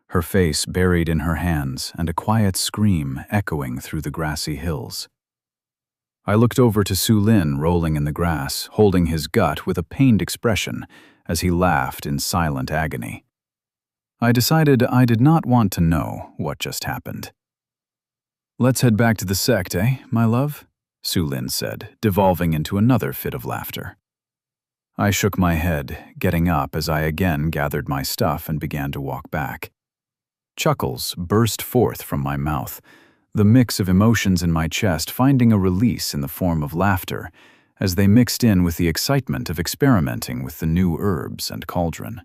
her face buried in her hands and a quiet scream echoing through the grassy hills. I looked over to Su Lin rolling in the grass, holding his gut with a pained expression as he laughed in silent agony. I decided I did not want to know what just happened. "Let's head back to the sect, eh, my love?" Su Lin said, devolving into another fit of laughter. I shook my head, getting up as I again gathered my stuff and began to walk back. Chuckles burst forth from my mouth, the mix of emotions in my chest finding a release in the form of laughter as they mixed in with the excitement of experimenting with the new herbs and cauldron.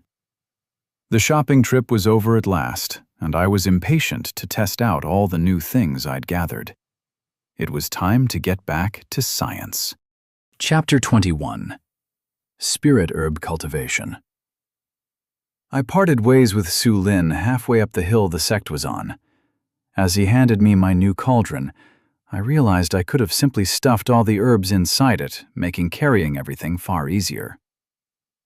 The shopping trip was over at last, and I was impatient to test out all the new things I'd gathered. It was time to get back to science. Chapter 21. Spirit Herb Cultivation. I parted ways with Su Lin halfway up the hill the sect was on. As he handed me my new cauldron, I realized I could have simply stuffed all the herbs inside it, making carrying everything far easier.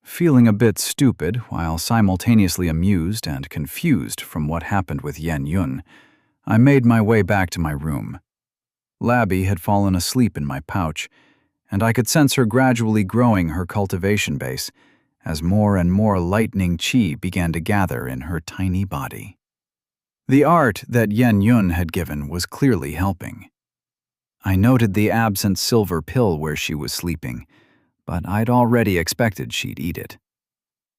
Feeling a bit stupid while simultaneously amused and confused from what happened with Yan Yun, I made my way back to my room. Labby had fallen asleep in my pouch, and I could sense her gradually growing her cultivation base as more and more lightning chi began to gather in her tiny body. The art that Yan Yun had given was clearly helping. I noted the absent silver pill where she was sleeping, but I'd already expected she'd eat it.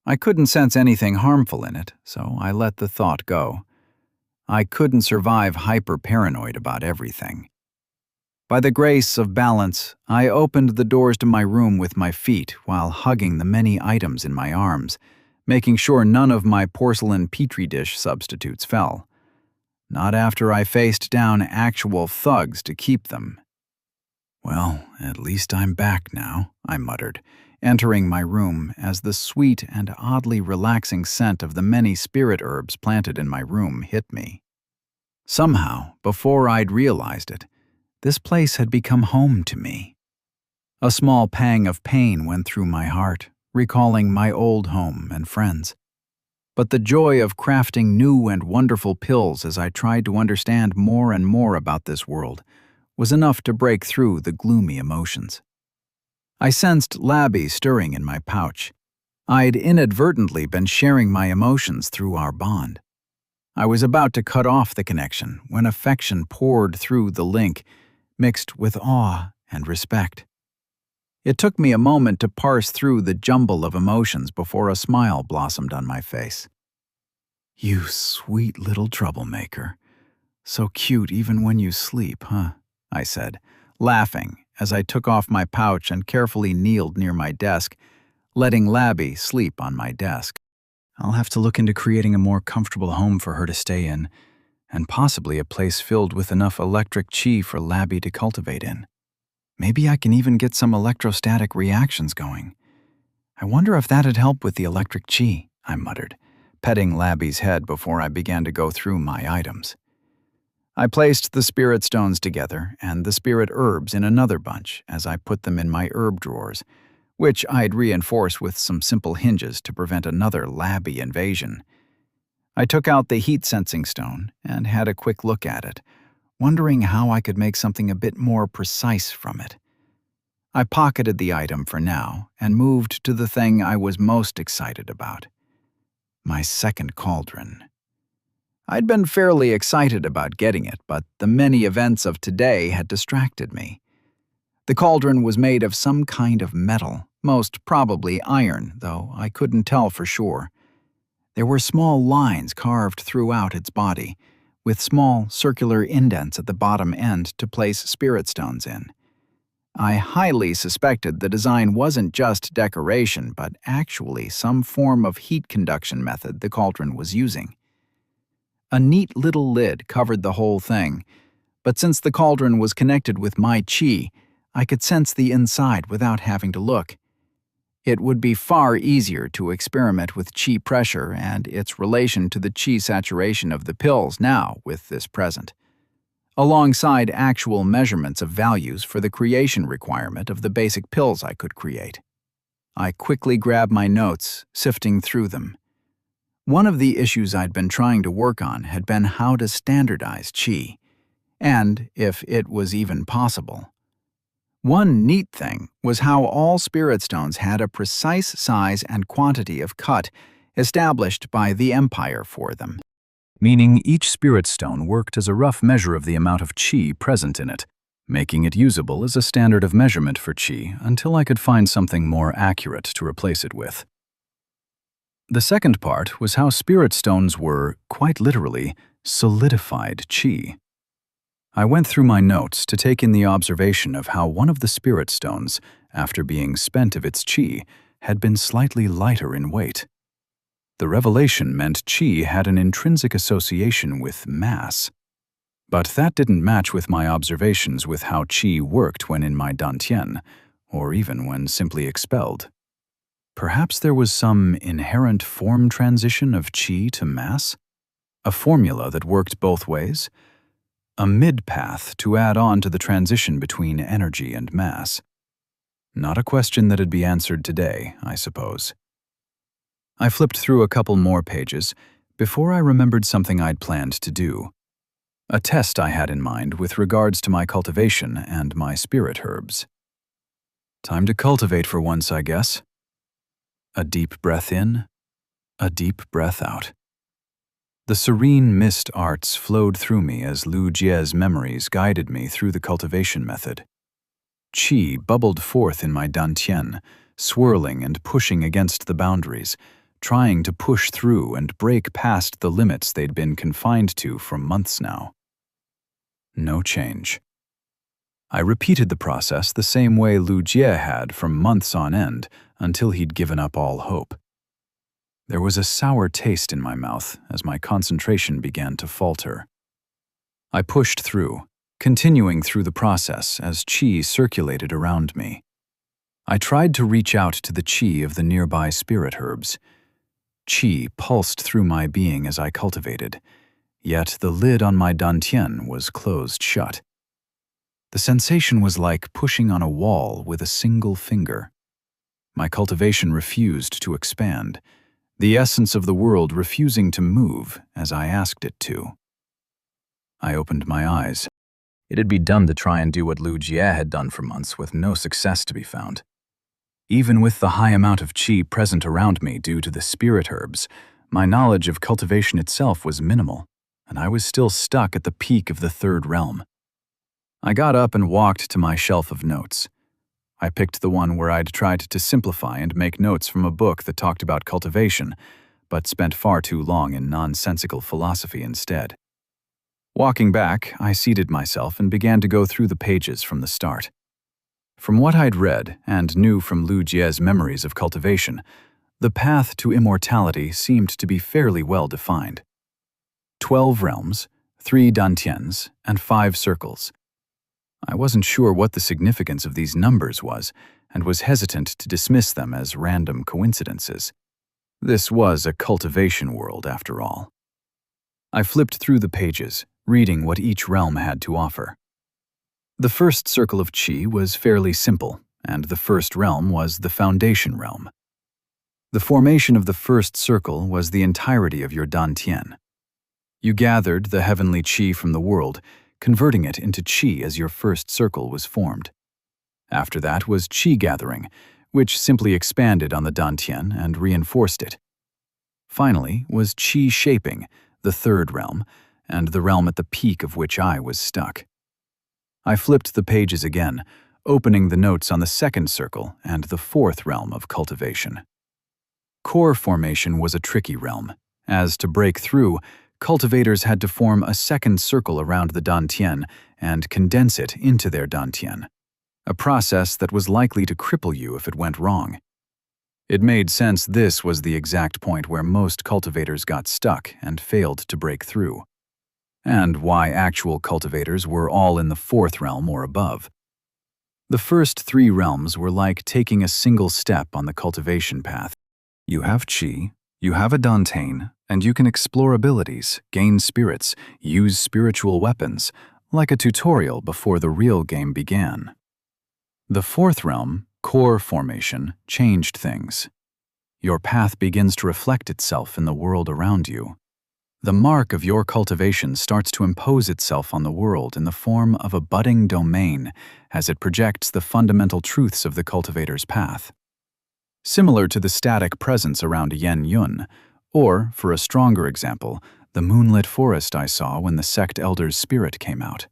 I couldn't sense anything harmful in it, so I let the thought go. I couldn't survive hyper-paranoid about everything. By the grace of balance, I opened the doors to my room with my feet while hugging the many items in my arms, making sure none of my porcelain petri dish substitutes fell. Not after I faced down actual thugs to keep them. "Well, at least I'm back now," I muttered, entering my room as the sweet and oddly relaxing scent of the many spirit herbs planted in my room hit me. Somehow, before I'd realized it, this place had become home to me. A small pang of pain went through my heart, recalling my old home and friends. But the joy of crafting new and wonderful pills as I tried to understand more and more about this world was enough to break through the gloomy emotions. I sensed Labby stirring in my pouch. I'd inadvertently been sharing my emotions through our bond. I was about to cut off the connection when affection poured through the link, mixed with awe and respect. It took me a moment to parse through the jumble of emotions before a smile blossomed on my face. "You sweet little troublemaker. So cute even when you sleep, huh?" I said, laughing as I took off my pouch and carefully kneeled near my desk, letting Labby sleep on my desk. I'll have to look into creating a more comfortable home for her to stay in, and possibly a place filled with enough electric chi for Labby to cultivate in. Maybe I can even get some electrostatic reactions going. I wonder if that'd help with the electric chi, I muttered, petting Labby's head before I began to go through my items. I placed the spirit stones together and the spirit herbs in another bunch as I put them in my herb drawers, which I'd reinforce with some simple hinges to prevent another Labby invasion. I took out the heat-sensing stone and had a quick look at it, wondering how I could make something a bit more precise from it. I pocketed the item for now and moved to the thing I was most excited about: my second cauldron. I'd been fairly excited about getting it, but the many events of today had distracted me. The cauldron was made of some kind of metal, most probably iron, though I couldn't tell for sure. There were small lines carved throughout its body, with small circular indents at the bottom end to place spirit stones in. I highly suspected the design wasn't just decoration, but actually some form of heat conduction method the cauldron was using. A neat little lid covered the whole thing, but since the cauldron was connected with my chi, I could sense the inside without having to look. It would be far easier to experiment with chi pressure and its relation to the chi saturation of the pills now with this present, alongside actual measurements of values for the creation requirement of the basic pills I could create. I quickly grabbed my notes, sifting through them. One of the issues I'd been trying to work on had been how to standardize qi, and if it was even possible. One neat thing was how all spirit stones had a precise size and quantity of cut established by the Empire for them, meaning each spirit stone worked as a rough measure of the amount of qi present in it, making it usable as a standard of measurement for qi until I could find something more accurate to replace it with. The second part was how spirit stones were, quite literally, solidified qi. I went through my notes to take in the observation of how one of the spirit stones, after being spent of its qi, had been slightly lighter in weight. The revelation meant qi had an intrinsic association with mass. But that didn't match with my observations with how qi worked when in my dantian, or even when simply expelled. Perhaps there was some inherent form transition of qi to mass? A formula that worked both ways? A mid-path to add on to the transition between energy and mass? Not a question that'd be answered today, I suppose. I flipped through a couple more pages before I remembered something I'd planned to do. A test I had in mind with regards to my cultivation and my spirit herbs. Time to cultivate for once, I guess. A deep breath in, a deep breath out. The serene mist arts flowed through me as Lu Jie's memories guided me through the cultivation method. Qi bubbled forth in my dantian, swirling and pushing against the boundaries, trying to push through and break past the limits they'd been confined to for months now. No change. I repeated the process the same way Lu Jie had for months on end until he'd given up all hope. There was a sour taste in my mouth as my concentration began to falter. I pushed through, continuing through the process as qi circulated around me. I tried to reach out to the qi of the nearby spirit herbs. Qi pulsed through my being as I cultivated, yet the lid on my dantian was closed shut. The sensation was like pushing on a wall with a single finger. My cultivation refused to expand, the essence of the world refusing to move as I asked it to. I opened my eyes. It'd be dumb to try and do what Lu Jie had done for months with no success to be found. Even with the high amount of qi present around me due to the spirit herbs, my knowledge of cultivation itself was minimal, and I was still stuck at the peak of the third realm. I got up and walked to my shelf of notes. I picked the one where I'd tried to simplify and make notes from a book that talked about cultivation, but spent far too long in nonsensical philosophy instead. Walking back, I seated myself and began to go through the pages from the start. From what I'd read and knew from Lu Jie's memories of cultivation, the path to immortality seemed to be fairly well defined. 12 realms, 3 dantians, and 5 circles. I wasn't sure what the significance of these numbers was, and was hesitant to dismiss them as random coincidences. This was a cultivation world, after all. I flipped through the pages, reading what each realm had to offer. The first circle of qi was fairly simple, and the first realm was the foundation realm. The formation of the first circle was the entirety of your dantian. You gathered the heavenly qi from the world, converting it into qi as your first circle was formed. After that was qi gathering, which simply expanded on the dantian and reinforced it. Finally was qi shaping, the third realm, and the realm at the peak of which I was stuck. I flipped the pages again, opening the notes on the second circle and the fourth realm of cultivation. Core formation was a tricky realm, as to break through, cultivators had to form a second circle around the dantian and condense it into their dantian, a process that was likely to cripple you if it went wrong. It made sense this was the exact point where most cultivators got stuck and failed to break through, and why actual cultivators were all in the fourth realm or above. The first 3 realms were like taking a single step on the cultivation path. You have qi, you have a dantian, and you can explore abilities, gain spirits, use spiritual weapons, like a tutorial before the real game began. The fourth realm, core formation, changed things. Your path begins to reflect itself in the world around you. The mark of your cultivation starts to impose itself on the world in the form of a budding domain as it projects the fundamental truths of the cultivator's path. Similar to the static presence around Yen Yun, or, for a stronger example, the moonlit forest I saw when the sect elder's spirit came out.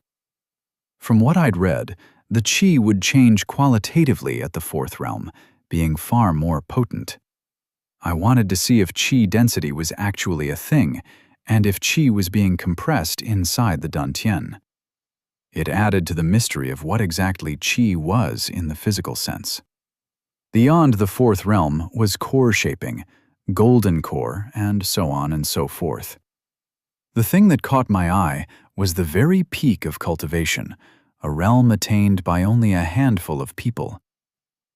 From what I'd read, the qi would change qualitatively at the fourth realm, being far more potent. I wanted to see if qi density was actually a thing, and if qi was being compressed inside the dantian. It added to the mystery of what exactly qi was in the physical sense. Beyond the fourth realm was core shaping, golden core, and so on and so forth. The thing that caught my eye was the very peak of cultivation, a realm attained by only a handful of people,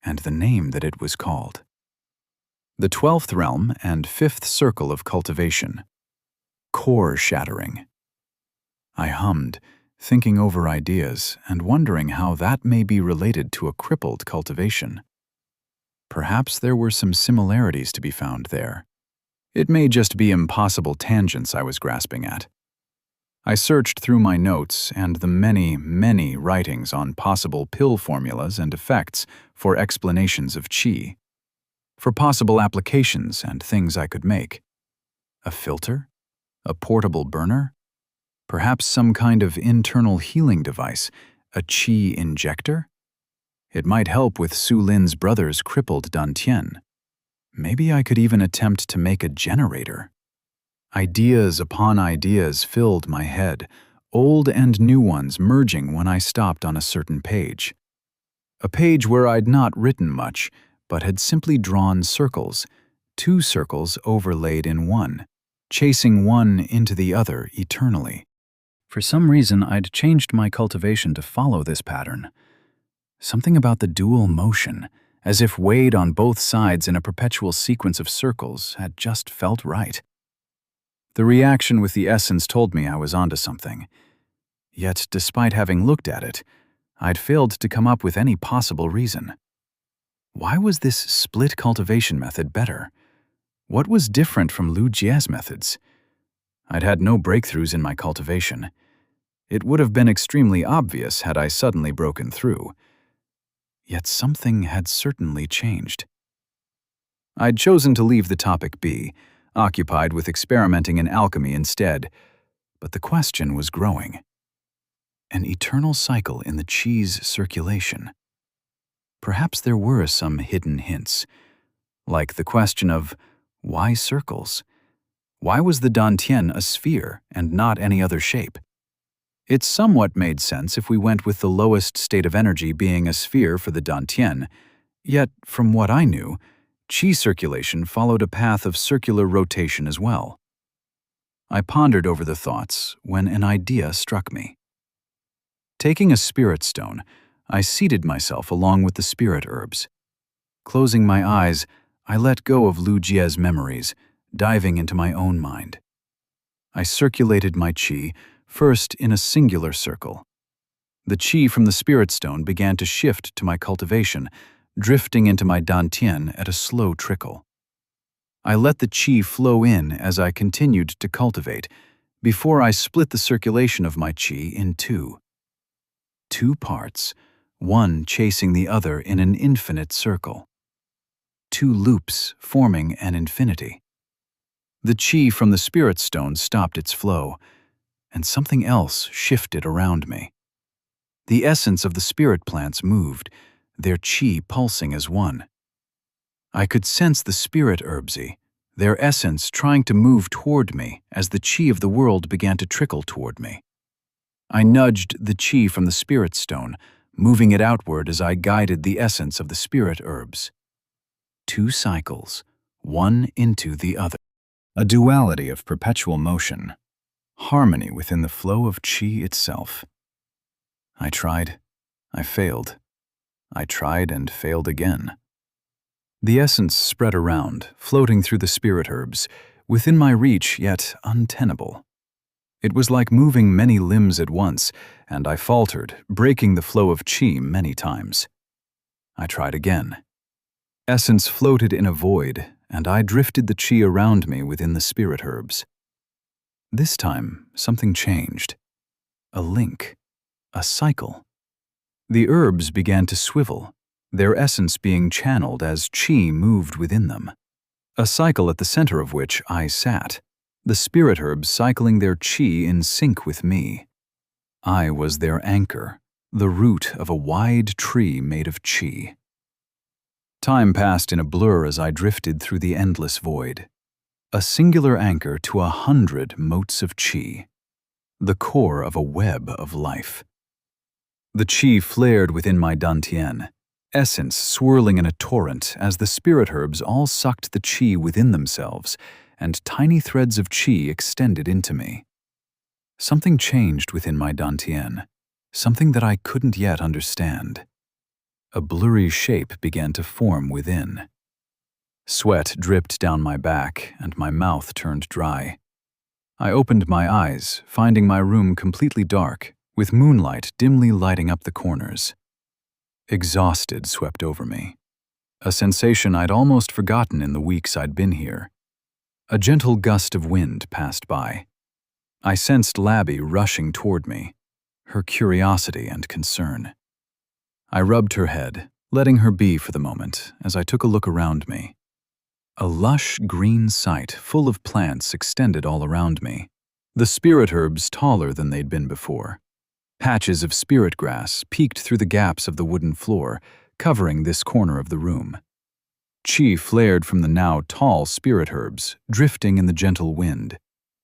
and the name that it was called. The 12th realm and 5th circle of cultivation. Core shattering. I hummed, thinking over ideas and wondering how that may be related to a crippled cultivation. Perhaps there were some similarities to be found there. It may just be impossible tangents I was grasping at. I searched through my notes and the many, many writings on possible pill formulas and effects for explanations of qi, for possible applications and things I could make. A filter? A portable burner? Perhaps some kind of internal healing device, a qi injector? It might help with Su Lin's brother's crippled dantian. Maybe I could even attempt to make a generator. Ideas upon ideas filled my head, old and new ones merging when I stopped on a certain page. A page where I'd not written much, but had simply drawn circles, 2 circles overlaid in one, chasing one into the other eternally. For some reason, I'd changed my cultivation to follow this pattern. Something about the dual motion, as if weighed on both sides in a perpetual sequence of circles, had just felt right. The reaction with the essence told me I was onto something. Yet, despite having looked at it, I'd failed to come up with any possible reason. Why was this split cultivation method better? What was different from Lu Jie's methods? I'd had no breakthroughs in my cultivation. It would have been extremely obvious had I suddenly broken through. Yet something had certainly changed. I'd chosen to leave the topic be, occupied with experimenting in alchemy instead, but the question was growing. An eternal cycle in the qi's circulation. Perhaps there were some hidden hints, like the question of, why circles? Why was the dantian a sphere and not any other shape? It somewhat made sense if we went with the lowest state of energy being a sphere for the dantian, yet, from what I knew, qi circulation followed a path of circular rotation as well. I pondered over the thoughts when an idea struck me. Taking a spirit stone, I seated myself along with the spirit herbs. Closing my eyes, I let go of Lu Jie's memories, diving into my own mind. I circulated my qi, first in a singular circle. The qi from the spirit stone began to shift to my cultivation, drifting into my dantian at a slow trickle. I let the qi flow in as I continued to cultivate, before I split the circulation of my qi in two. 2 parts, one chasing the other in an infinite circle. 2 loops forming an infinity. The qi from the spirit stone stopped its flow, and something else shifted around me. The essence of the spirit plants moved, their qi pulsing as one. I could sense the spirit herbsy, their essence trying to move toward me as the qi of the world began to trickle toward me. I nudged the qi from the spirit stone, moving it outward as I guided the essence of the spirit herbs. 2 cycles, one into the other. A duality of perpetual motion. Harmony within the flow of qi itself. I tried. I failed. I tried and failed again. The essence spread around, floating through the spirit herbs, within my reach yet untenable. It was like moving many limbs at once, and I faltered, breaking the flow of qi many times. I tried again. Essence floated in a void, and I drifted the chi around me within the spirit herbs. This time, something changed. A link. A cycle. The herbs began to swivel, their essence being channeled as chi moved within them. A cycle at the center of which I sat, the spirit herbs cycling their chi in sync with me. I was their anchor, the root of a wide tree made of chi. Time passed in a blur as I drifted through the endless void. A singular anchor to 100 motes of chi. The core of a web of life. The chi flared within my dantian, essence swirling in a torrent as the spirit herbs all sucked the chi within themselves, and tiny threads of chi extended into me. Something changed within my dantian, something that I couldn't yet understand. A blurry shape began to form within. Sweat dripped down my back, and my mouth turned dry. I opened my eyes, finding my room completely dark, with moonlight dimly lighting up the corners. Exhausted swept over me, a sensation I'd almost forgotten in the weeks I'd been here. A gentle gust of wind passed by. I sensed Labby rushing toward me, her curiosity and concern. I rubbed her head, letting her be for the moment as I took a look around me. A lush green site full of plants extended all around me, the spirit herbs taller than they'd been before. Patches of spirit grass peeked through the gaps of the wooden floor, covering this corner of the room. Chi flared from the now tall spirit herbs, drifting in the gentle wind,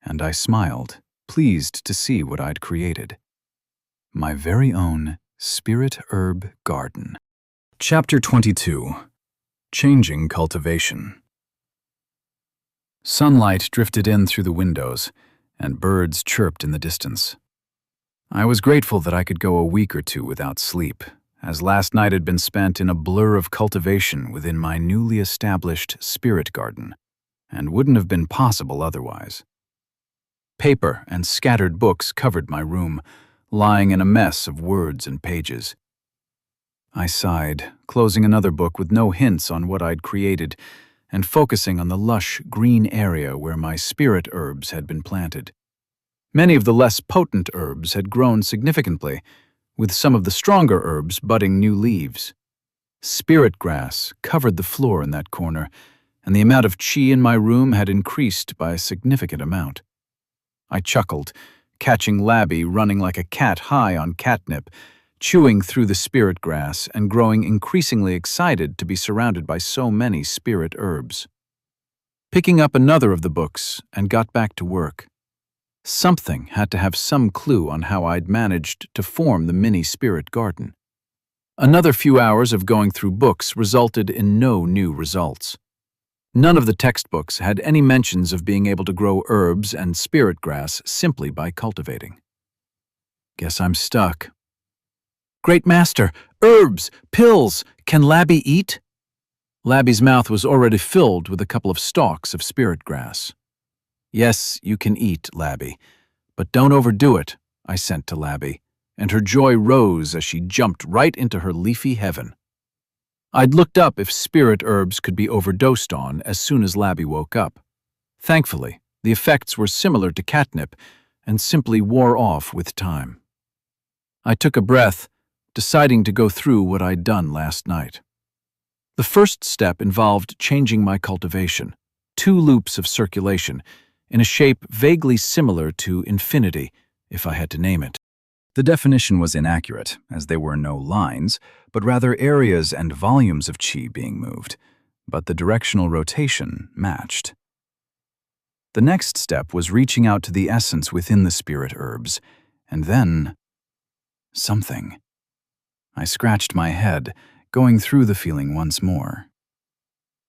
and I smiled, pleased to see what I'd created. My very own spirit herb garden. Chapter 22. Changing Cultivation. Sunlight drifted in through the windows, and birds chirped in the distance. I was grateful that I could go a week or two without sleep, as last night had been spent in a blur of cultivation within my newly established spirit garden, and wouldn't have been possible otherwise. Paper and scattered books covered my room, lying in a mess of words and pages. I sighed, closing another book with no hints on what I'd created, and focusing on the lush green area where my spirit herbs had been planted. Many of the less potent herbs had grown significantly, with some of the stronger herbs budding new leaves. Spirit grass covered the floor in that corner, and the amount of chi in my room had increased by a significant amount. I chuckled, catching Labby running like a cat high on catnip, chewing through the spirit grass and growing increasingly excited to be surrounded by so many spirit herbs. Picking up another of the books and got back to work. Something had to have some clue on how I'd managed to form the mini spirit garden. Another few hours of going through books resulted in no new results. None of the textbooks had any mentions of being able to grow herbs and spirit grass simply by cultivating. Guess I'm stuck. Great Master, herbs, pills, can Labby eat? Labby's mouth was already filled with a couple of stalks of spirit grass. Yes, you can eat, Labby, but don't overdo it, I sent to Labby, and her joy rose as she jumped right into her leafy heaven. I'd looked up if spirit herbs could be overdosed on as soon as Labby woke up. Thankfully, the effects were similar to catnip and simply wore off with time. I took a breath, deciding to go through what I'd done last night. The first step involved changing my cultivation, 2 loops of circulation, in a shape vaguely similar to infinity, if I had to name it. The definition was inaccurate, as there were no lines, but rather areas and volumes of chi being moved, but the directional rotation matched. The next step was reaching out to the essence within the spirit herbs, and then something. I scratched my head, going through the feeling once more.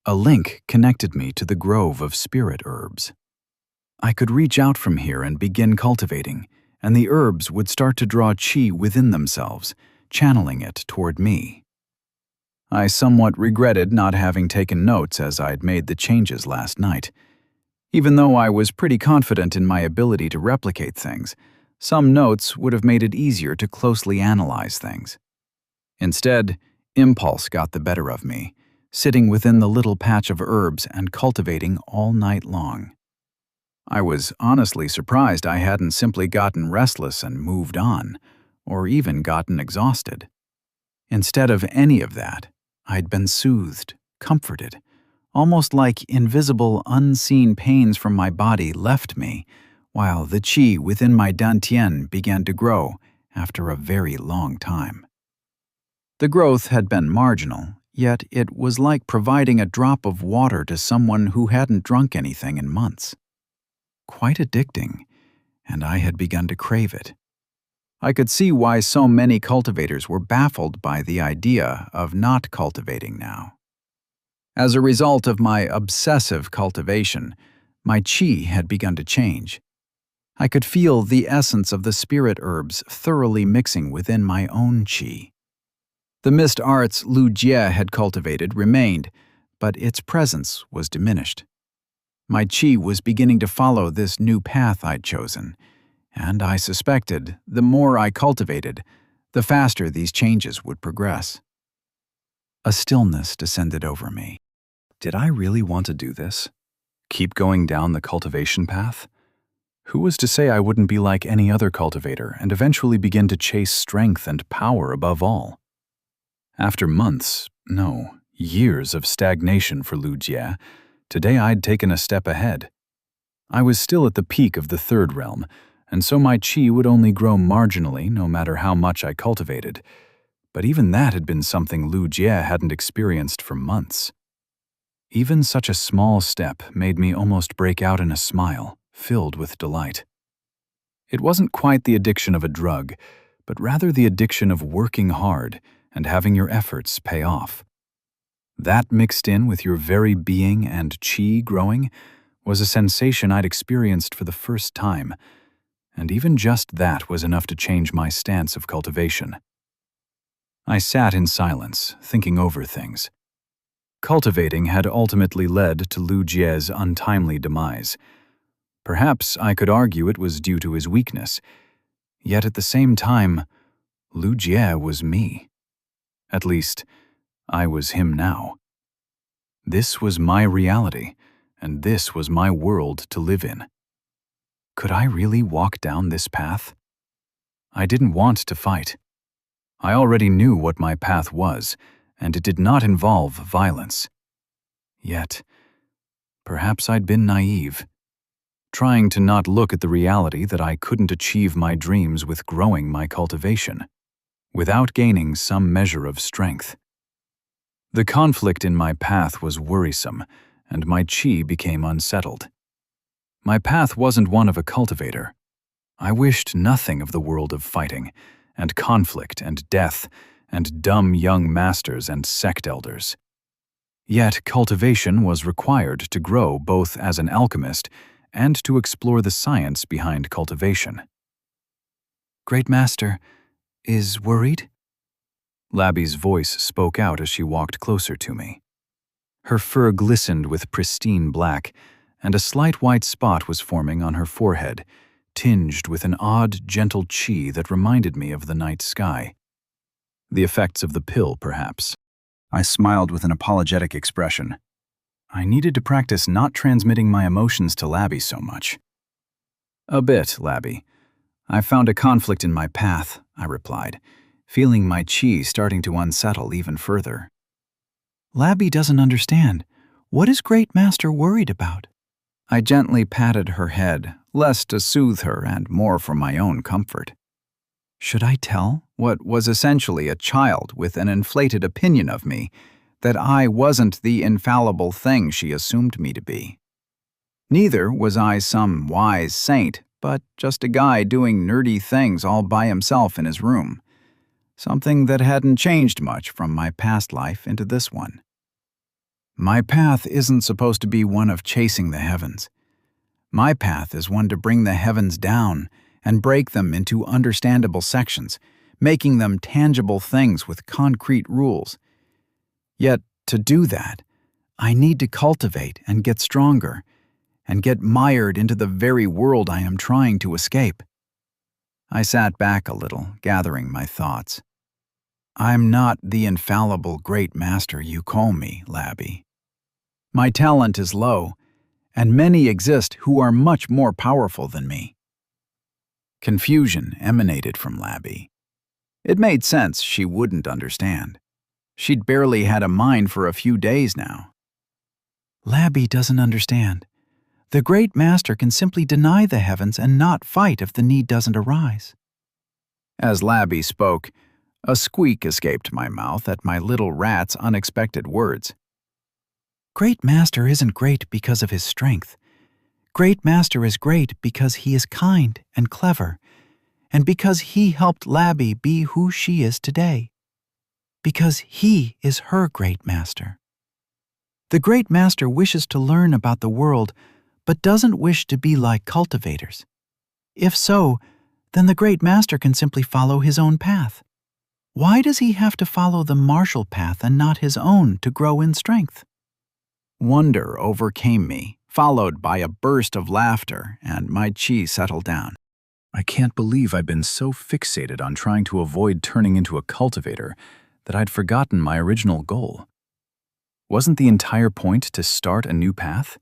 A link connected me to the grove of spirit herbs. I could reach out from here and begin cultivating, and the herbs would start to draw chi within themselves, channeling it toward me. I somewhat regretted not having taken notes as I'd made the changes last night. Even though I was pretty confident in my ability to replicate things, some notes would have made it easier to closely analyze things. Instead, impulse got the better of me, sitting within the little patch of herbs and cultivating all night long. I was honestly surprised I hadn't simply gotten restless and moved on, or even gotten exhausted. Instead of any of that, I'd been soothed, comforted, almost like invisible, unseen pains from my body left me, while the qi within my dantian began to grow after a very long time. The growth had been marginal, yet it was like providing a drop of water to someone who hadn't drunk anything in months. Quite addicting, and I had begun to crave it. I could see why so many cultivators were baffled by the idea of not cultivating now. As a result of my obsessive cultivation, my qi had begun to change. I could feel the essence of the spirit herbs thoroughly mixing within my own qi. The mist arts Lu Jie had cultivated remained, but its presence was diminished. My qi was beginning to follow this new path I'd chosen, and I suspected the more I cultivated, the faster these changes would progress. A stillness descended over me. Did I really want to do this? Keep going down the cultivation path? Who was to say I wouldn't be like any other cultivator and eventually begin to chase strength and power above all? After months, no, years of stagnation for Lu Jie, today I'd taken a step ahead. I was still at the peak of the third realm, and so my qi would only grow marginally no matter how much I cultivated. But even that had been something Lu Jie hadn't experienced for months. Even such a small step made me almost break out in a smile, filled with delight. It wasn't quite the addiction of a drug, but rather the addiction of working hard and having your efforts pay off. That mixed in with your very being and qi growing was a sensation I'd experienced for the first time, and even just that was enough to change my stance of cultivation. I sat in silence, thinking over things. Cultivating had ultimately led to Lu Jie's untimely demise. Perhaps I could argue it was due to his weakness, yet at the same time, Lu Jie was me. At least, I was him now. This was my reality, and this was my world to live in. Could I really walk down this path? I didn't want to fight. I already knew what my path was, and it did not involve violence. Yet, perhaps I'd been naive, trying to not look at the reality that I couldn't achieve my dreams with growing my cultivation, without gaining some measure of strength. The conflict in my path was worrisome, and my qi became unsettled. My path wasn't one of a cultivator. I wished nothing of the world of fighting, and conflict and death, and dumb young masters and sect elders. Yet cultivation was required to grow both as an alchemist and to explore the science behind cultivation. Great Master is worried? Labby's voice spoke out as she walked closer to me. Her fur glistened with pristine black, and a slight white spot was forming on her forehead, tinged with an odd, gentle qi that reminded me of the night sky. The effects of the pill, perhaps. I smiled with an apologetic expression. I needed to practice not transmitting my emotions to Labby so much. A bit, Labby. I found a conflict in my path, I replied, feeling my qi starting to unsettle even further. Labby doesn't understand. What is Great Master worried about? I gently patted her head, less to soothe her and more for my own comfort. Should I tell what was essentially a child with an inflated opinion of me that I wasn't the infallible thing she assumed me to be? Neither was I some wise saint, but just a guy doing nerdy things all by himself in his room. Something that hadn't changed much from my past life into this one. My path isn't supposed to be one of chasing the heavens. My path is one to bring the heavens down and break them into understandable sections, making them tangible things with concrete rules. Yet, to do that, I need to cultivate and get stronger, and get mired into the very world I am trying to escape. I sat back a little, gathering my thoughts. I'm not the infallible great master you call me, Labby. My talent is low, and many exist who are much more powerful than me. Confusion emanated from Labby. It made sense she wouldn't understand. She'd barely had a mind for a few days now. Labby doesn't understand. The great master can simply deny the heavens and not fight if the need doesn't arise. As Labby spoke, a squeak escaped my mouth at my little rat's unexpected words. Great master isn't great because of his strength. Great master is great because he is kind and clever, and because he helped Labby be who she is today. Because he is her great master. The great master wishes to learn about the world, but doesn't wish to be like cultivators. If so, then the great master can simply follow his own path. Why does he have to follow the martial path and not his own to grow in strength? Wonder overcame me, followed by a burst of laughter, and my chi settled down. I can't believe I'd been so fixated on trying to avoid turning into a cultivator that I'd forgotten my original goal. Wasn't the entire point to start a new path?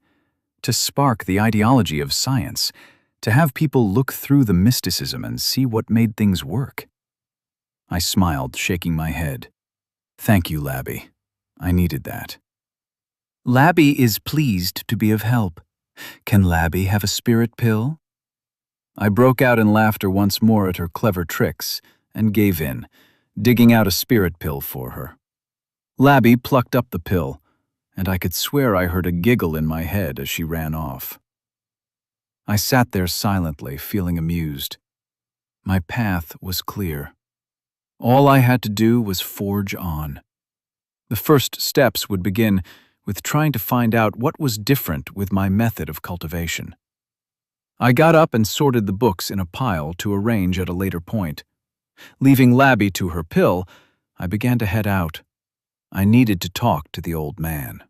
To spark the ideology of science, to have people look through the mysticism and see what made things work? I smiled, shaking my head. Thank you, Labby. I needed that. Labby is pleased to be of help. Can Labby have a spirit pill? I broke out in laughter once more at her clever tricks and gave in, digging out a spirit pill for her. Labby plucked up the pill, and I could swear I heard a giggle in my head as she ran off. I sat there silently, feeling amused. My path was clear. All I had to do was forge on. The first steps would begin with trying to find out what was different with my method of cultivation. I got up and sorted the books in a pile to arrange at a later point. Leaving Labby to her pill, I began to head out. I needed to talk to the old man.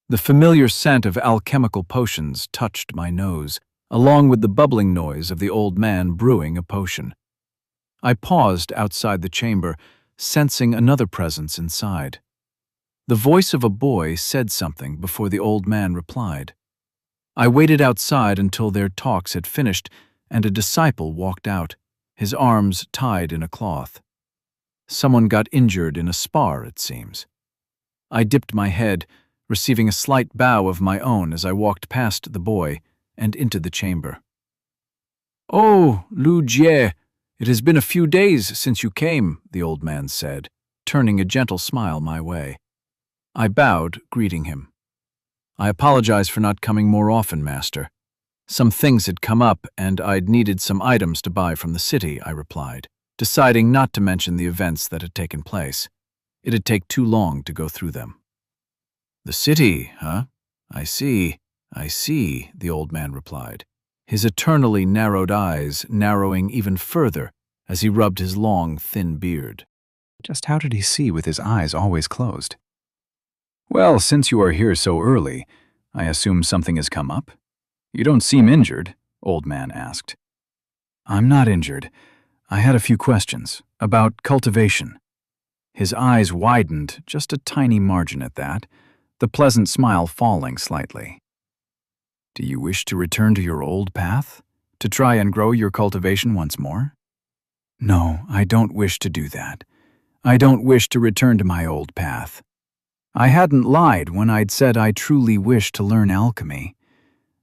The familiar scent of alchemical potions touched my nose, along with the bubbling noise of the old man brewing a potion. I paused outside the chamber, sensing another presence inside. The voice of a boy said something before the old man replied. I waited outside until their talks had finished, and a disciple walked out, his arms tied in a cloth. Someone got injured in a spar, it seems. I dipped my head, receiving a slight bow of my own as I walked past the boy and into the chamber. "Oh, Lu Jie, it has been a few days since you came," the old man said, turning a gentle smile my way. I bowed, greeting him. "I apologize for not coming more often, Master. Some things had come up, and I'd needed some items to buy from the city," I replied, deciding not to mention the events that had taken place. It'd take too long to go through them. "The city, huh? I see, the old man replied, his eternally narrowed eyes narrowing even further as he rubbed his long, thin beard. Just how did he see with his eyes always closed? "Well, since you are here so early, I assume something has come up? You don't seem injured," old man asked. "I'm not injured. I had a few questions about cultivation." His eyes widened just a tiny margin at that, the pleasant smile falling slightly. "Do you wish to return to your old path? To try and grow your cultivation once more?" "No, I don't wish to do that. I don't wish to return to my old path." I hadn't lied when I'd said I truly wished to learn alchemy.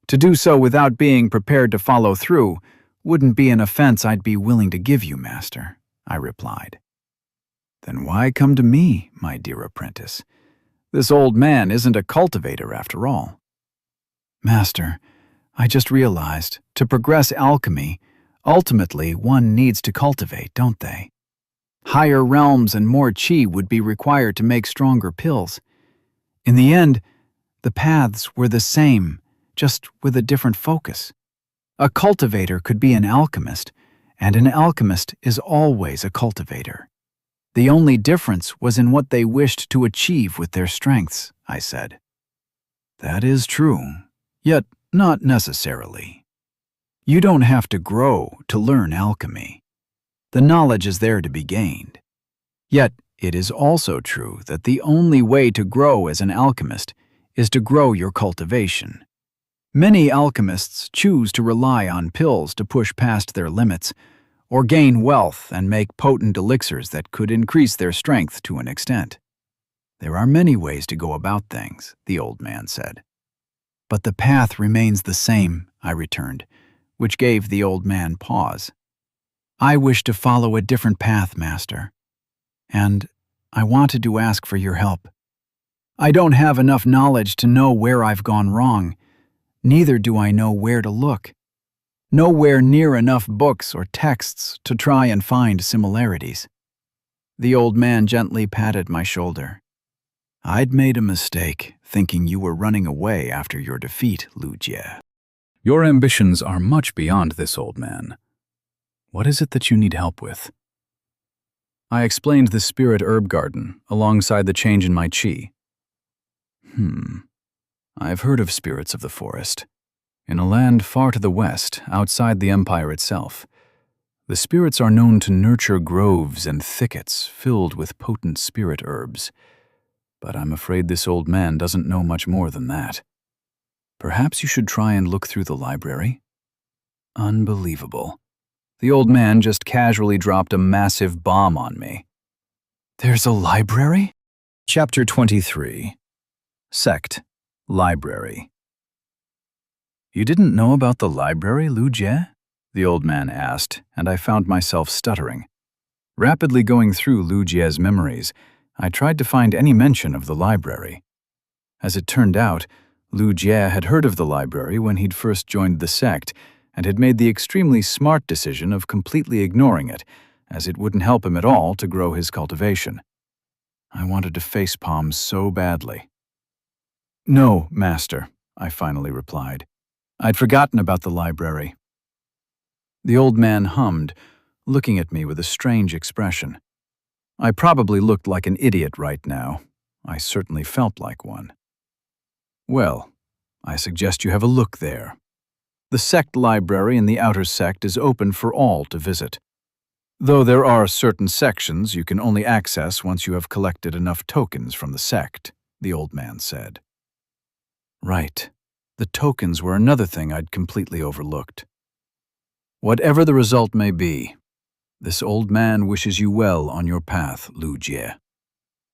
To do so without being prepared to follow through wouldn't be an offense I'd be willing to give you, Master, I replied. "Then why come to me, my dear apprentice? This old man isn't a cultivator after all." "Master, I just realized, to progress alchemy, ultimately one needs to cultivate, don't they? Higher realms and more chi would be required to make stronger pills. In the end, the paths were the same, just with a different focus. A cultivator could be an alchemist, and an alchemist is always a cultivator. The only difference was in what they wished to achieve with their strengths," I said. "That is true, yet not necessarily. You don't have to grow to learn alchemy. The knowledge is there to be gained. Yet, it is also true that the only way to grow as an alchemist is to grow your cultivation. Many alchemists choose to rely on pills to push past their limits, or gain wealth and make potent elixirs that could increase their strength to an extent. There are many ways to go about things, the old man said. But the path remains the same, I returned, which gave the old man pause. I wish to follow a different path, Master, and I wanted to ask for your help. I don't have enough knowledge to know where I've gone wrong. Neither do I know where to look. Nowhere near enough books or texts to try and find similarities. The old man gently patted my shoulder. I'd made a mistake, thinking you were running away after your defeat, Lu Jie. Your ambitions are much beyond this, old man. What is it that you need help with? I explained the spirit herb garden alongside the change in my qi. I've heard of spirits of the forest. In a land far to the west, outside the empire itself, the spirits are known to nurture groves and thickets filled with potent spirit herbs. But I'm afraid this old man doesn't know much more than that. Perhaps you should try and look through the library? Unbelievable. The old man just casually dropped a massive bomb on me. There's a library? Chapter 23. Sect. Library. You didn't know about the library, Lu Jie? The old man asked, and I found myself stuttering. Rapidly going through Lu Jie's memories, I tried to find any mention of the library. As it turned out, Lu Jie had heard of the library when he'd first joined the sect and had made the extremely smart decision of completely ignoring it, as it wouldn't help him at all to grow his cultivation. I wanted to facepalm so badly. No, Master, I finally replied. I'd forgotten about the library. The old man hummed, looking at me with a strange expression. I probably looked like an idiot right now. I certainly felt like one. Well, I suggest you have a look there. The sect library in the outer sect is open for all to visit. Though there are certain sections you can only access once you have collected enough tokens from the sect, the old man said. Right. The tokens were another thing I'd completely overlooked. Whatever the result may be, this old man wishes you well on your path, Lu Jie.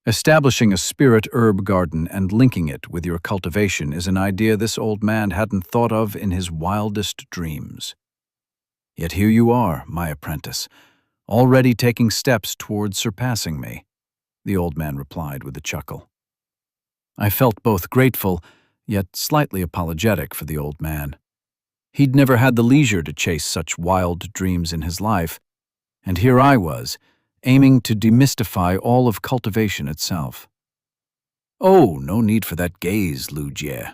Establishing a spirit herb garden and linking it with your cultivation is an idea this old man hadn't thought of in his wildest dreams. Yet here you are, my apprentice, already taking steps towards surpassing me, the old man replied with a chuckle. I felt both grateful, yet slightly apologetic for the old man. He'd never had the leisure to chase such wild dreams in his life, and here I was, aiming to demystify all of cultivation itself. Oh, no need for that gaze, Lu Jie.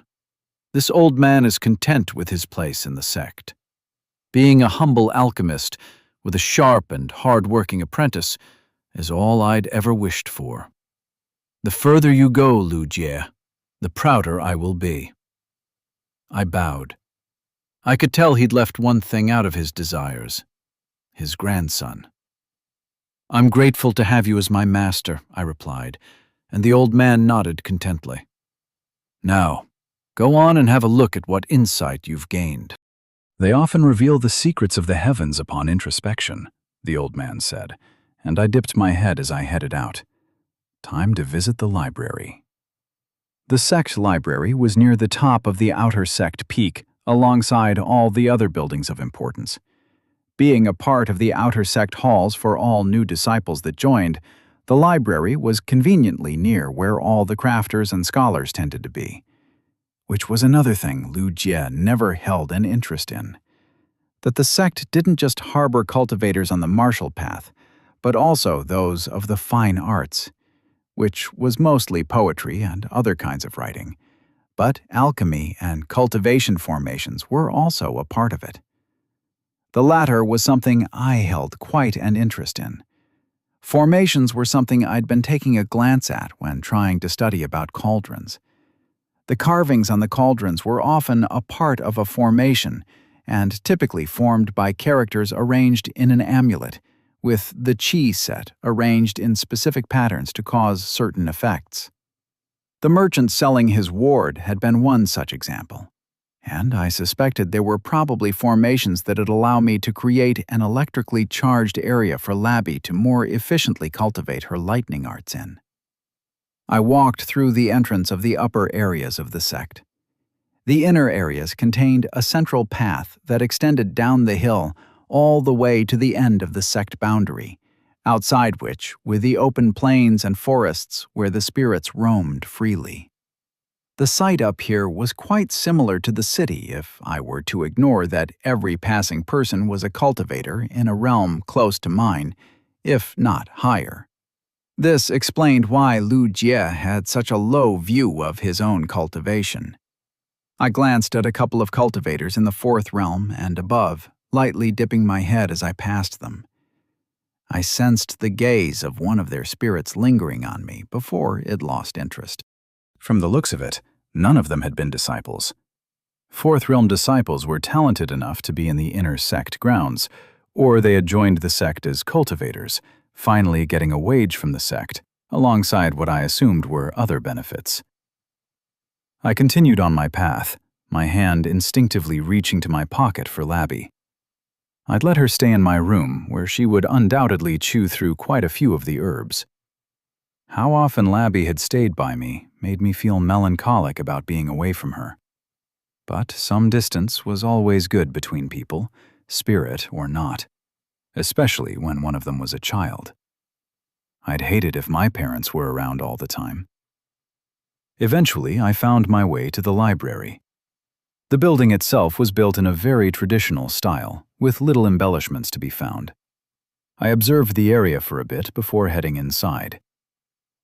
This old man is content with his place in the sect. Being a humble alchemist with a sharp and hard-working apprentice is all I'd ever wished for. The further you go, Lu Jie, the prouder I will be. I bowed. I could tell he'd left one thing out of his desires: his grandson. I'm grateful to have you as my master, I replied, and the old man nodded contently. Now, go on and have a look at what insight you've gained. They often reveal the secrets of the heavens upon introspection, the old man said, and I dipped my head as I headed out. Time to visit the library. The sect library was near the top of the outer sect peak, alongside all the other buildings of importance. Being a part of the outer sect halls for all new disciples that joined, the library was conveniently near where all the crafters and scholars tended to be, which was another thing Lu Jie never held an interest in. That the sect didn't just harbor cultivators on the martial path, but also those of the fine arts, which was mostly poetry and other kinds of writing, but alchemy and cultivation formations were also a part of it. The latter was something I held quite an interest in. Formations were something I'd been taking a glance at when trying to study about cauldrons. The carvings on the cauldrons were often a part of a formation and typically formed by characters arranged in an amulet, with the chi set arranged in specific patterns to cause certain effects. The merchant selling his ward had been one such example, and I suspected there were probably formations that'd allow me to create an electrically charged area for Labby to more efficiently cultivate her lightning arts in. I walked through the entrance of the upper areas of the sect. The inner areas contained a central path that extended down the hill all the way to the end of the sect boundary, outside which were the open plains and forests where the spirits roamed freely. The sight up here was quite similar to the city if I were to ignore that every passing person was a cultivator in a realm close to mine, if not higher. This explained why Lu Jie had such a low view of his own cultivation. I glanced at a couple of cultivators in the fourth realm and above, lightly dipping my head as I passed them. I sensed the gaze of one of their spirits lingering on me before it lost interest. From the looks of it, none of them had been disciples. Fourth realm disciples were talented enough to be in the inner sect grounds, or they had joined the sect as cultivators, finally getting a wage from the sect, alongside what I assumed were other benefits. I continued on my path, my hand instinctively reaching to my pocket for Labby. I'd let her stay in my room, where she would undoubtedly chew through quite a few of the herbs. How often Labby had stayed by me made me feel melancholic about being away from her. But some distance was always good between people, spirit or not, especially when one of them was a child. I'd hate it if my parents were around all the time. Eventually, I found my way to the library. The building itself was built in a very traditional style, with little embellishments to be found. I observed the area for a bit before heading inside.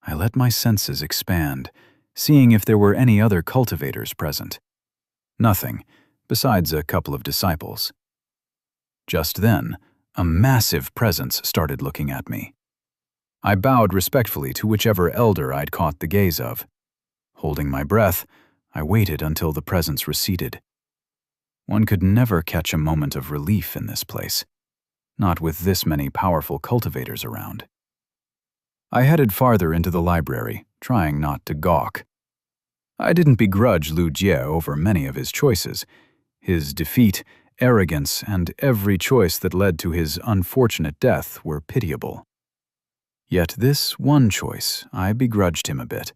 I let my senses expand, seeing if there were any other cultivators present. Nothing, besides a couple of disciples. Just then, a massive presence started looking at me. I bowed respectfully to whichever elder I'd caught the gaze of. Holding my breath, I waited until the presence receded. One could never catch a moment of relief in this place, not with this many powerful cultivators around. I headed farther into the library, trying not to gawk. I didn't begrudge Lu Jie over many of his choices. His defeat, arrogance, and every choice that led to his unfortunate death were pitiable. Yet this one choice, I begrudged him a bit.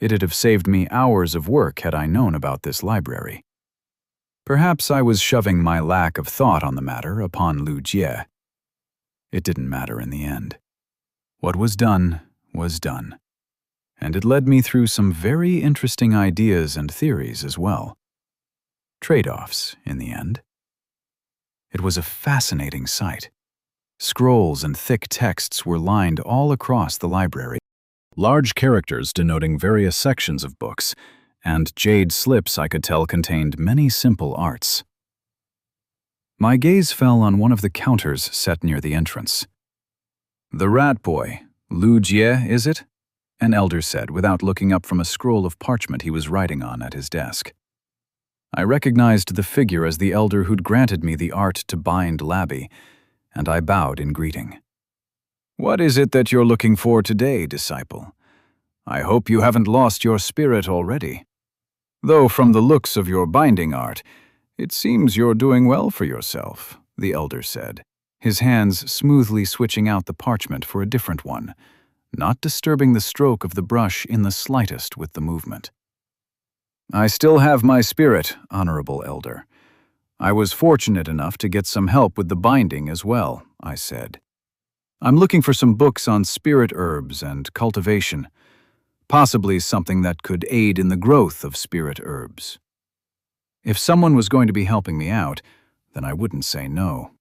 It'd have saved me hours of work had I known about this library. Perhaps I was shoving my lack of thought on the matter upon Lu Jie. It didn't matter in the end. What was done, and it led me through some very interesting ideas and theories as well. Trade-offs, in the end. It was a fascinating sight. Scrolls and thick texts were lined all across the library, large characters denoting various sections of books, and jade slips I could tell contained many simple arts. My gaze fell on one of the counters set near the entrance. "The rat boy, Lu Jie, is it?" an elder said without looking up from a scroll of parchment he was writing on at his desk. I recognized the figure as the elder who'd granted me the art to bind Labby, and I bowed in greeting. "What is it that you're looking for today, disciple? I hope you haven't lost your spirit already. Though from the looks of your binding art, it seems you're doing well for yourself," the elder said, his hands smoothly switching out the parchment for a different one, not disturbing the stroke of the brush in the slightest with the movement. "I still have my spirit, honorable elder. I was fortunate enough to get some help with the binding as well," I said. "I'm looking for some books on spirit herbs and cultivation, possibly something that could aid in the growth of spirit herbs. If someone was going to be helping me out, then I wouldn't say no."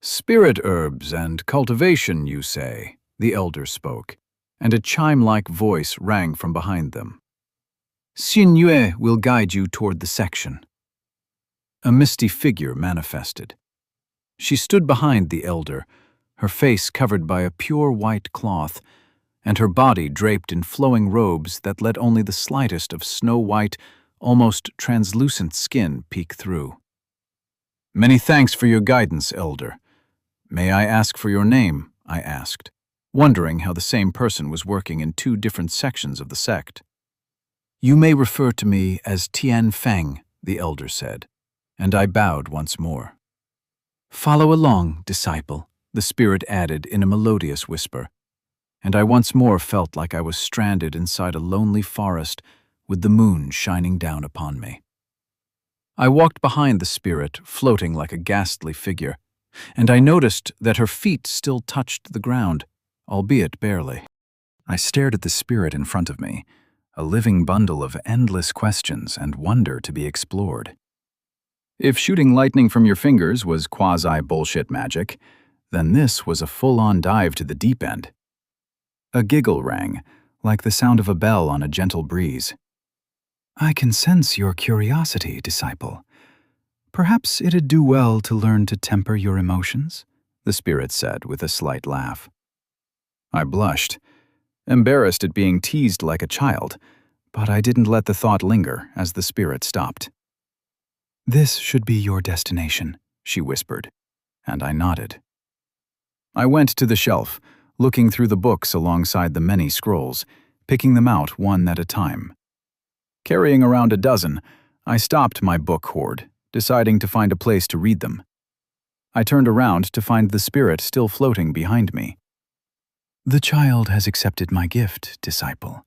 "Spirit herbs and cultivation, you say?" the elder spoke, and a chime-like voice rang from behind them. "Xin Yue will guide you toward the section." A misty figure manifested. She stood behind the elder, her face covered by a pure white cloth, and her body draped in flowing robes that let only the slightest of snow-white, almost translucent skin peek through. "Many thanks for your guidance, elder. "May I ask for your name?" I asked, wondering how the same person was working in two different sections of the sect. "You may refer to me as Tian Feng," the elder said, and I bowed once more. "Follow along, disciple," the spirit added in a melodious whisper, and I once more felt like I was stranded inside a lonely forest with the moon shining down upon me. I walked behind the spirit, floating like a ghastly figure, and I noticed that her feet still touched the ground, albeit barely. I stared at the spirit in front of me, a living bundle of endless questions and wonder to be explored. If shooting lightning from your fingers was quasi-bullshit magic, then this was a full-on dive to the deep end. A giggle rang, like the sound of a bell on a gentle breeze. "I can sense your curiosity, disciple. Perhaps it'd do well to learn to temper your emotions," the spirit said with a slight laugh. I blushed, embarrassed at being teased like a child, but I didn't let the thought linger as the spirit stopped. "This should be your destination," she whispered, and I nodded. I went to the shelf, looking through the books alongside the many scrolls, picking them out one at a time. Carrying around a dozen, I stopped my book hoard, deciding to find a place to read them. I turned around to find the spirit still floating behind me. "The child has accepted my gift, disciple.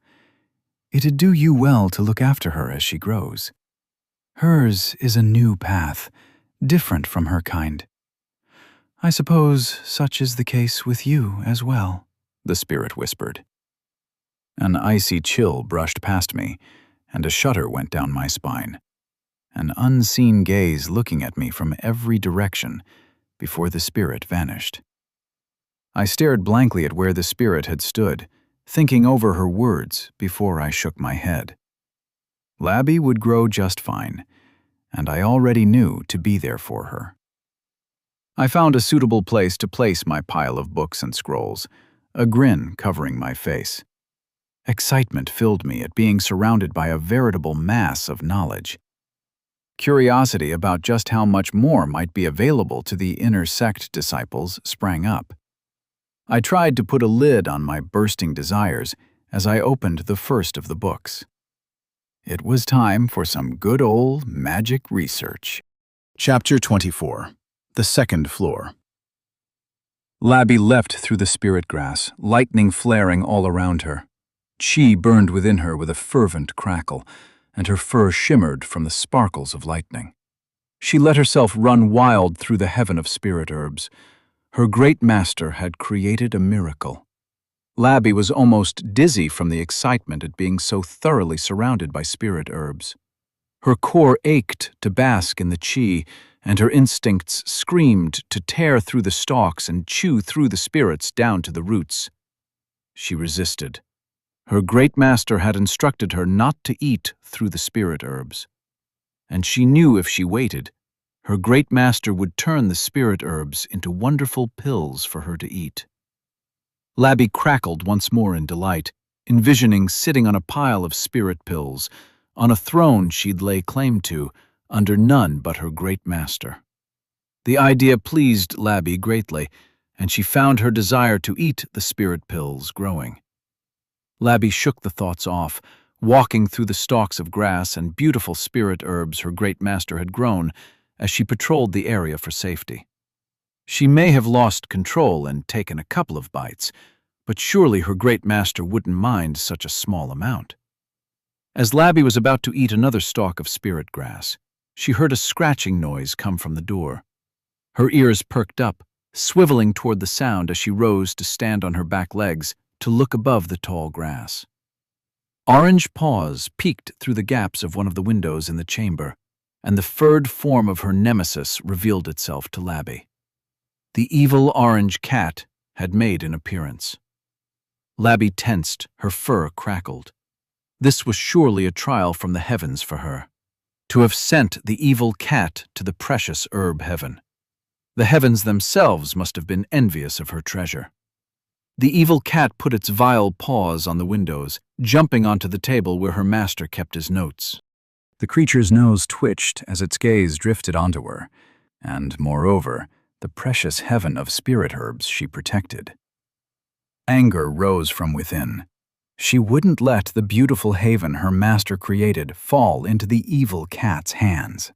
It'd do you well to look after her as she grows. Hers is a new path, different from her kind. I suppose such is the case with you as well," the spirit whispered. An icy chill brushed past me, and a shudder went down my spine. An unseen gaze looking at me from every direction before the spirit vanished. I stared blankly at where the spirit had stood, thinking over her words before I shook my head. Labby would grow just fine, and I already knew to be there for her. I found a suitable place to place my pile of books and scrolls, a grin covering my face. Excitement filled me at being surrounded by a veritable mass of knowledge. Curiosity about just how much more might be available to the inner sect disciples sprang up. I tried to put a lid on my bursting desires as I opened the first of the books. It was time for some good old magic research. Chapter 24. The Second Floor. Labby leapt through the spirit grass, lightning flaring all around her. Chi burned within her with a fervent crackle, and her fur shimmered from the sparkles of lightning. She let herself run wild through the heaven of spirit herbs. Her great master had created a miracle. Labby was almost dizzy from the excitement at being so thoroughly surrounded by spirit herbs. Her core ached to bask in the chi, and her instincts screamed to tear through the stalks and chew through the spirits down to the roots. She resisted. Her great master had instructed her not to eat through the spirit herbs. And she knew if she waited, her great master would turn the spirit herbs into wonderful pills for her to eat. Labby crackled once more in delight, envisioning sitting on a pile of spirit pills, on a throne she'd lay claim to, under none but her great master. The idea pleased Labby greatly, and she found her desire to eat the spirit pills growing. Labby shook the thoughts off, walking through the stalks of grass and beautiful spirit herbs her great master had grown as she patrolled the area for safety. She may have lost control and taken a couple of bites, but surely her great master wouldn't mind such a small amount. As Labby was about to eat another stalk of spirit grass, she heard a scratching noise come from the door. Her ears perked up, swiveling toward the sound as she rose to stand on her back legs to look above the tall grass. Orange paws peeked through the gaps of one of the windows in the chamber, and the furred form of her nemesis revealed itself to Labby. The evil orange cat had made an appearance. Labby tensed, her fur crackled. This was surely a trial from the heavens for her. To have sent the evil cat to the precious herb heaven. The heavens themselves must have been envious of her treasure. The evil cat put its vile paws on the windows, jumping onto the table where her master kept his notes. The creature's nose twitched as its gaze drifted onto her, and, moreover, the precious heaven of spirit herbs she protected. Anger rose from within. She wouldn't let the beautiful haven her master created fall into the evil cat's hands.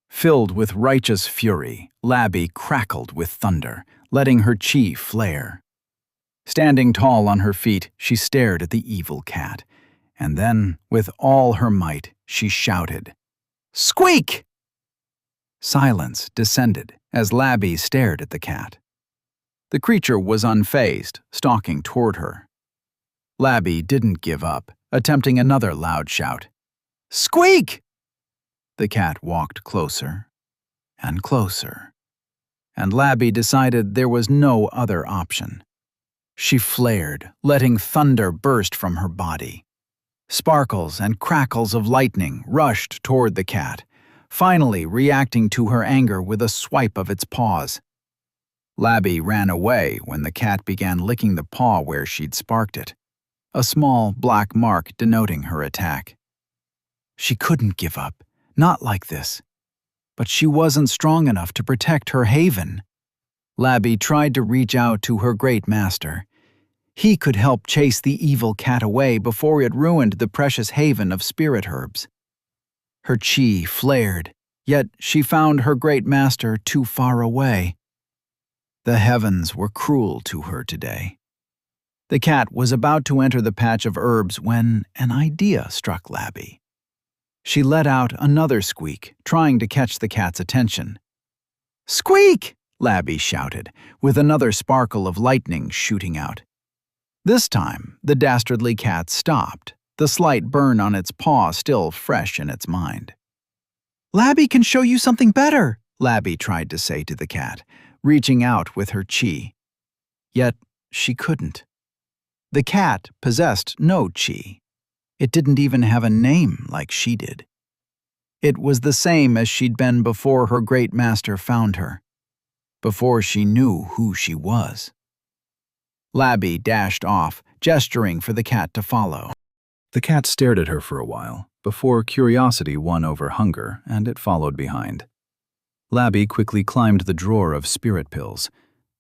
Filled with righteous fury, Labby crackled with thunder, letting her chi flare. Standing tall on her feet, she stared at the evil cat, and then, with all her might, she shouted, "Squeak!" Silence descended as Labby stared at the cat. The creature was unfazed, stalking toward her. Labby didn't give up, attempting another loud shout. "Squeak!" The cat walked closer and closer, and Labby decided there was no other option. She flared, letting thunder burst from her body. Sparkles and crackles of lightning rushed toward the cat, finally reacting to her anger with a swipe of its paws. Labby ran away when the cat began licking the paw where she'd sparked it, a small black mark denoting her attack. She couldn't give up, not like this. But she wasn't strong enough to protect her haven. Labby tried to reach out to her great master. He could help chase the evil cat away before it ruined the precious haven of spirit herbs. Her chi flared, yet she found her great master too far away. The heavens were cruel to her today. The cat was about to enter the patch of herbs when an idea struck Labby. She let out another squeak, trying to catch the cat's attention. "Squeak!" Labby shouted, with another sparkle of lightning shooting out. This time, the dastardly cat stopped, the slight burn on its paw still fresh in its mind. "Labby can show you something better," Labby tried to say to the cat, reaching out with her chi. Yet she couldn't. The cat possessed no chi. It didn't even have a name like she did. It was the same as she'd been before her great master found her, before she knew who she was. Labby dashed off, gesturing for the cat to follow. The cat stared at her for a while, before curiosity won over hunger, and it followed behind. Labby quickly climbed the drawer of spirit pills.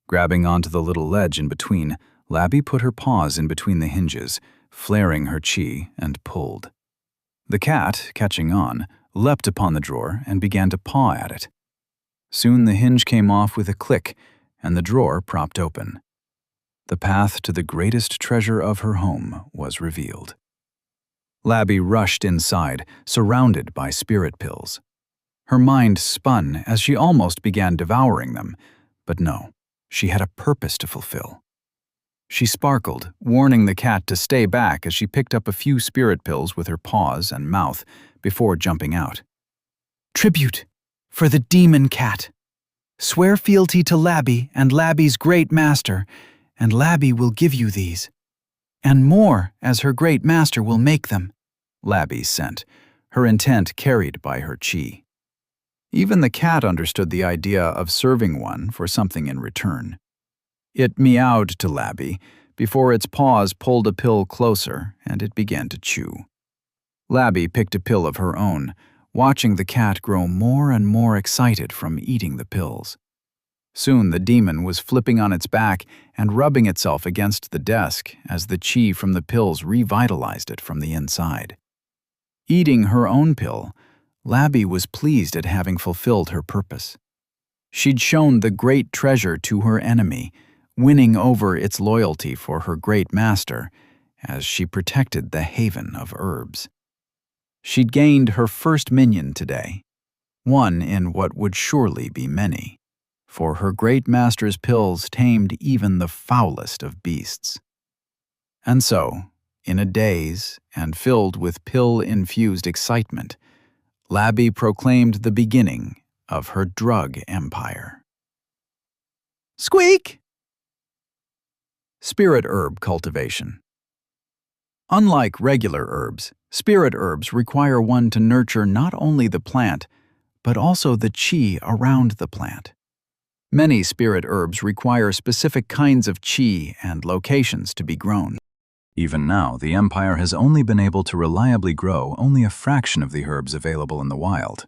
Grabbing onto the little ledge in between, Labby put her paws in between the hinges, flaring her chi, and pulled. The cat, catching on, leapt upon the drawer and began to paw at it. Soon the hinge came off with a click, and the drawer propped open. The path to the greatest treasure of her home was revealed. Labby rushed inside, surrounded by spirit pills. Her mind spun as she almost began devouring them, but no, she had a purpose to fulfill. She sparkled, warning the cat to stay back as she picked up a few spirit pills with her paws and mouth before jumping out. "Tribute for the demon cat. Swear fealty to Labby and Labby's great master, and Labby will give you these. And more, as her great master will make them," Labby sent, her intent carried by her chi. Even the cat understood the idea of serving one for something in return. It meowed to Labby before its paws pulled a pill closer and it began to chew. Labby picked a pill of her own, watching the cat grow more and more excited from eating the pills. Soon the demon was flipping on its back and rubbing itself against the desk as the chi from the pills revitalized it from the inside. Eating her own pill, Labby was pleased at having fulfilled her purpose. She'd shown the great treasure to her enemy, winning over its loyalty for her great master as she protected the haven of herbs. She'd gained her first minion today, one in what would surely be many, for her great master's pills tamed even the foulest of beasts. And so, in a daze and filled with pill-infused excitement, Labby proclaimed the beginning of her drug empire. Squeak! Spirit herb cultivation. Unlike regular herbs, spirit herbs require one to nurture not only the plant, but also the chi around the plant. Many spirit herbs require specific kinds of chi and locations to be grown. Even now, the Empire has only been able to reliably grow only a fraction of the herbs available in the wild.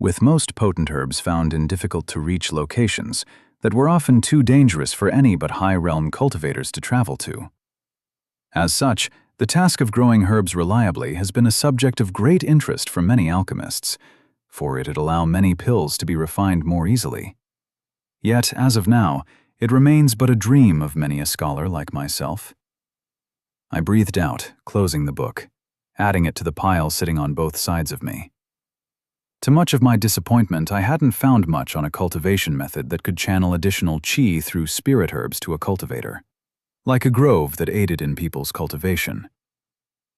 with most potent herbs found in difficult-to-reach locations that were often too dangerous for any but high-realm cultivators to travel to. As such, the task of growing herbs reliably has been a subject of great interest for many alchemists, for it'd allow many pills to be refined more easily. Yet, as of now, it remains but a dream of many a scholar like myself. I breathed out, closing the book, adding it to the pile sitting on both sides of me. To much of my disappointment, I hadn't found much on a cultivation method that could channel additional qi through spirit herbs to a cultivator, like a grove that aided in people's cultivation.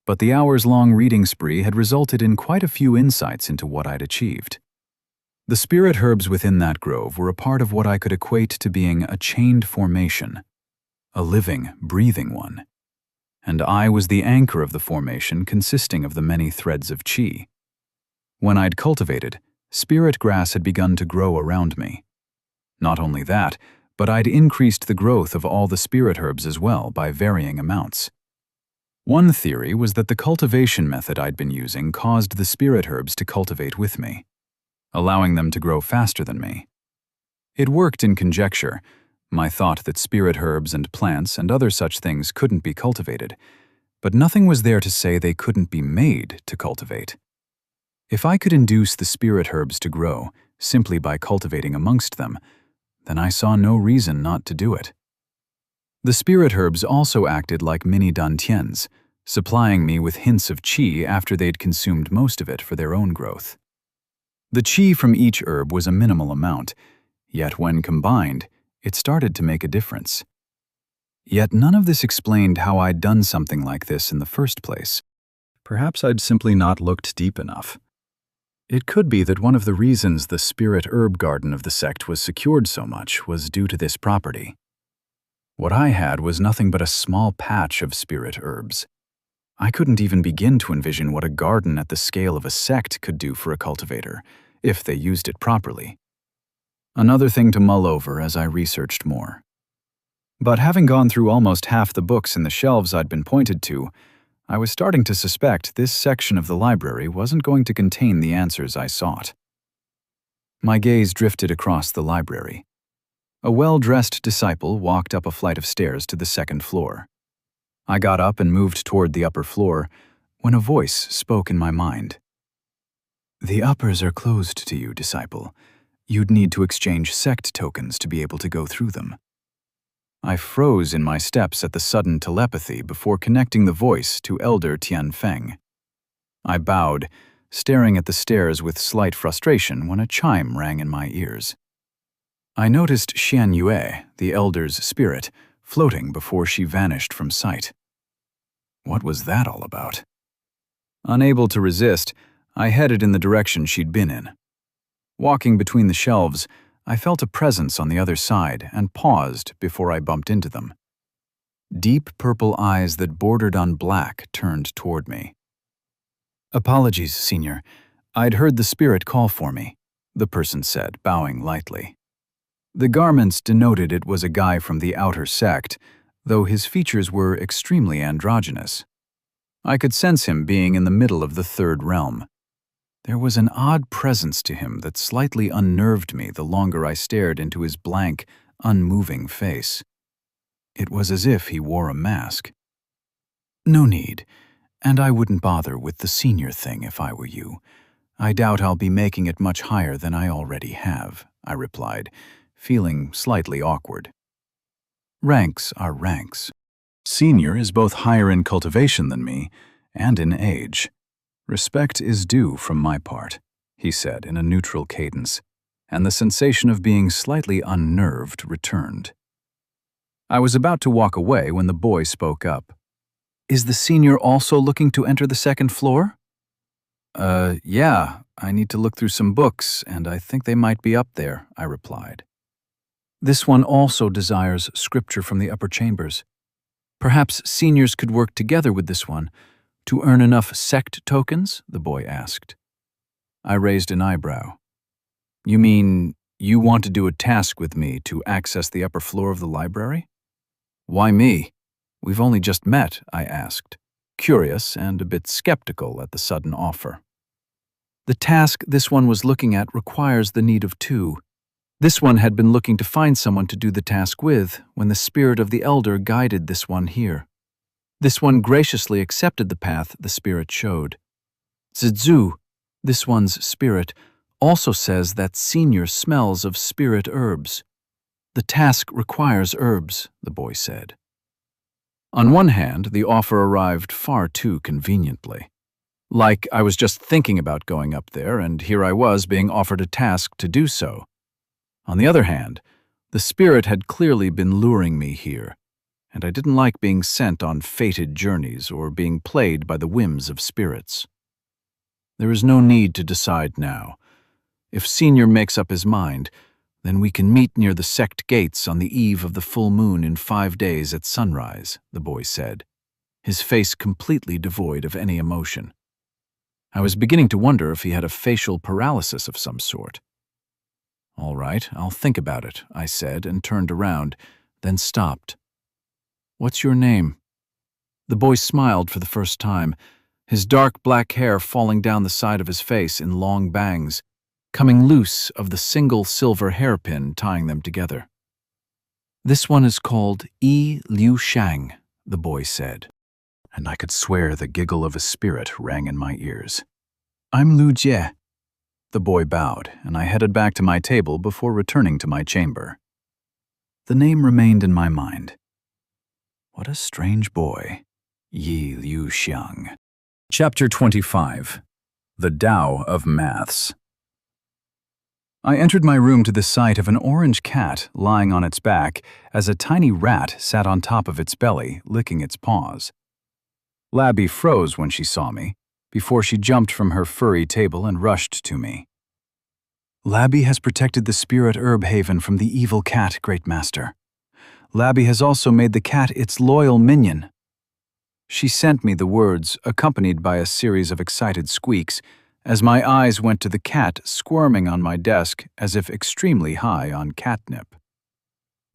But the hours-long reading spree had resulted in quite a few insights into what I'd achieved. The spirit herbs within that grove were a part of what I could equate to being a chained formation, a living, breathing one. And I was the anchor of the formation consisting of the many threads of qi. When I'd cultivated, spirit grass had begun to grow around me. Not only that, but I'd increased the growth of all the spirit herbs as well by varying amounts. One theory was that the cultivation method I'd been using caused the spirit herbs to cultivate with me, allowing them to grow faster than me. It worked in conjecture, my thought that spirit herbs and plants and other such things couldn't be cultivated, but nothing was there to say they couldn't be made to cultivate. If I could induce the spirit herbs to grow simply by cultivating amongst them, then I saw no reason not to do it. The spirit herbs also acted like mini dantians, supplying me with hints of qi after they'd consumed most of it for their own growth. The qi from each herb was a minimal amount, yet when combined, it started to make a difference. Yet none of this explained how I'd done something like this in the first place. Perhaps I'd simply not looked deep enough. It could be that one of the reasons the spirit herb garden of the sect was secured so much was due to this property. What I had was nothing but a small patch of spirit herbs. I couldn't even begin to envision what a garden at the scale of a sect could do for a cultivator, if they used it properly. Another thing to mull over as I researched more. But having gone through almost half the books in the shelves I'd been pointed to, I was starting to suspect this section of the library wasn't going to contain the answers I sought. My gaze drifted across the library. A well-dressed disciple walked up a flight of stairs to the second floor. I got up and moved toward the upper floor when a voice spoke in my mind. "The uppers are closed to you, disciple. You'd need to exchange sect tokens to be able to go through them." I froze in my steps at the sudden telepathy before connecting the voice to Elder Tianfeng. I bowed, staring at the stairs with slight frustration when a chime rang in my ears. I noticed Xianxia, the Elder's spirit, floating before she vanished from sight. What was that all about? Unable to resist, I headed in the direction she'd been in. Walking between the shelves, I felt a presence on the other side and paused before I bumped into them. Deep purple eyes that bordered on black turned toward me. "Apologies, Senior. I'd heard the spirit call for me," the person said, bowing lightly. The garments denoted it was a guy from the outer sect, though his features were extremely androgynous. I could sense him being in the middle of the third realm. There was an odd presence to him that slightly unnerved me the longer I stared into his blank, unmoving face. It was as if he wore a mask. "No need, and I wouldn't bother with the senior thing if I were you. I doubt I'll be making it much higher than I already have," I replied, feeling slightly awkward. Ranks are ranks. Senior is both higher in cultivation than me and in age. "Respect is due from my part," he said in a neutral cadence, and the sensation of being slightly unnerved returned. I was about to walk away when the boy spoke up. "Is the senior also looking to enter the second floor?" Yeah, I need to look through some books, and I think they might be up there," I replied. "This one also desires scripture from the upper chambers. Perhaps seniors could work together with this one to earn enough sect tokens?" the boy asked. I raised an eyebrow. "You mean you want to do a task with me to access the upper floor of the library?" "Why me? We've only just met," I asked, curious and a bit skeptical at the sudden offer. The task this one was looking at requires the need of two. This one had been looking to find someone to do the task with when the spirit of the elder guided this one here. This one graciously accepted the path the spirit showed. Zizu, this one's spirit, also says that senior smells of spirit herbs. The task requires herbs, the boy said. On one hand, the offer arrived far too conveniently. Like I was just thinking about going up there, and here I was being offered a task to do so. On the other hand, the spirit had clearly been luring me here, and I didn't like being sent on fated journeys or being played by the whims of spirits. There is no need to decide now. If Senior makes up his mind, then we can meet near the sect gates on the eve of the full moon in 5 days at sunrise, the boy said, his face completely devoid of any emotion. I was beginning to wonder if he had a facial paralysis of some sort. All right, I'll think about it, I said, and turned around, then stopped. What's your name? The boy smiled for the first time, his dark black hair falling down the side of his face in long bangs, coming loose of the single silver hairpin tying them together. This one is called Yi Liu Shang, the boy said, and I could swear the giggle of a spirit rang in my ears. I'm Lu Jie. The boy bowed, and I headed back to my table before returning to my chamber. The name remained in my mind. What a strange boy, Yi Liu Xiang. Chapter 25. The Tao of Maths. I entered my room to the sight of an orange cat lying on its back as a tiny rat sat on top of its belly, licking its paws. Labby froze when she saw me, before she jumped from her furry table and rushed to me. Labby has protected the spirit herb haven from the evil cat, Great Master. Labby has also made the cat its loyal minion. She sent me the words, accompanied by a series of excited squeaks, as my eyes went to the cat squirming on my desk as if extremely high on catnip.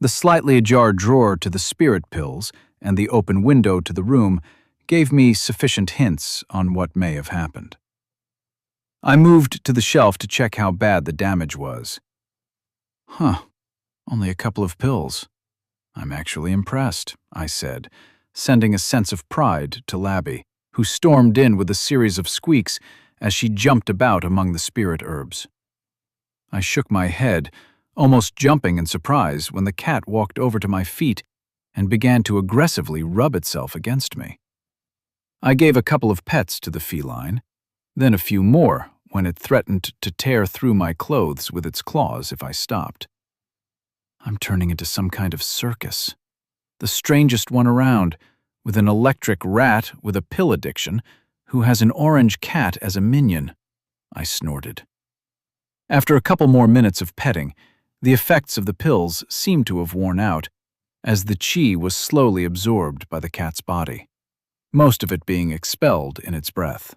The slightly ajar drawer to the spirit pills and the open window to the room gave me sufficient hints on what may have happened. I moved to the shelf to check how bad the damage was. Only a couple of pills. I'm actually impressed, I said, sending a sense of pride to Labby, who stormed in with a series of squeaks as she jumped about among the spirit herbs. I shook my head, almost jumping in surprise when the cat walked over to my feet and began to aggressively rub itself against me. I gave a couple of pets to the feline, then a few more when it threatened to tear through my clothes with its claws if I stopped. I'm turning into some kind of circus. The strangest one around, with an electric rat with a pill addiction who has an orange cat as a minion, I snorted. After a couple more minutes of petting, the effects of the pills seemed to have worn out, as the qi was slowly absorbed by the cat's body, most of it being expelled in its breath.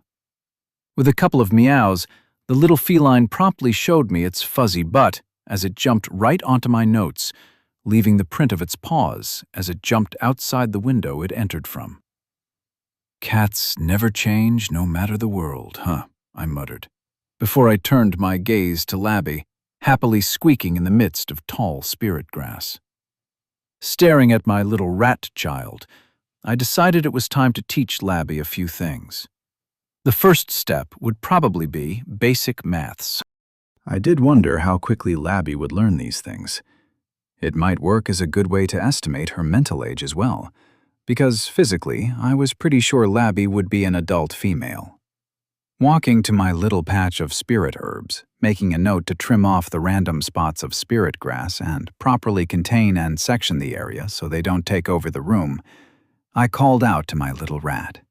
With a couple of meows, the little feline promptly showed me its fuzzy butt as it jumped right onto my notes, leaving the print of its paws as it jumped outside the window it entered from. Cats never change no matter the world, huh? I muttered, before I turned my gaze to Labby, happily squeaking in the midst of tall spirit grass. Staring at my little rat child, I decided it was time to teach Labby a few things. The first step would probably be basic maths. I did wonder how quickly Labby would learn these things. It might work as a good way to estimate her mental age as well, because physically, I was pretty sure Labby would be an adult female. Walking to my little patch of spirit herbs, making a note to trim off the random spots of spirit grass and properly contain and section the area so they don't take over the room, I called out to my little rat.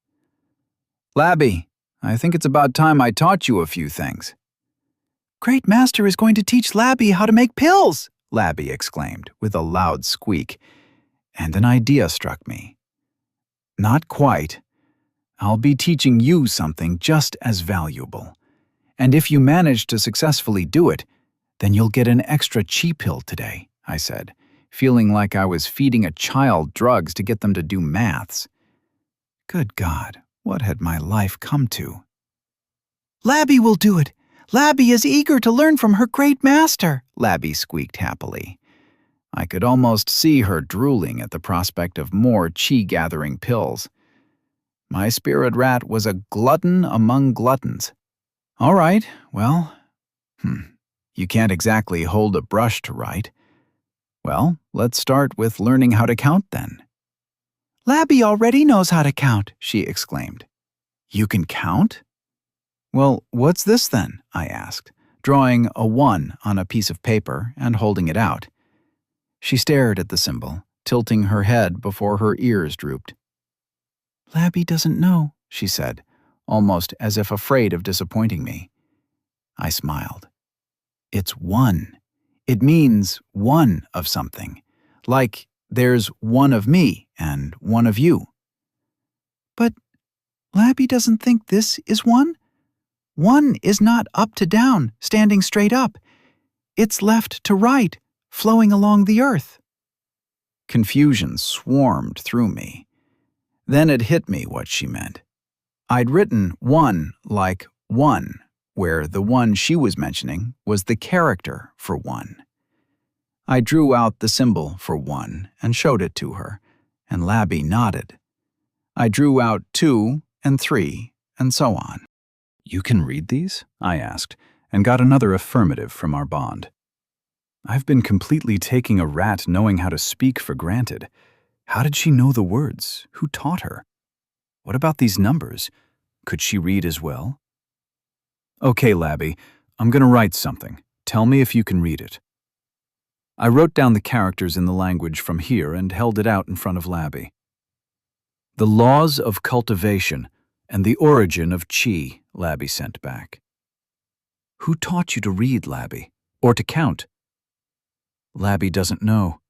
Labby, I think it's about time I taught you a few things. Great Master is going to teach Labby how to make pills, Labby exclaimed with a loud squeak, and an idea struck me. Not quite. I'll be teaching you something just as valuable. And if you manage to successfully do it, then you'll get an extra chi pill today, I said, feeling like I was feeding a child drugs to get them to do maths. Good God, what had my life come to? Labby will do it. Labby is eager to learn from her great master, Labby squeaked happily. I could almost see her drooling at the prospect of more chi-gathering pills. My spirit rat was a glutton among gluttons. All right, well, you can't exactly hold a brush to write. Well, let's start with learning how to count then. Labby already knows how to count, she exclaimed. You can count? Well, what's this then? I asked, drawing a 1 on a piece of paper and holding it out. She stared at the symbol, tilting her head before her ears drooped. Labby doesn't know, she said, almost as if afraid of disappointing me. I smiled. It's 1. It means one of something, like there's one of me and one of you. But Labby doesn't think this is 1? 1 is not up to down, standing straight up. It's left to right, flowing along the earth. Confusion swarmed through me. Then it hit me what she meant. I'd written 1 like 1, where the 1 she was mentioning was the character for 1. I drew out the symbol for 1 and showed it to her, and Labby nodded. I drew out 2 and 3, and so on. You can read these? I asked, and got another affirmative from our bond. I've been completely taking a rat knowing how to speak for granted. How did she know the words? Who taught her? What about these numbers? Could she read as well? Okay, Labby, I'm going to write something. Tell me if you can read it. I wrote down the characters in the language from here and held it out in front of Labby. The laws of cultivation and the origin of chi, Labby sent back. Who taught you to read, Labby, or to count? Labby doesn't know.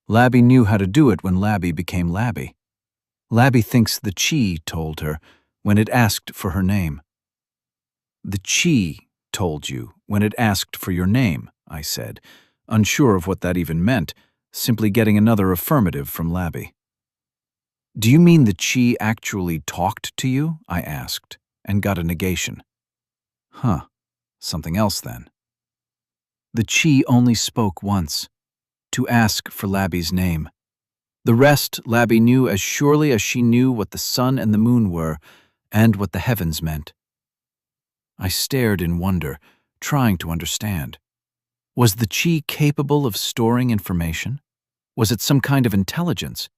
Labby knew how to do it when Labby became Labby. Labby thinks the chi told her when it asked for her name. The chi told you when it asked for your name, I said, unsure of what that even meant, simply getting another affirmative from Labby. Do you mean the chi actually talked to you? I asked, and got a negation. Huh, something else then. The chi only spoke once, to ask for Labby's name. The rest Labby knew as surely as she knew what the sun and the moon were, and what the heavens meant. I stared in wonder, trying to understand. Was the chi capable of storing information? Was it some kind of intelligence?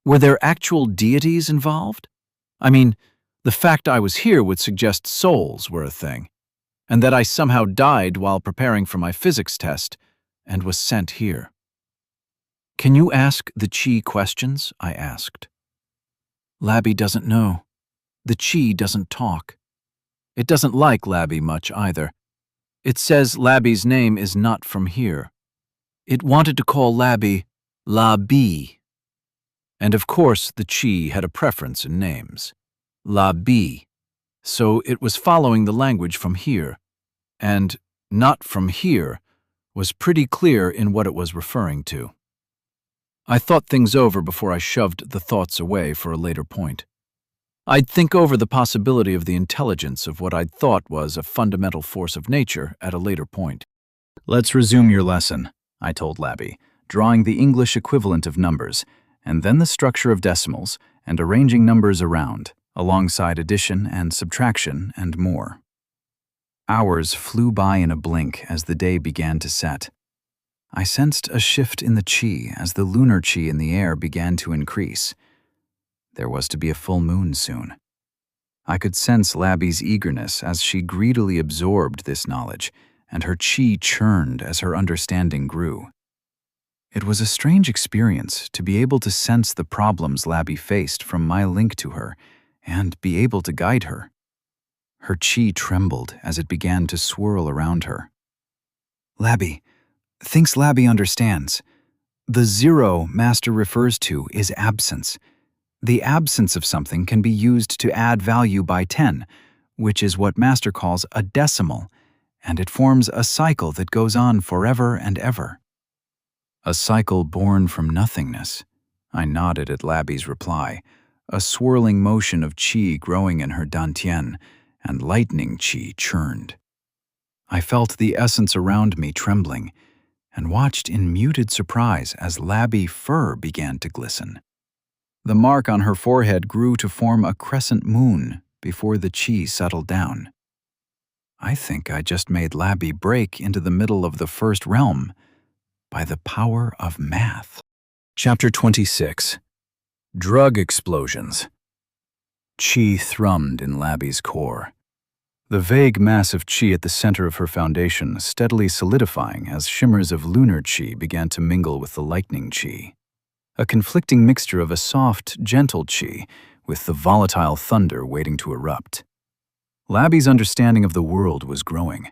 Were there actual deities involved? I mean, the fact I was here would suggest souls were a thing, and that I somehow died while preparing for my physics test and was sent here. Can you ask the chi questions? I asked. Labby doesn't know. The chi doesn't talk. It doesn't like Labby much either. It says Labby's name is not from here. It wanted to call Labby La-Bee. And of course the chi had a preference in names. La-Bee. So it was following the language from here. And not from here was pretty clear in what it was referring to. I thought things over before I shoved the thoughts away for a later point. I'd think over the possibility of the intelligence of what I'd thought was a fundamental force of nature at a later point. Let's resume your lesson, I told Labby, drawing the English equivalent of numbers, and then the structure of decimals, and arranging numbers around, alongside addition and subtraction and more. Hours flew by in a blink as the day began to set. I sensed a shift in the chi as the lunar chi in the air began to increase. There was to be a full moon soon. I could sense Labby's eagerness as she greedily absorbed this knowledge, and her chi churned as her understanding grew. It was a strange experience to be able to sense the problems Labby faced from my link to her, and be able to guide her. Her chi trembled as it began to swirl around her. Labby thinks Labby understands. The 0 Master refers to is absence. The absence of something can be used to add value by 10, which is what Master calls a decimal, and it forms a cycle that goes on forever and ever. A cycle born from nothingness. I nodded at Labby's reply, a swirling motion of chi growing in her dantian, and lightning chi churned. I felt the essence around me trembling, and watched in muted surprise as Labby's fur began to glisten. The mark on her forehead grew to form a crescent moon before the chi settled down. I think I just made Labby break into the middle of the first realm by the power of math. Chapter 26. Drug Explosions. Chi thrummed in Labby's core. The vague mass of chi at the center of her foundation steadily solidifying as shimmers of lunar chi began to mingle with the lightning chi. A conflicting mixture of a soft, gentle chi with the volatile thunder waiting to erupt. Labby's understanding of the world was growing.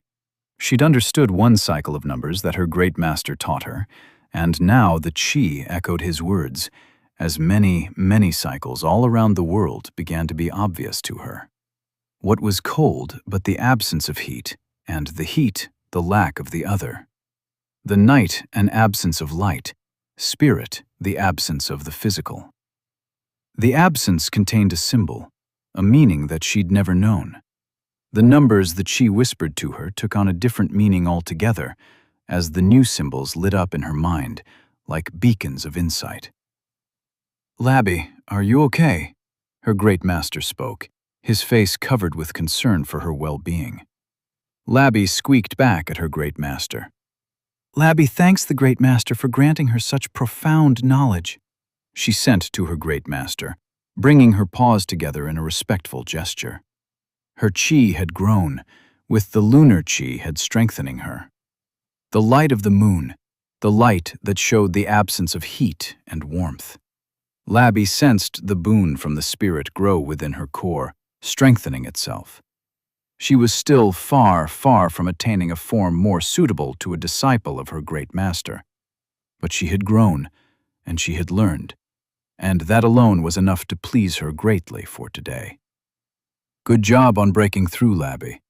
She'd understood one cycle of numbers that her great master taught her, and now the chi echoed his words, as many, many cycles all around the world began to be obvious to her. What was cold but the absence of heat, and the heat the lack of the other? The night an absence of light, spirit the absence of the physical. The absence contained a symbol, a meaning that she'd never known. The numbers the chi whispered to her took on a different meaning altogether, as the new symbols lit up in her mind, like beacons of insight. "Labby, are you okay?" Her great master spoke, his face covered with concern for her well-being. Labby squeaked back at her great master. "Labby thanks the great master for granting her such profound knowledge," she sent to her great master, bringing her paws together in a respectful gesture. Her chi had grown, with the lunar chi had strengthening her. The light of the moon, the light that showed the absence of heat and warmth. Labby sensed the boon from the spirit grow within her core, strengthening itself. She was still far, far from attaining a form more suitable to a disciple of her great master. But she had grown, and she had learned, and that alone was enough to please her greatly for today. "Good job on breaking through, Labby.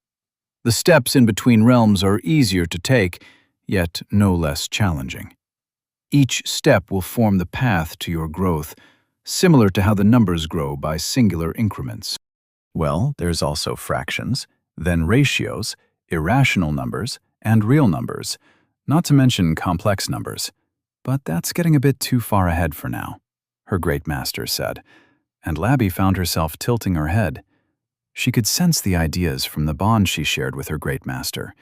The steps in between realms are easier to take, yet no less challenging. Each step will form the path to your growth, similar to how the numbers grow by singular increments. Well, there's also fractions, then ratios, irrational numbers, and real numbers, not to mention complex numbers. But that's getting a bit too far ahead for now," her great master said, and Labby found herself tilting her head. She could sense the ideas from the bond she shared with her great master,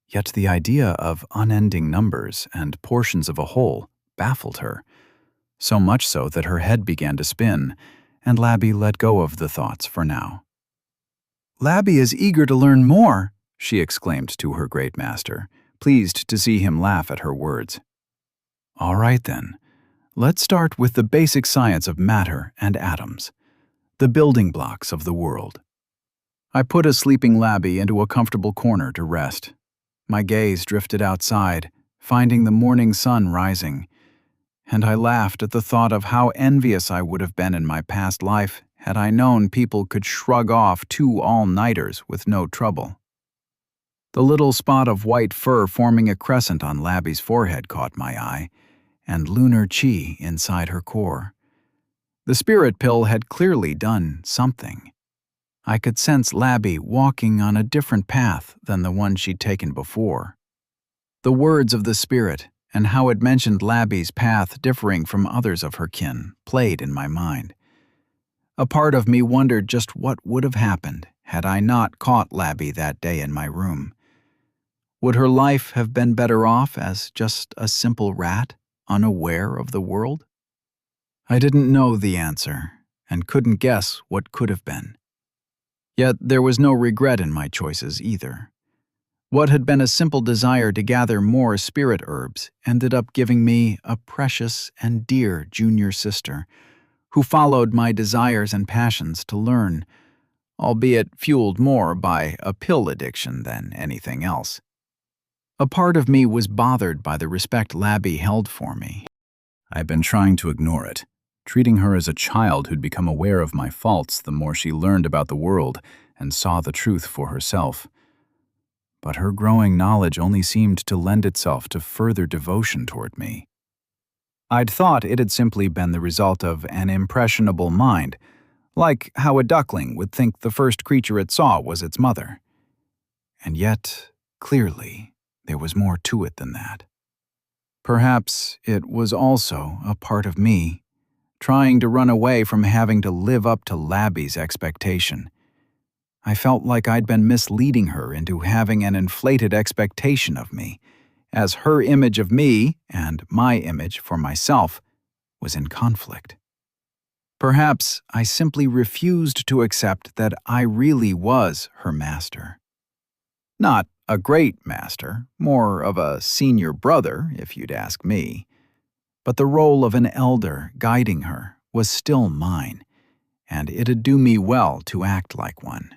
yet the idea of unending numbers and portions of a whole baffled her, so much so that her head began to spin, and Labby let go of the thoughts for now. "Labby is eager to learn more," she exclaimed to her great master, pleased to see him laugh at her words. "All right then, let's start with the basic science of matter and atoms, the building blocks of the world." I put a sleeping Labby into a comfortable corner to rest. My gaze drifted outside, finding the morning sun rising, and I laughed at the thought of how envious I would have been in my past life had I known people could shrug off 2 all-nighters with no trouble. The little spot of white fur forming a crescent on Labby's forehead caught my eye, and lunar chi inside her core. The spirit pill had clearly done something. I could sense Labby walking on a different path than the one she'd taken before. The words of the spirit, and how it mentioned Labby's path differing from others of her kin, played in my mind. A part of me wondered just what would have happened had I not caught Labby that day in my room. Would her life have been better off as just a simple rat, unaware of the world? I didn't know the answer, and couldn't guess what could have been. Yet there was no regret in my choices either. What had been a simple desire to gather more spirit herbs ended up giving me a precious and dear junior sister, who followed my desires and passions to learn, albeit fueled more by a pill addiction than anything else. A part of me was bothered by the respect Labby held for me. I'd been trying to ignore it, treating her as a child who'd become aware of my faults the more she learned about the world and saw the truth for herself. But her growing knowledge only seemed to lend itself to further devotion toward me. I'd thought it had simply been the result of an impressionable mind, like how a duckling would think the first creature it saw was its mother. And yet, clearly, there was more to it than that. Perhaps it was also a part of me, trying to run away from having to live up to Labby's expectation. I felt like I'd been misleading her into having an inflated expectation of me, as her image of me, and my image for myself, was in conflict. Perhaps I simply refused to accept that I really was her master. Not a great master, more of a senior brother, if you'd ask me. But the role of an elder guiding her was still mine, and it'd do me well to act like one.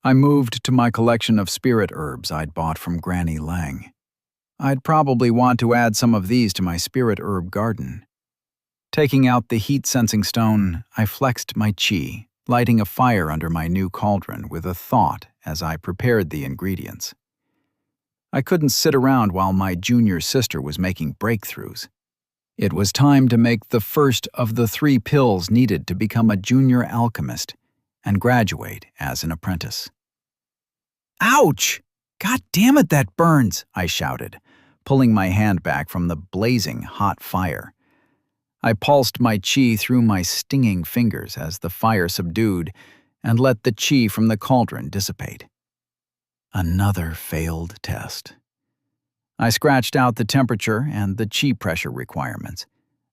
I moved to my collection of spirit herbs I'd bought from Granny Lang. I'd probably want to add some of these to my spirit herb garden. Taking out the heat-sensing stone, I flexed my chi, lighting a fire under my new cauldron with a thought as I prepared the ingredients. I couldn't sit around while my junior sister was making breakthroughs. It was time to make the first of the 3 pills needed to become a junior alchemist and graduate as an apprentice. Ouch! God damn it, that burns, I shouted, pulling my hand back from the blazing hot fire. I pulsed my chi through my stinging fingers as the fire subdued and let the chi from the cauldron dissipate. Another failed test. I scratched out the temperature and the chi pressure requirements,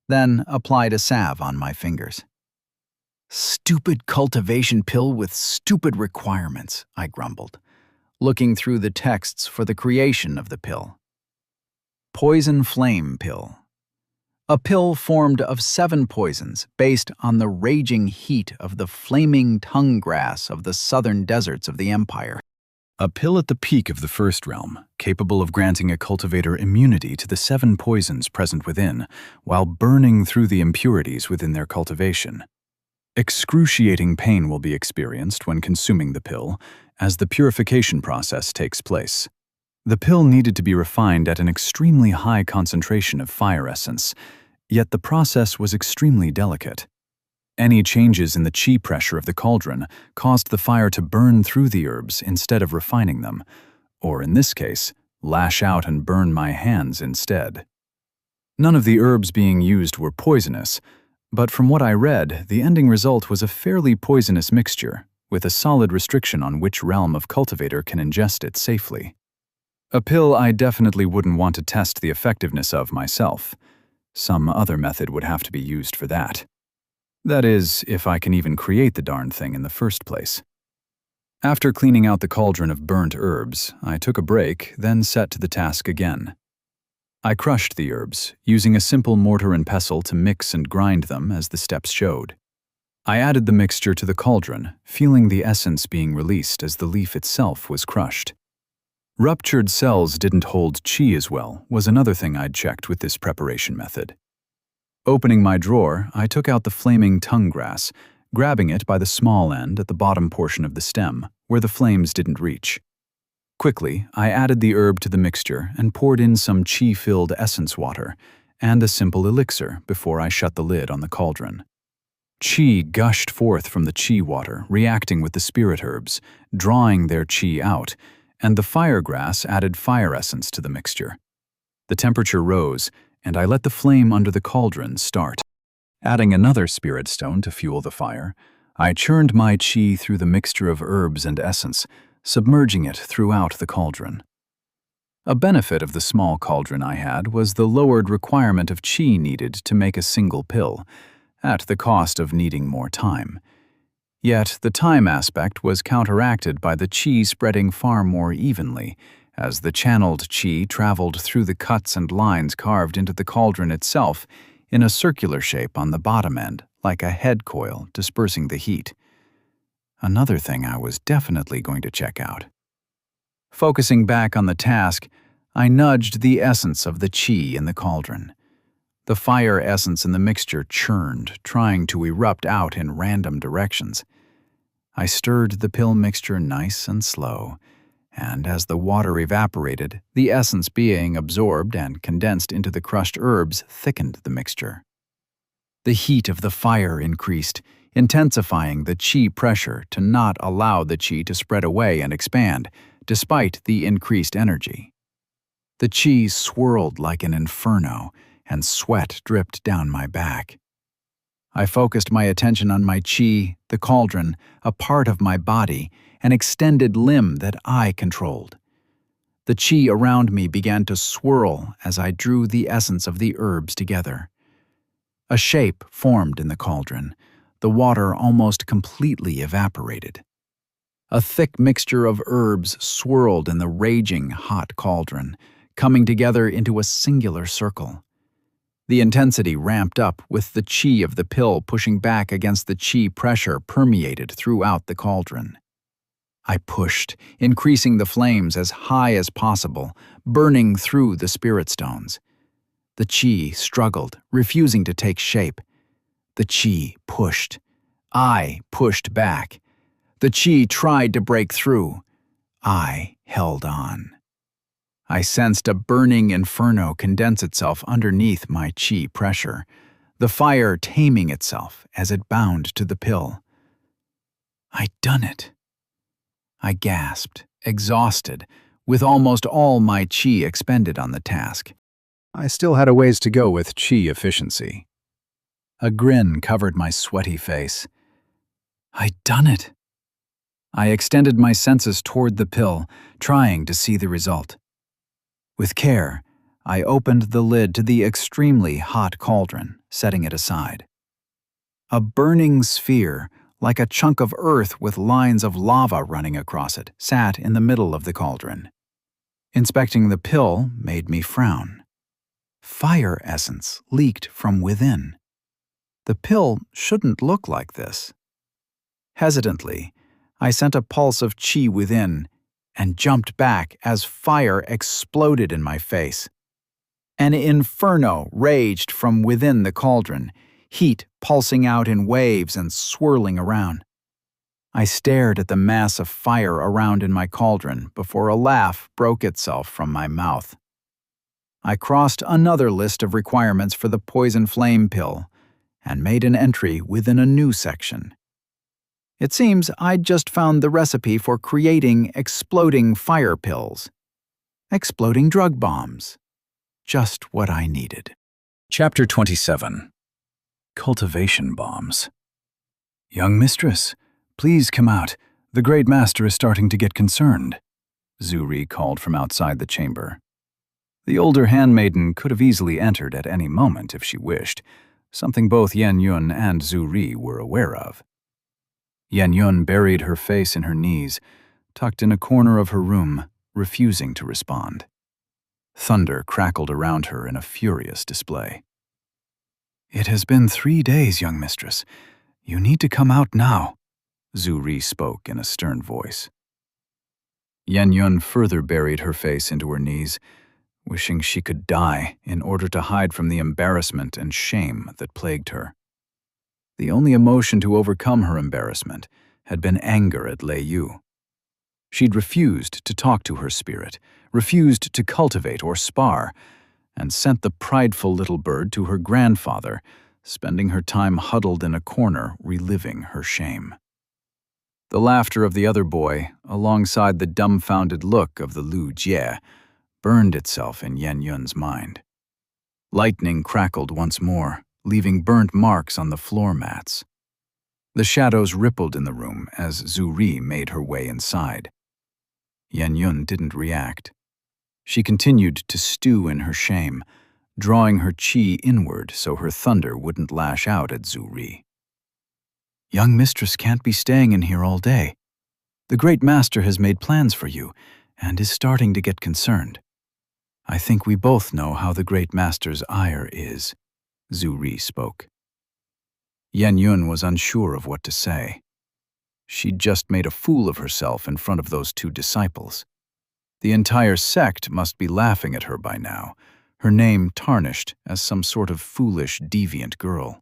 then applied a salve on my fingers. Stupid cultivation pill with stupid requirements, I grumbled, looking through the texts for the creation of the pill. Poison Flame Pill. A pill formed of 7 poisons based on the raging heat of the flaming tongue grass of the southern deserts of the Empire. A pill at the peak of the first realm, capable of granting a cultivator immunity to the 7 poisons present within, while burning through the impurities within their cultivation. Excruciating pain will be experienced when consuming the pill, as the purification process takes place. The pill needed to be refined at an extremely high concentration of fire essence, yet the process was extremely delicate. Any changes in the chi pressure of the cauldron caused the fire to burn through the herbs instead of refining them, or in this case, lash out and burn my hands instead. None of the herbs being used were poisonous, but from what I read, the ending result was a fairly poisonous mixture, with a solid restriction on which realm of cultivator can ingest it safely. A pill I definitely wouldn't want to test the effectiveness of myself. Some other method would have to be used for that. That is, if I can even create the darn thing in the first place. After cleaning out the cauldron of burnt herbs, I took a break, then set to the task again. I crushed the herbs, using a simple mortar and pestle to mix and grind them as the steps showed. I added the mixture to the cauldron, feeling the essence being released as the leaf itself was crushed. Ruptured cells didn't hold chi as well was another thing I'd checked with this preparation method. Opening my drawer, I took out the flaming tongue grass, grabbing it by the small end at the bottom portion of the stem, where the flames didn't reach. Quickly, I added the herb to the mixture and poured in some chi-filled essence water and a simple elixir before I shut the lid on the cauldron. Chi gushed forth from the chi water, reacting with the spirit herbs, drawing their chi out, and the fire grass added fire essence to the mixture. The temperature rose, and I let the flame under the cauldron start. Adding another spirit stone to fuel the fire, I churned my chi through the mixture of herbs and essence, submerging it throughout the cauldron. A benefit of the small cauldron I had was the lowered requirement of chi needed to make a single pill, at the cost of needing more time. Yet the time aspect was counteracted by the chi spreading far more evenly, as the channeled chi traveled through the cuts and lines carved into the cauldron itself in a circular shape on the bottom end, like a head coil dispersing the heat. Another thing I was definitely going to check out. Focusing back on the task, I nudged the essence of the chi in the cauldron. The fire essence in the mixture churned, trying to erupt out in random directions. I stirred the pill mixture nice and slow, and as the water evaporated, the essence being absorbed and condensed into the crushed herbs thickened the mixture. The heat of the fire increased, intensifying the qi pressure to not allow the qi to spread away and expand, despite the increased energy. The qi swirled like an inferno, and sweat dripped down my back. I focused my attention on my qi, the cauldron, a part of my body, an extended limb that I controlled. The qi around me began to swirl as I drew the essence of the herbs together. A shape formed in the cauldron. The water almost completely evaporated. A thick mixture of herbs swirled in the raging hot cauldron, coming together into a singular circle. The intensity ramped up with the qi of the pill pushing back against the qi pressure permeated throughout the cauldron. I pushed, increasing the flames as high as possible, burning through the spirit stones. The qi struggled, refusing to take shape. The qi pushed. I pushed back. The qi tried to break through. I held on. I sensed a burning inferno condense itself underneath my qi pressure, the fire taming itself as it bound to the pill. I'd done it. I gasped, exhausted, with almost all my qi expended on the task. I still had a ways to go with qi efficiency. A grin covered my sweaty face. I'd done it. I extended my senses toward the pill, trying to see the result. With care, I opened the lid to the extremely hot cauldron, setting it aside. A burning sphere, like a chunk of earth with lines of lava running across it, sat in the middle of the cauldron. Inspecting the pill made me frown. Fire essence leaked from within. The pill shouldn't look like this. Hesitantly, I sent a pulse of qi within and jumped back as fire exploded in my face. An inferno raged from within the cauldron, heat pulsing out in waves and swirling around. I stared at the mass of fire around in my cauldron before a laugh broke itself from my mouth. I crossed another list of requirements for the poison flame pill and made an entry within a new section. It seems I'd just found the recipe for creating exploding fire pills. Exploding drug bombs. Just what I needed. Chapter 27. Cultivation Bombs. Young mistress, please come out. The great master is starting to get concerned, Zuri called from outside the chamber. The older handmaiden could have easily entered at any moment if she wished, something both Yan Yun and Zuri were aware of. Yan Yun buried her face in her knees, tucked in a corner of her room, refusing to respond. Thunder crackled around her in a furious display. It has been 3 days, young mistress. You need to come out now, Zuri spoke in a stern voice. Yan Yun further buried her face into her knees, wishing she could die in order to hide from the embarrassment and shame that plagued her. The only emotion to overcome her embarrassment had been anger at Lei Yu. She'd refused to talk to her spirit, refused to cultivate or spar, and sent the prideful little bird to her grandfather, spending her time huddled in a corner reliving her shame. The laughter of the other boy, alongside the dumbfounded look of the Lu Jie, burned itself in Yan Yun's mind. Lightning crackled once more, leaving burnt marks on the floor mats. The shadows rippled in the room as Zuri made her way inside. Yan Yun didn't react. She continued to stew in her shame, drawing her qi inward so her thunder wouldn't lash out at Zuri. Young mistress can't be staying in here all day. The great master has made plans for you and is starting to get concerned. I think we both know how the great master's ire is, Zuri spoke. Yan Yun was unsure of what to say. She'd just made a fool of herself in front of those 2 disciples. The entire sect must be laughing at her by now, her name tarnished as some sort of foolish, deviant girl.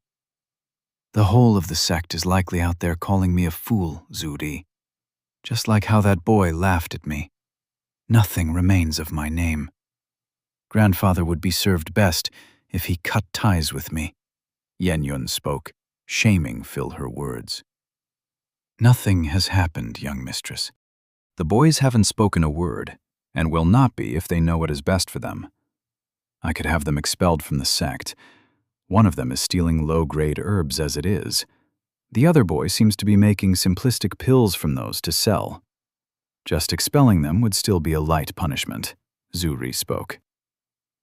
The whole of the sect is likely out there calling me a fool, Zuri. Just like how that boy laughed at me. Nothing remains of my name. Grandfather would be served best if he cut ties with me, Yan Yun spoke, shaming fill her words. Nothing has happened, young mistress. The boys haven't spoken a word, and will not be if they know what is best for them. I could have them expelled from the sect. One of them is stealing low-grade herbs as it is. The other boy seems to be making simplistic pills from those to sell. Just expelling them would still be a light punishment, Zuri spoke.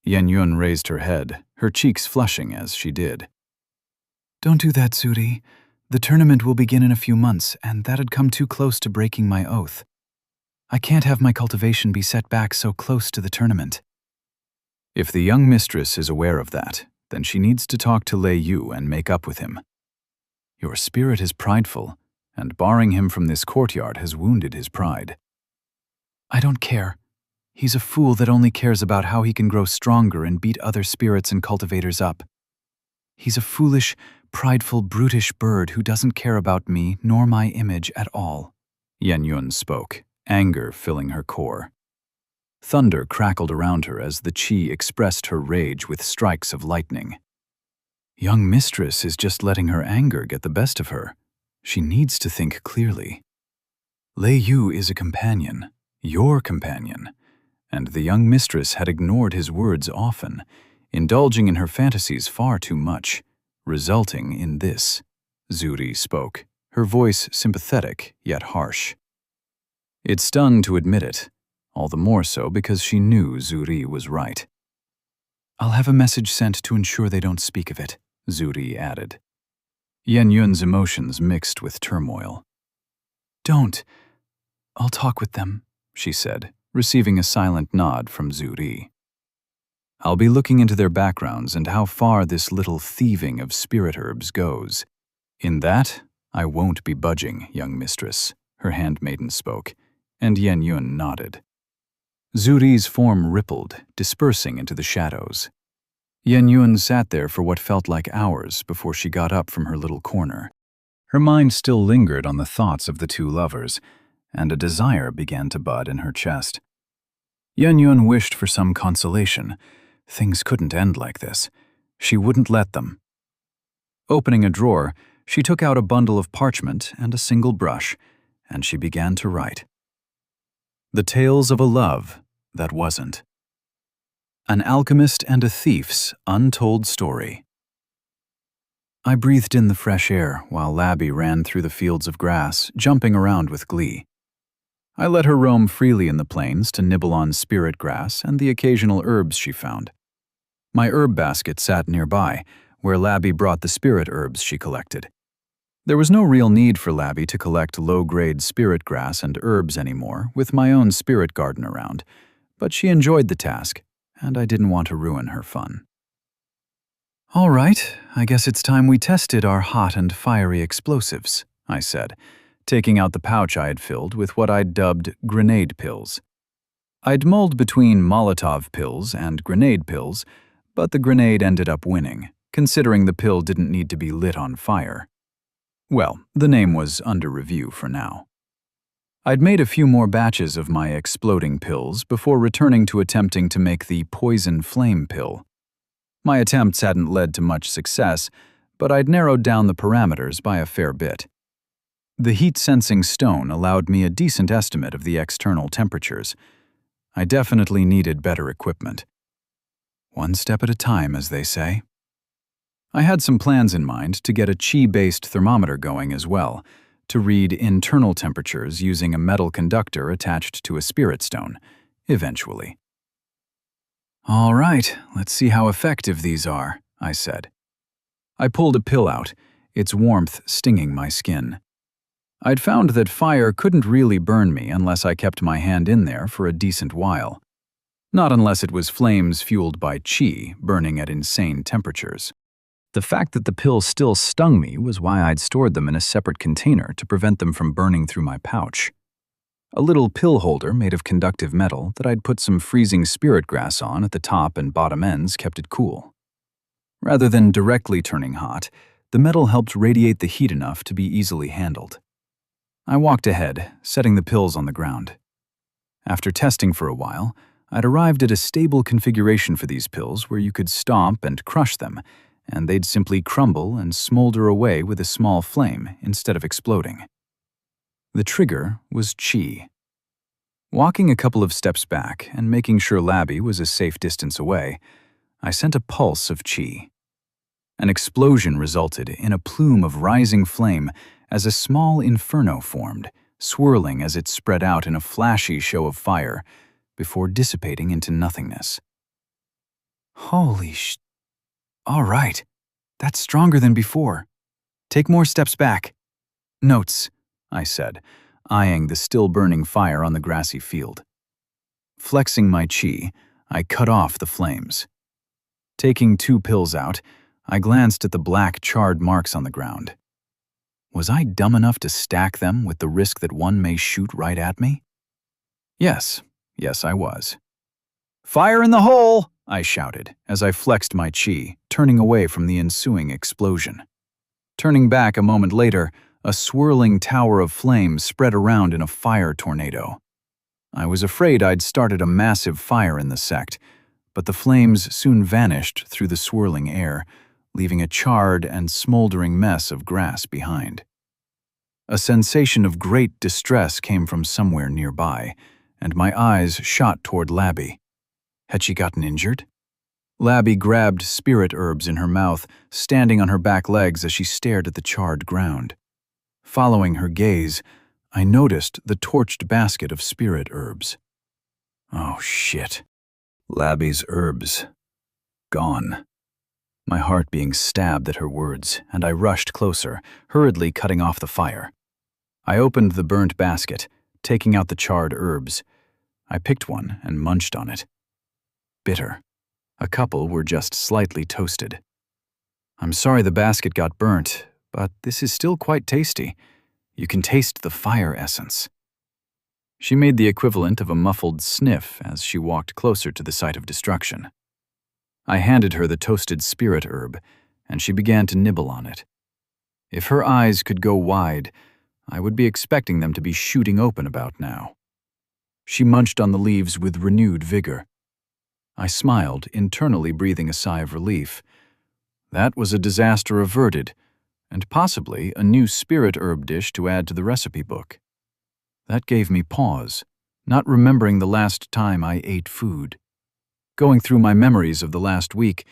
Yan-yun raised her head, her cheeks flushing as she did. Don't do that, Zuri. The tournament will begin in a few months, and that'd come too close to breaking my oath. I can't have my cultivation be set back so close to the tournament. If the young mistress is aware of that, then she needs to talk to Lei Yu and make up with him. Your spirit is prideful, and barring him from this courtyard has wounded his pride. I don't care. He's a fool that only cares about how he can grow stronger and beat other spirits and cultivators up. He's a foolish, prideful, brutish bird who doesn't care about me nor my image at all. Yan-yun spoke, anger filling her core. Thunder crackled around her as the chi expressed her rage with strikes of lightning. Young mistress is just letting her anger get the best of her. She needs to think clearly. Lei Yu is a companion, your companion, and the young mistress had ignored his words often, indulging in her fantasies far too much, resulting in this. Zuri spoke, her voice sympathetic yet harsh. It stung to admit it, all the more so because she knew Zuri was right. I'll have a message sent to ensure they don't speak of it, Zuri added. Yan-yun's emotions mixed with turmoil. Don't. I'll talk with them, she said, receiving a silent nod from Zuri. I'll be looking into their backgrounds and how far this little thieving of spirit herbs goes. In that, I won't be budging, young mistress, her handmaiden spoke, and Yan-yun nodded. Zuri's form rippled, dispersing into the shadows. Yan-yun sat there for what felt like hours before she got up from her little corner. Her mind still lingered on the thoughts of the two lovers, and a desire began to bud in her chest. Yan-yun wished for some consolation. Things couldn't end like this. She wouldn't let them. Opening a drawer, she took out a bundle of parchment and a single brush, and she began to write. The tales of a love that wasn't. An alchemist and a thief's untold story. I breathed in the fresh air while Labby ran through the fields of grass, jumping around with glee. I let her roam freely in the plains to nibble on spirit grass and the occasional herbs she found. My herb basket sat nearby, where Labby brought the spirit herbs she collected. There was no real need for Labby to collect low-grade spirit grass and herbs anymore, with my own spirit garden around, but she enjoyed the task, and I didn't want to ruin her fun. All right, I guess it's time we tested our hot and fiery explosives, I said, taking out the pouch I had filled with what I'd dubbed grenade pills. I'd mulled between Molotov pills and grenade pills, but the grenade ended up winning, considering the pill didn't need to be lit on fire. Well, the name was under review for now. I'd made a few more batches of my exploding pills before returning to attempting to make the poison flame pill. My attempts hadn't led to much success, but I'd narrowed down the parameters by a fair bit. The heat-sensing stone allowed me a decent estimate of the external temperatures. I definitely needed better equipment. One step at a time, as they say. I had some plans in mind to get a chi-based thermometer going as well, to read internal temperatures using a metal conductor attached to a spirit stone, eventually. All right, let's see how effective these are, I said. I pulled a pill out, its warmth stinging my skin. I'd found that fire couldn't really burn me unless I kept my hand in there for a decent while. Not unless it was flames fueled by chi burning at insane temperatures. The fact that the pills still stung me was why I'd stored them in a separate container to prevent them from burning through my pouch. A little pill holder made of conductive metal that I'd put some freezing spirit grass on at the top and bottom ends kept it cool. Rather than directly turning hot, the metal helped radiate the heat enough to be easily handled. I walked ahead, setting the pills on the ground. After testing for a while, I'd arrived at a stable configuration for these pills where you could stomp and crush them, and they'd simply crumble and smolder away with a small flame instead of exploding. The trigger was chi. Walking a couple of steps back and making sure Labby was a safe distance away, I sent a pulse of chi. An explosion resulted in a plume of rising flame as a small inferno formed, swirling as it spread out in a flashy show of fire before dissipating into nothingness. Holy sh... All right, that's stronger than before. Take more steps back. Notes, I said, eyeing the still-burning fire on the grassy field. Flexing my chi, I cut off the flames. Taking 2 pills out, I glanced at the black, charred marks on the ground. Was I dumb enough to stack them with the risk that one may shoot right at me? Yes, I was. "Fire in the hole!" I shouted as I flexed my chi, turning away from the ensuing explosion. Turning back a moment later, a swirling tower of flames spread around in a fire tornado. I was afraid I'd started a massive fire in the sect, but the flames soon vanished through the swirling air, leaving a charred and smoldering mess of grass behind. A sensation of great distress came from somewhere nearby, and my eyes shot toward Labby. Had she gotten injured? Labby grabbed spirit herbs in her mouth, standing on her back legs as she stared at the charred ground. Following her gaze, I noticed the torched basket of spirit herbs. Oh, shit. Labby's herbs. Gone. My heart being stabbed at her words, and I rushed closer, hurriedly cutting off the fire. I opened the burnt basket, taking out the charred herbs. I picked one and munched on it. Bitter. A couple were just slightly toasted. I'm sorry the basket got burnt, but this is still quite tasty. You can taste the fire essence. She made the equivalent of a muffled sniff as she walked closer to the site of destruction. I handed her the toasted spirit herb, and she began to nibble on it. If her eyes could go wide, I would be expecting them to be shooting open about now. She munched on the leaves with renewed vigor. I smiled, internally breathing a sigh of relief. That was a disaster averted, and possibly a new spirit herb dish to add to the recipe book. That gave me pause, not remembering the last time I ate food. Going through my memories of the last week,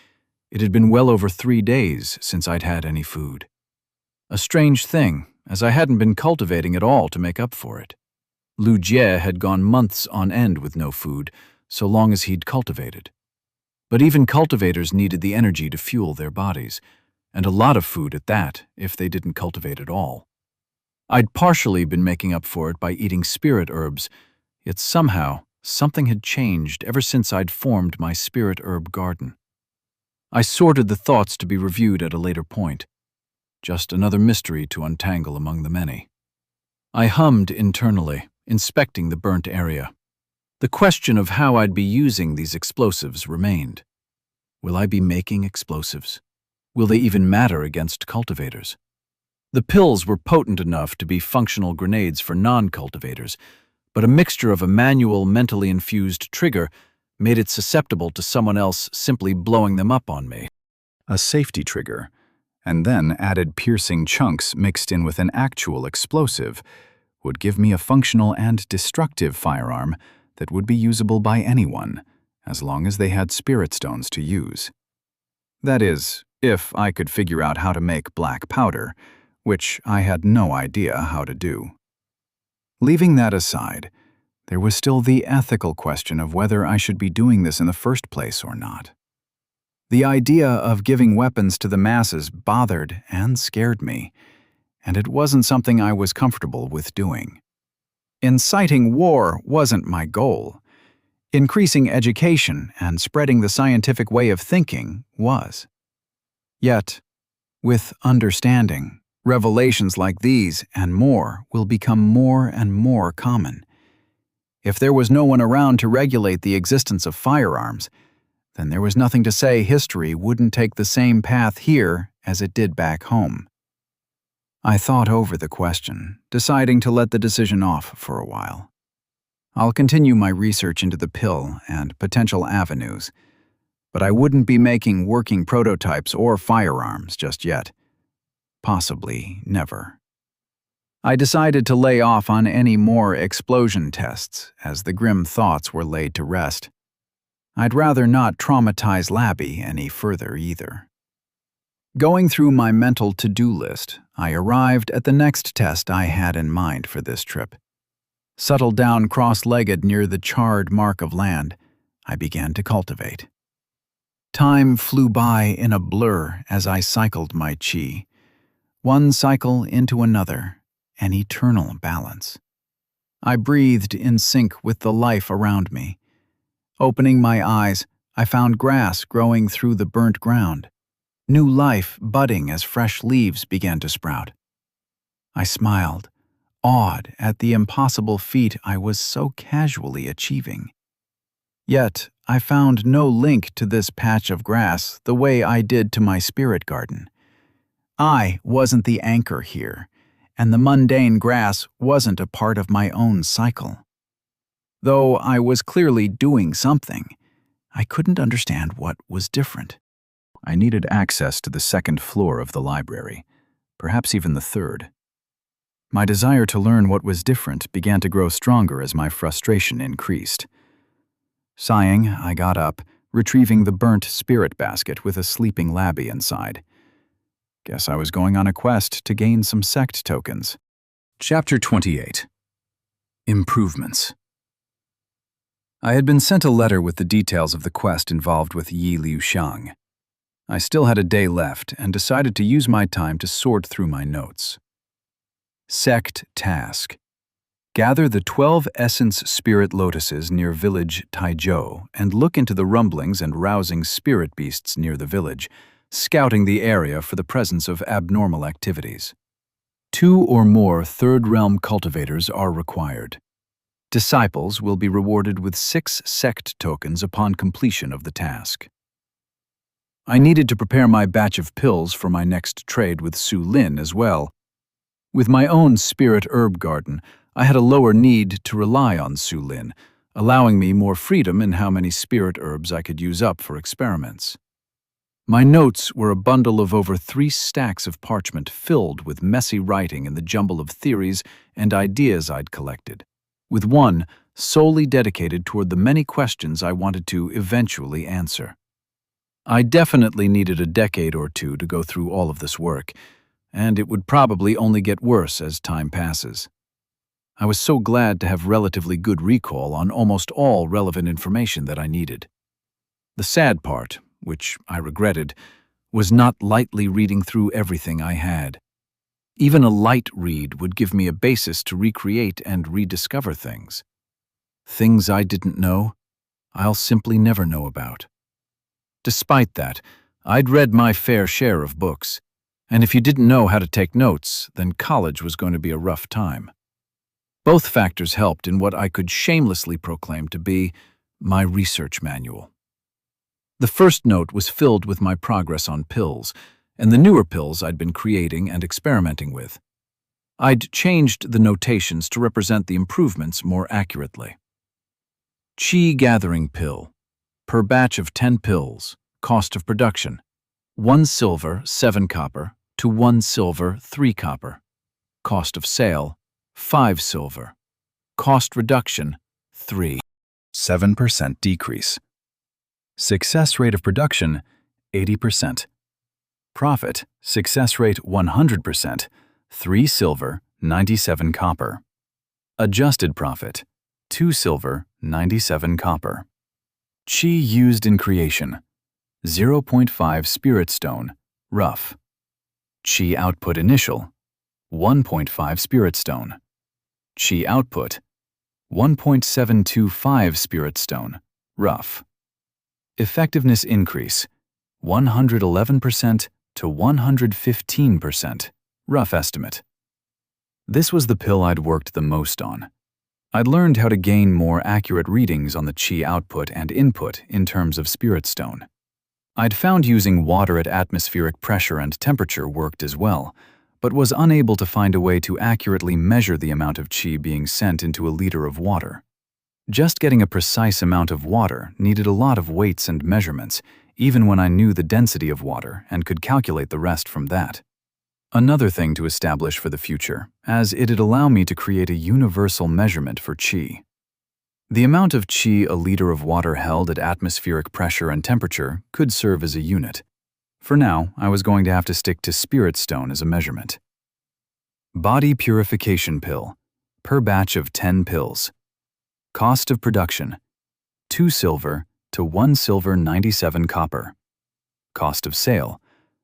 it had been well over 3 days since I'd had any food. A strange thing, as I hadn't been cultivating at all to make up for it. Lu Jie had gone months on end with no food, so long as he'd cultivated. But even cultivators needed the energy to fuel their bodies, and a lot of food at that, if they didn't cultivate at all. I'd partially been making up for it by eating spirit herbs, yet somehow something had changed ever since I'd formed my spirit herb garden. I sorted the thoughts to be reviewed at a later point. Just another mystery to untangle among the many. I hummed internally, inspecting the burnt area. The question of how I'd be using these explosives remained. Will I be making explosives? Will they even matter against cultivators? The pills were potent enough to be functional grenades for non-cultivators, but a mixture of a manual, mentally infused trigger made it susceptible to someone else simply blowing them up on me. A safety trigger, and then added piercing chunks mixed in with an actual explosive, would give me a functional and destructive firearm that would be usable by anyone, as long as they had spirit stones to use. That is, if I could figure out how to make black powder, which I had no idea how to do. Leaving that aside, there was still the ethical question of whether I should be doing this in the first place or not. The idea of giving weapons to the masses bothered and scared me, and it wasn't something I was comfortable with doing. Inciting war wasn't my goal. Increasing education and spreading the scientific way of thinking was. Yet, with understanding, revelations like these and more will become more and more common. If there was no one around to regulate the existence of firearms, then there was nothing to say history wouldn't take the same path here as it did back home. I thought over the question, deciding to let the decision off for a while. I'll continue my research into the pill and potential avenues, but I wouldn't be making working prototypes or firearms just yet. Possibly never. I decided to lay off on any more explosion tests as the grim thoughts were laid to rest. I'd rather not traumatize Labby any further either. Going through my mental to-do list, I arrived at the next test I had in mind for this trip. Settled down cross-legged near the charred mark of land, I began to cultivate. Time flew by in a blur as I cycled my chi. One cycle into another, an eternal balance. I breathed in sync with the life around me. Opening my eyes, I found grass growing through the burnt ground, new life budding as fresh leaves began to sprout. I smiled, awed at the impossible feat I was so casually achieving. Yet, I found no link to this patch of grass the way I did to my spirit garden. I wasn't the anchor here, and the mundane grass wasn't a part of my own cycle. Though I was clearly doing something, I couldn't understand what was different. I needed access to the second floor of the library, perhaps even the third. My desire to learn what was different began to grow stronger as my frustration increased. Sighing, I got up, retrieving the burnt spirit basket with a sleeping Labby inside. Guess I was going on a quest to gain some sect tokens. Chapter 28. Improvements. I had been sent a letter with the details of the quest involved with Yi Liu Xiang. I still had a day left and decided to use my time to sort through my notes. Sect task. Gather the 12 essence spirit lotuses near village Taizhou and look into the rumblings and rousing spirit beasts near the village, scouting the area for the presence of abnormal activities. 2 or more third realm cultivators are required. Disciples will be rewarded with 6 sect tokens upon completion of the task. I needed to prepare my batch of pills for my next trade with Su Lin as well. With my own spirit herb garden, I had a lower need to rely on Su Lin, allowing me more freedom in how many spirit herbs I could use up for experiments. My notes were a bundle of over 3 stacks of parchment filled with messy writing in the jumble of theories and ideas I'd collected, with one solely dedicated toward the many questions I wanted to eventually answer. I definitely needed a decade or 2 to go through all of this work, and it would probably only get worse as time passes. I was so glad to have relatively good recall on almost all relevant information that I needed. The sad part, which I regretted, was not lightly reading through everything I had. Even a light read would give me a basis to recreate and rediscover things. Things I didn't know, I'll simply never know about. Despite that, I'd read my fair share of books, and if you didn't know how to take notes, then college was going to be a rough time. Both factors helped in what I could shamelessly proclaim to be my research manual. The first note was filled with my progress on pills, and the newer pills I'd been creating and experimenting with. I'd changed the notations to represent the improvements more accurately. Qi Gathering Pill. Per batch of 10 pills. Cost of production: 1 silver, 7 copper, to 1 silver, 3 copper. Cost of sale: 5 silver. Cost reduction: 3. 7% decrease. Success rate of production: 80%. Profit, success rate 100%, 3 silver, 97 copper. Adjusted profit, 2 silver, 97 copper. Qi used in creation: 0.5 spirit stone, rough. Qi output initial: 1.5 spirit stone. Qi output: 1.725 spirit stone, rough. Effectiveness increase: 111% to 115%, rough estimate. This was the pill I'd worked the most on. I'd learned how to gain more accurate readings on the Qi output and input in terms of spirit stone. I'd found using water at atmospheric pressure and temperature worked as well, but was unable to find a way to accurately measure the amount of Qi being sent into a liter of water. Just getting a precise amount of water needed a lot of weights and measurements, even when I knew the density of water and could calculate the rest from that. Another thing to establish for the future, as it'd allow me to create a universal measurement for qi. The amount of qi a liter of water held at atmospheric pressure and temperature could serve as a unit. For now, I was going to have to stick to spirit stone as a measurement. Body purification pill, per batch of 10 pills. Cost of production, 2 silver to 1 silver 97 copper. Cost of sale,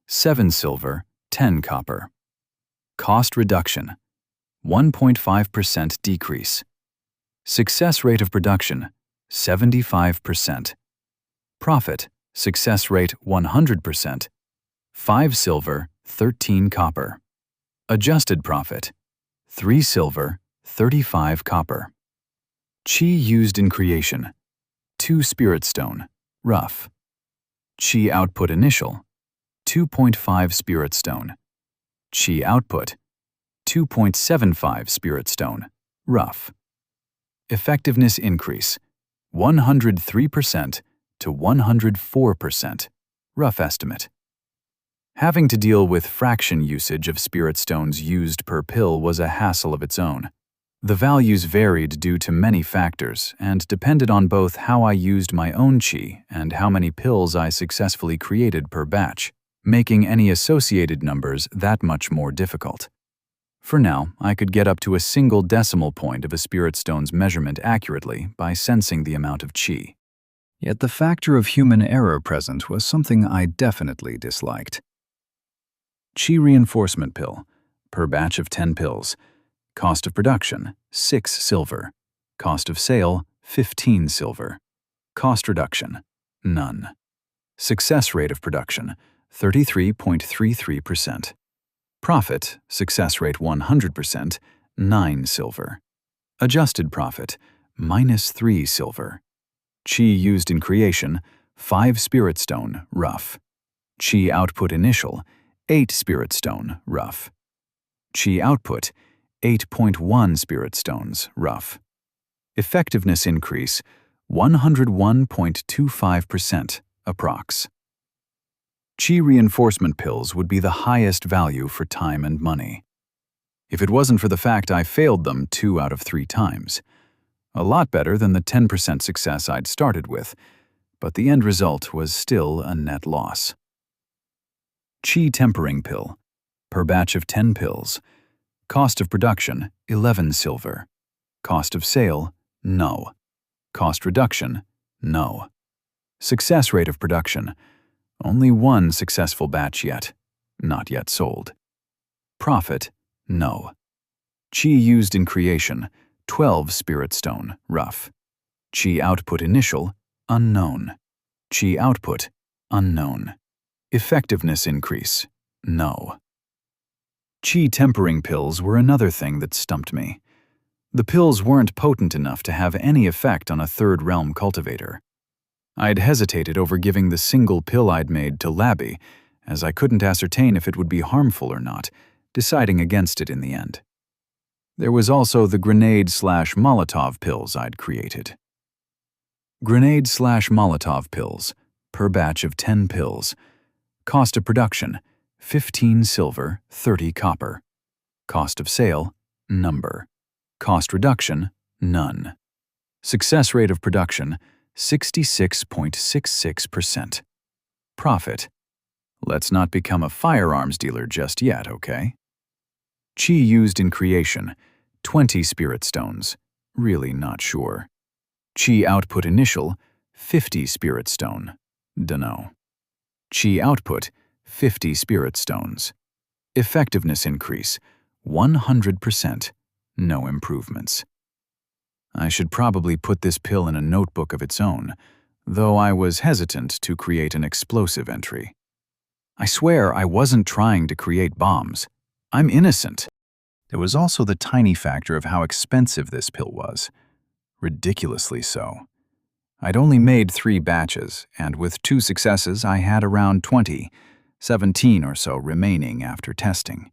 7 silver, 10 copper. Cost reduction, 1.5% decrease. Success rate of production, 75%. Profit, success rate 100%. 5 silver, 13 copper. Adjusted profit, 3 silver, 35 copper. Qi used in creation, 2 spirit stone, rough. Qi output initial, 2.5 spirit stone. Qi output, 2.75 spirit stone, rough. Effectiveness increase, 103% to 104%, rough estimate. Having to deal with fraction usage of spirit stones used per pill was a hassle of its own. The values varied due to many factors and depended on both how I used my own qi and how many pills I successfully created per batch, making any associated numbers that much more difficult. For now, I could get up to a single decimal point of a spirit stone's measurement accurately by sensing the amount of qi. Yet the factor of human error present was something I definitely disliked. Qi reinforcement pill, per batch of 10 pills. Cost of production, 6 silver. Cost of sale, 15 silver. Cost reduction, none. Success rate of production, 33.33%. Profit, success rate 100%, 9 silver. Adjusted profit, -3 silver. Qi used in creation, 5 spirit stone, rough. Qi output initial, 8 spirit stone, rough. Qi output, 8.1 spirit stones, rough. Effectiveness increase, 101.25%, approx. Qi reinforcement pills would be the highest value for time and money. If it wasn't for the fact I failed them 2 out of 3 times. A lot better than the 10% success I'd started with, but the end result was still a net loss. Qi tempering pill, per batch of 10 pills. Cost of production, 11 silver. Cost of sale, no. Cost reduction, no. Success rate of production, only 1 successful batch yet, not yet sold. Profit, no. Qi used in creation, 12 spirit stone, rough. Qi output initial, unknown. Qi output, unknown. Effectiveness increase, no. Qi tempering pills were another thing that stumped me. The pills weren't potent enough to have any effect on a third realm cultivator. I'd hesitated over giving the single pill I'd made to Labby, as I couldn't ascertain if it would be harmful or not, deciding against it in the end. There was also the grenade/Molotov pills I'd created. Grenade/Molotov pills, per batch of 10 pills. Cost of production, 15 silver, 30 copper. Cost of sale, number. Cost reduction, none. Success rate of production, 66.66%. Profit. Let's not become a firearms dealer just yet, okay? Qi used in creation, 20 spirit stones, really not sure. Qi output initial, 50 spirit stone, dunno. Qi output, 50 spirit stones. Effectiveness increase, 100%, no improvements. I should probably put this pill in a notebook of its own, though I was hesitant to create an explosive entry. I swear I wasn't trying to create bombs. I'm innocent. There was also the tiny factor of how expensive this pill was. Ridiculously so. I'd only made 3 batches, and with 2 successes I had around 17 or so remaining after testing.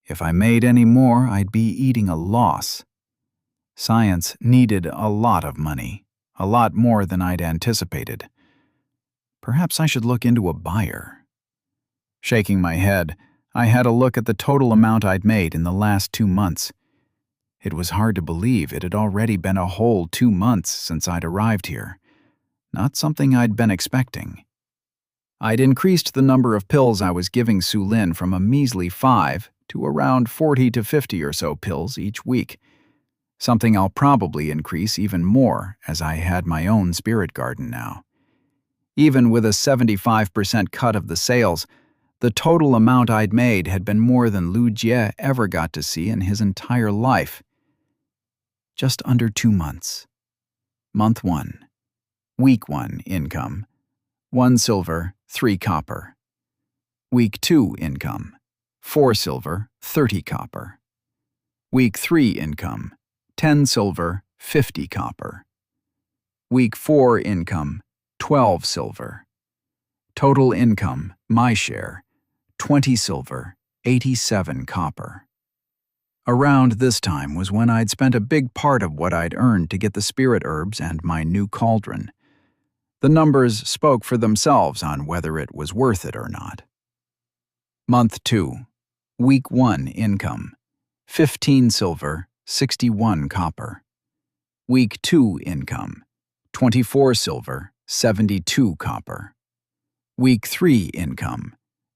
If I made any more, I'd be eating a loss. Science needed a lot of money, a lot more than I'd anticipated. Perhaps I should look into a buyer. Shaking my head, I had a look at the total amount I'd made in the last 2 months. It was hard to believe it had already been a whole 2 months since I'd arrived here. Not something I'd been expecting. I'd increased the number of pills I was giving Su Lin from a measly 5 to around 40 to 50 or so pills each week. Something I'll probably increase even more as I had my own spirit garden now. Even with a 75% cut of the sales, the total amount I'd made had been more than Lu Jie ever got to see in his entire life. Just under 2 months. Month 1. Week 1 income, 1 silver, 3 copper. Week 2 income, 4 silver, 30 copper. Week 3 income, 10 silver, 50 copper. Week 4 income, 12 silver. Total income, my share, 20 silver, 87 copper. Around this time was when I'd spent a big part of what I'd earned to get the spirit herbs and my new cauldron. The numbers spoke for themselves on whether it was worth it or not. Month 2. Week 1 income, 15 silver, 61 copper. Week 2 income, 24 silver, 72 copper. Week 3 income,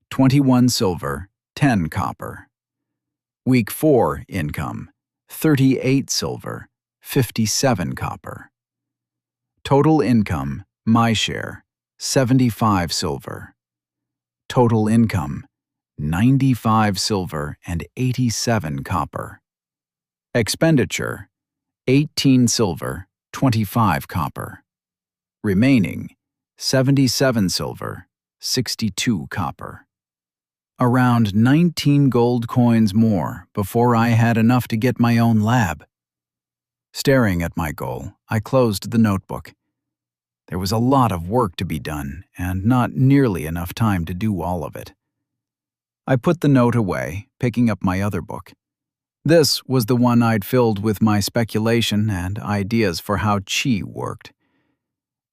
21 silver, 10 copper. Week 4 income, 38 silver, 57 copper. Total income, my share, 75 silver. Total income, 95 silver and 87 copper. Expenditure, 18 silver, 25 copper. Remaining, 77 silver, 62 copper. Around 19 gold coins more before I had enough to get my own lab. Staring at my goal, I closed the notebook. There was a lot of work to be done, and not nearly enough time to do all of it. I put the note away, picking up my other book. This was the one I'd filled with my speculation and ideas for how qi worked.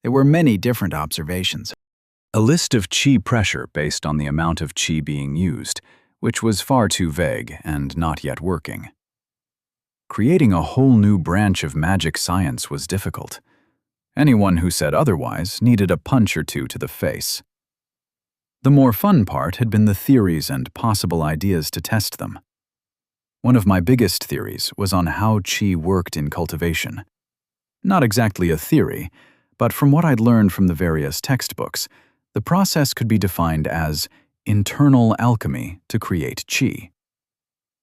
There were many different observations. A list of qi pressure based on the amount of qi being used, which was far too vague and not yet working. Creating a whole new branch of magic science was difficult. Anyone who said otherwise needed a punch or two to the face. The more fun part had been the theories and possible ideas to test them. One of my biggest theories was on how qi worked in cultivation. Not exactly a theory, but from what I'd learned from the various textbooks, the process could be defined as internal alchemy to create qi.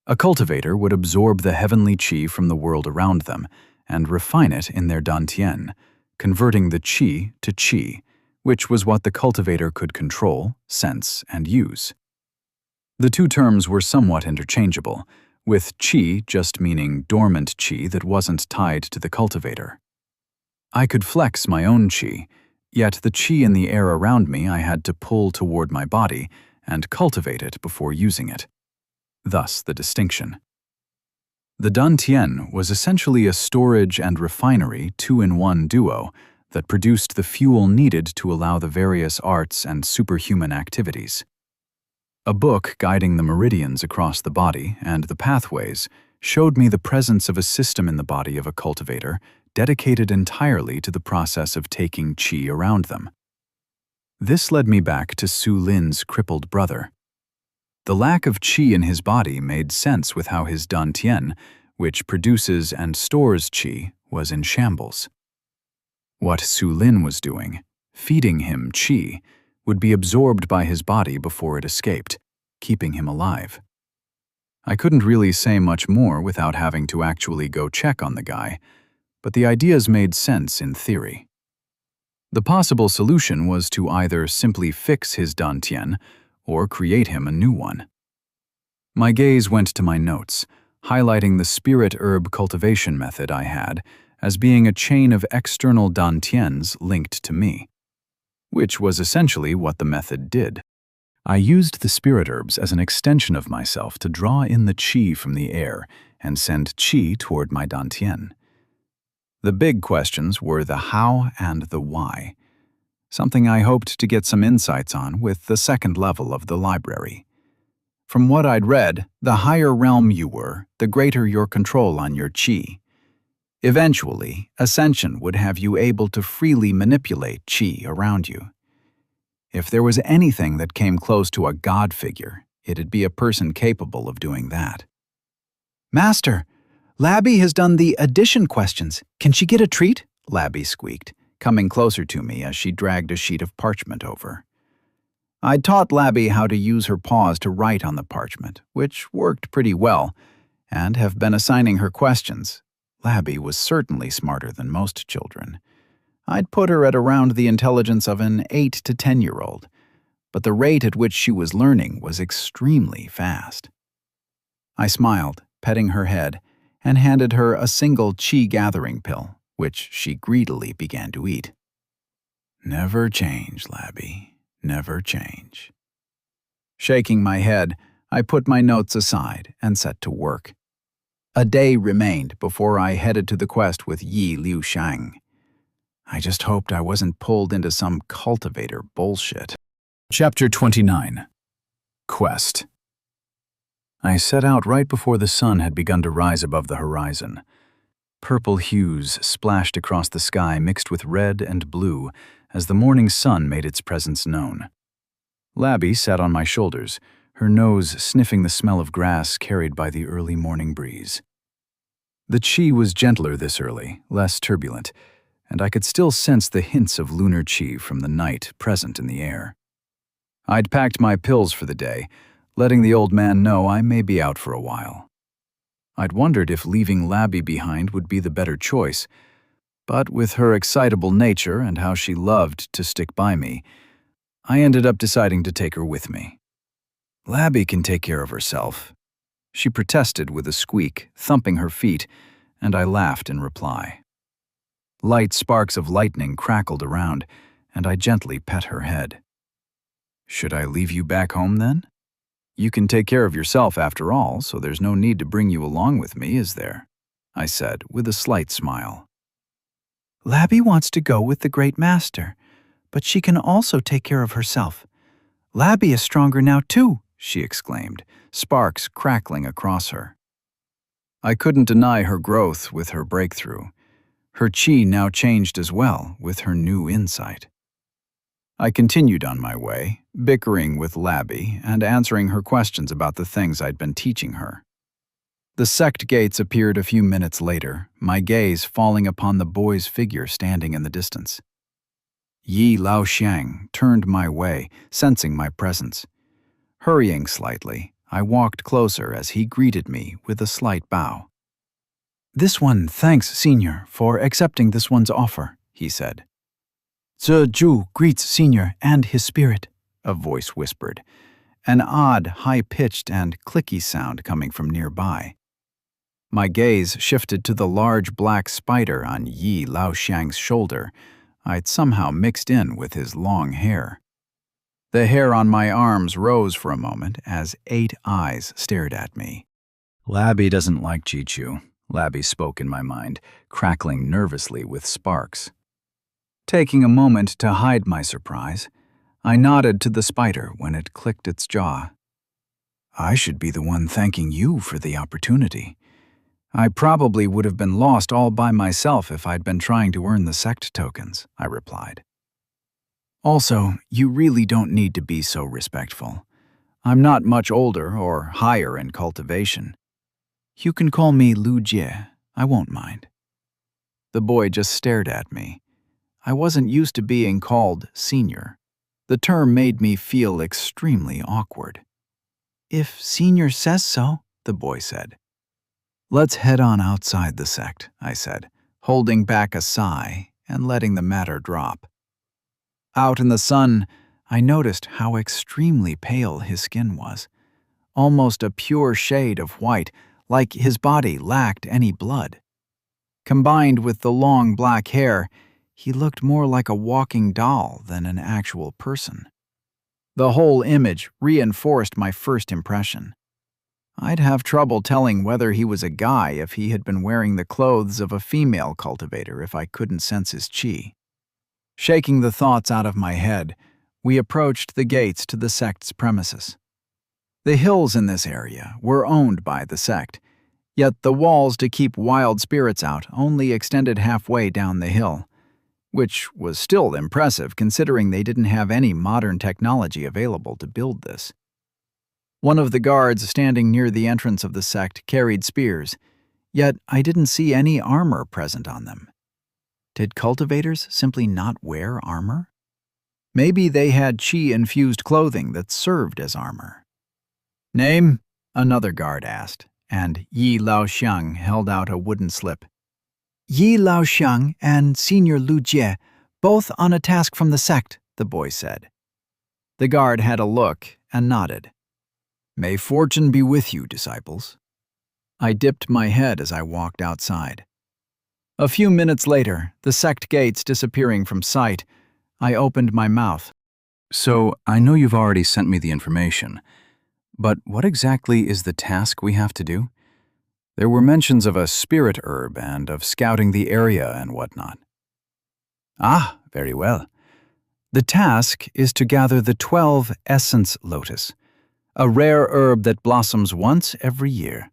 A cultivator would absorb the heavenly qi from the world around them and refine it in their dantian, converting the qi to qi, which was what the cultivator could control, sense, and use. The two terms were somewhat interchangeable, with qi just meaning dormant qi that wasn't tied to the cultivator. I could flex my own qi, yet the qi in the air around me I had to pull toward my body and cultivate it before using it. Thus the distinction. The dantian was essentially a storage and refinery two-in-one duo that produced the fuel needed to allow the various arts and superhuman activities. A book guiding the meridians across the body and the pathways showed me the presence of a system in the body of a cultivator dedicated entirely to the process of taking qi around them. This led me back to Su Lin's crippled brother. The lack of qi in his body made sense with how his dantian, which produces and stores qi, was in shambles. What Su Lin was doing, feeding him qi, would be absorbed by his body before it escaped, keeping him alive. I couldn't really say much more without having to actually go check on the guy, but the ideas made sense in theory. The possible solution was to either simply fix his dantian or create him a new one. My gaze went to my notes, highlighting the spirit herb cultivation method I had as being a chain of external dantians linked to me, which was essentially what the method did. I used the spirit herbs as an extension of myself to draw in the qi from the air and send qi toward my dantian. The big questions were the how and the why. something I hoped to get some insights on with the second level of the library. From what I'd read, the higher realm you were, the greater your control on your qi. Eventually, ascension would have you able to freely manipulate qi around you. If there was anything that came close to a god figure, it'd be a person capable of doing that. Master, Labby has done the addition questions. Can she get a treat? Labby squeaked, coming closer to me as she dragged a sheet of parchment over. I'd taught Labby how to use her paws to write on the parchment, which worked pretty well, and have been assigning her questions. Labby was certainly smarter than most children. I'd put her at around the intelligence of an 8 to 10-year-old, but the rate at which she was learning was extremely fast. I smiled, petting her head, and handed her a single qi gathering pill, which she greedily began to eat. Never change, Labby, never change. Shaking my head, I put my notes aside and set to work. A day remained before I headed to the quest with Yi Liu Shang. I just hoped I wasn't pulled into some cultivator bullshit. Chapter 29. Quest. I set out right before the sun had begun to rise above the horizon. Purple hues splashed across the sky mixed with red and blue as the morning sun made its presence known. Labby sat on my shoulders, her nose sniffing the smell of grass carried by the early morning breeze. The qi was gentler this early, less turbulent, and I could still sense the hints of lunar qi from the night present in the air. I'd packed my pills for the day, letting the old man know I may be out for a while. I'd wondered if leaving Labby behind would be the better choice, but with her excitable nature and how she loved to stick by me, I ended up deciding to take her with me. Labby can take care of herself, she protested with a squeak, thumping her feet, and I laughed in reply. Light sparks of lightning crackled around, and I gently pet her head. Should I leave you back home then? You can take care of yourself after all, so there's no need to bring you along with me, is there? I said with a slight smile. Labby wants to go with the great master, but she can also take care of herself. Labby is stronger now too, she exclaimed, sparks crackling across her. I couldn't deny her growth with her breakthrough. Her qi now changed as well with her new insight. I continued on my way, bickering with Labby and answering her questions about the things I'd been teaching her. The sect gates appeared a few minutes later, my gaze falling upon the boy's figure standing in the distance. Yi Lao Xiang turned my way, sensing my presence. Hurrying slightly, I walked closer as he greeted me with a slight bow. This one thanks Senior for accepting this one's offer, he said. Zhu greets Senior and his spirit, a voice whispered, an odd, high-pitched and clicky sound coming from nearby. My gaze shifted to the large black spider on Yi Lao Xiang's shoulder. I'd somehow mixed in with his long hair. The hair on my arms rose for a moment as 8 eyes stared at me. Labby doesn't like Chi-Chu, Labby spoke in my mind, crackling nervously with sparks. Taking a moment to hide my surprise, I nodded to the spider when it clicked its jaw. I should be the one thanking you for the opportunity. I probably would have been lost all by myself if I'd been trying to earn the sect tokens, I replied. Also, you really don't need to be so respectful. I'm not much older or higher in cultivation. You can call me Lu Jie, I won't mind. The boy just stared at me. I wasn't used to being called senior. The term made me feel extremely awkward. If Senior says so, the boy said. Let's head on outside the sect, I said, holding back a sigh and letting the matter drop. Out in the sun, I noticed how extremely pale his skin was, almost a pure shade of white, like his body lacked any blood. Combined with the long black hair, he looked more like a walking doll than an actual person. The whole image reinforced my first impression. I'd have trouble telling whether he was a guy if he had been wearing the clothes of a female cultivator if I couldn't sense his qi. Shaking the thoughts out of my head, we approached the gates to the sect's premises. The hills in this area were owned by the sect, yet the walls to keep wild spirits out only extended halfway down the hill, which was still impressive considering they didn't have any modern technology available to build this. One of the guards standing near the entrance of the sect carried spears, yet I didn't see any armor present on them. Did cultivators simply not wear armor? Maybe they had qi-infused clothing that served as armor. "Name?" another guard asked, and Yi Laoxiang held out a wooden slip. "Yi Laoxiang and Senior Lu Jie, both on a task from the sect," the boy said. The guard had a look and nodded. "May fortune be with you, disciples." I dipped my head as I walked outside. A few minutes later, the sect gates disappearing from sight, I opened my mouth. So, I know you've already sent me the information, but what exactly is the task we have to do? There were mentions of a spirit herb and of scouting the area and whatnot. Ah, very well. The task is to gather the 12 essence lotus, a rare herb that blossoms once every year.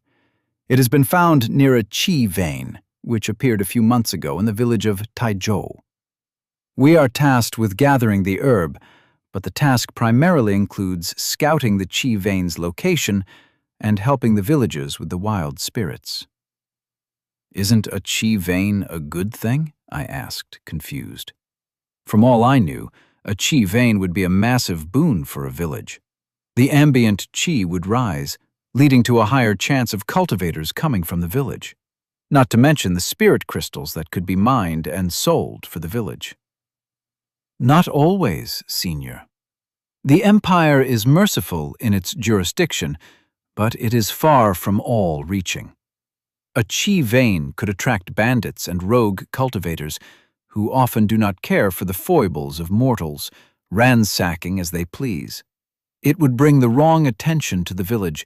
It has been found near a qi vein, which appeared a few months ago in the village of Taizhou. We are tasked with gathering the herb, but the task primarily includes scouting the qi vein's location and helping the villagers with the wild spirits. Isn't a qi vein a good thing? I asked, confused. From all I knew, a qi vein would be a massive boon for a village. The ambient qi would rise, leading to a higher chance of cultivators coming from the village. Not to mention the spirit crystals that could be mined and sold for the village. Not always, Senior. The Empire is merciful in its jurisdiction, but it is far from all-reaching. A qi vein could attract bandits and rogue cultivators who often do not care for the foibles of mortals, ransacking as they please. It would bring the wrong attention to the village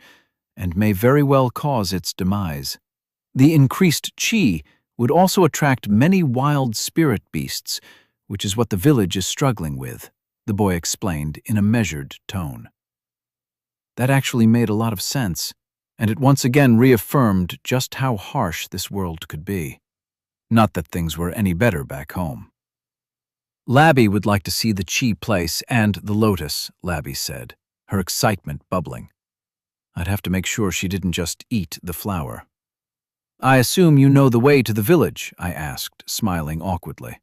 and may very well cause its demise. The increased qi would also attract many wild spirit beasts, which is what the village is struggling with, the boy explained in a measured tone. That actually made a lot of sense, and it once again reaffirmed just how harsh this world could be. Not that things were any better back home. Labby would like to see the qi place and the lotus, Labby said, her excitement bubbling. I'd have to make sure she didn't just eat the flower. I assume you know the way to the village, I asked, smiling awkwardly.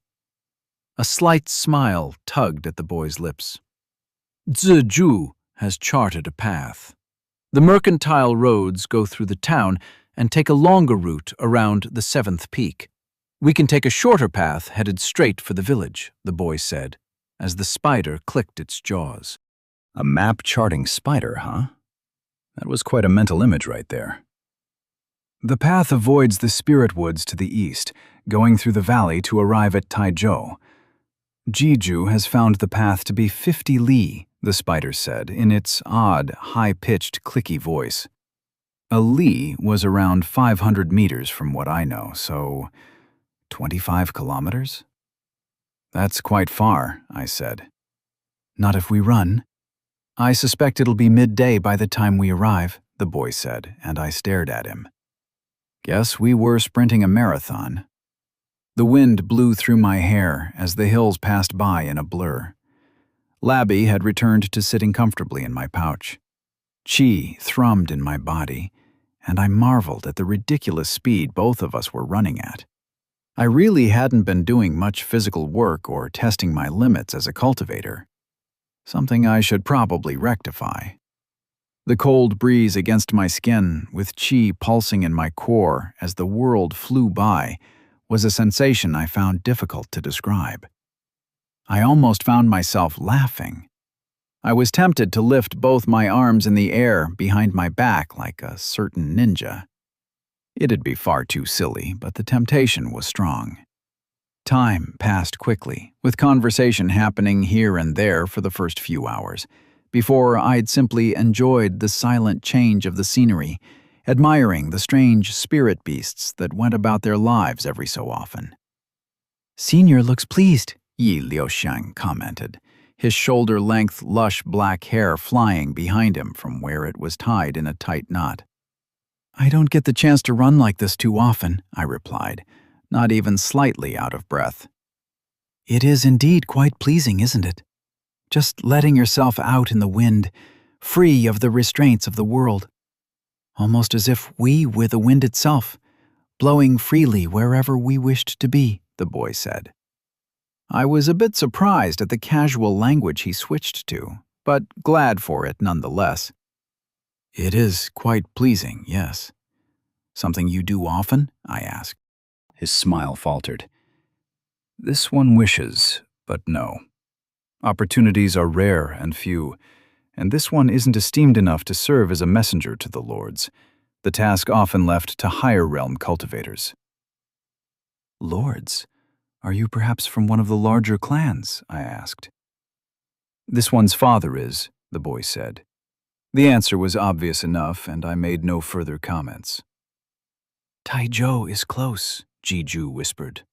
A slight smile tugged at the boy's lips. Zizhu has charted a path. The mercantile roads go through the town and take a longer route around the 7th peak. We can take a shorter path headed straight for the village, the boy said, as the spider clicked its jaws. A map-charting spider, huh? That was quite a mental image right there. The path avoids the spirit woods to the east, going through the valley to arrive at Taizhou. Jiju has found the path to be 50 li, the spider said in its odd, high-pitched, clicky voice. A li was around 500 meters from what I know, so 25 kilometers? That's quite far, I said. Not if we run. I suspect it'll be midday by the time we arrive, the boy said, and I stared at him. Guess we were sprinting a marathon. The wind blew through my hair as the hills passed by in a blur. Labby had returned to sitting comfortably in my pouch. Qi thrummed in my body, and I marveled at the ridiculous speed both of us were running at. I really hadn't been doing much physical work or testing my limits as a cultivator. Something I should probably rectify. The cold breeze against my skin, with qi pulsing in my core as the world flew by, was a sensation I found difficult to describe. I almost found myself laughing. I was tempted to lift both my arms in the air behind my back like a certain ninja. It'd be far too silly, but the temptation was strong. Time passed quickly, with conversation happening here and there for the first few hours, before I'd simply enjoyed the silent change of the scenery, admiring the strange spirit beasts that went about their lives every so often. "Senior looks pleased," Yi Liusheng commented, his shoulder-length, lush black hair flying behind him from where it was tied in a tight knot. I don't get the chance to run like this too often, I replied, not even slightly out of breath. It is indeed quite pleasing, isn't it? Just letting yourself out in the wind, free of the restraints of the world. Almost as if we were the wind itself, blowing freely wherever we wished to be, the boy said. I was a bit surprised at the casual language he switched to, but glad for it nonetheless. It is quite pleasing, yes. Something you do often? I asked. His smile faltered. This one wishes, but no. Opportunities are rare and few, and this one isn't esteemed enough to serve as a messenger to the lords, the task often left to higher realm cultivators. Lords? Are you perhaps from one of the larger clans? I asked. This one's father is, the boy said. The answer was obvious enough, and I made no further comments. Taizhou is close, Jiju whispered.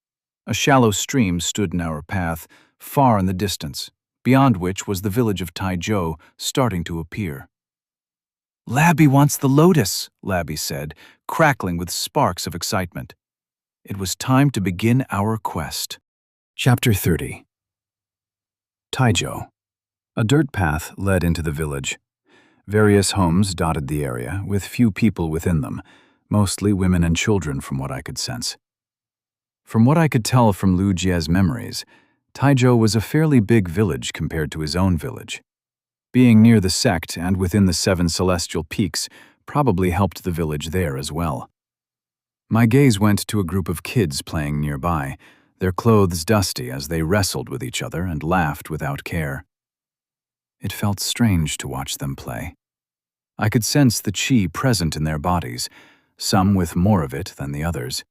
A shallow stream stood in our path, far in the distance, beyond which was the village of Taizhou starting to appear. Labby wants the lotus, Labby said, crackling with sparks of excitement. It was time to begin our quest. Chapter 30. Taizhou. A dirt path led into the village. Various homes dotted the area, with few people within them, mostly women and children from what I could sense. From what I could tell from Lu Jie's memories, Taizhou was a fairly big village compared to his own village. Being near the sect and within the 7 celestial peaks probably helped the village there as well. My gaze went to a group of kids playing nearby, their clothes dusty as they wrestled with each other and laughed without care. It felt strange to watch them play. I could sense the qi present in their bodies, some with more of it than the others.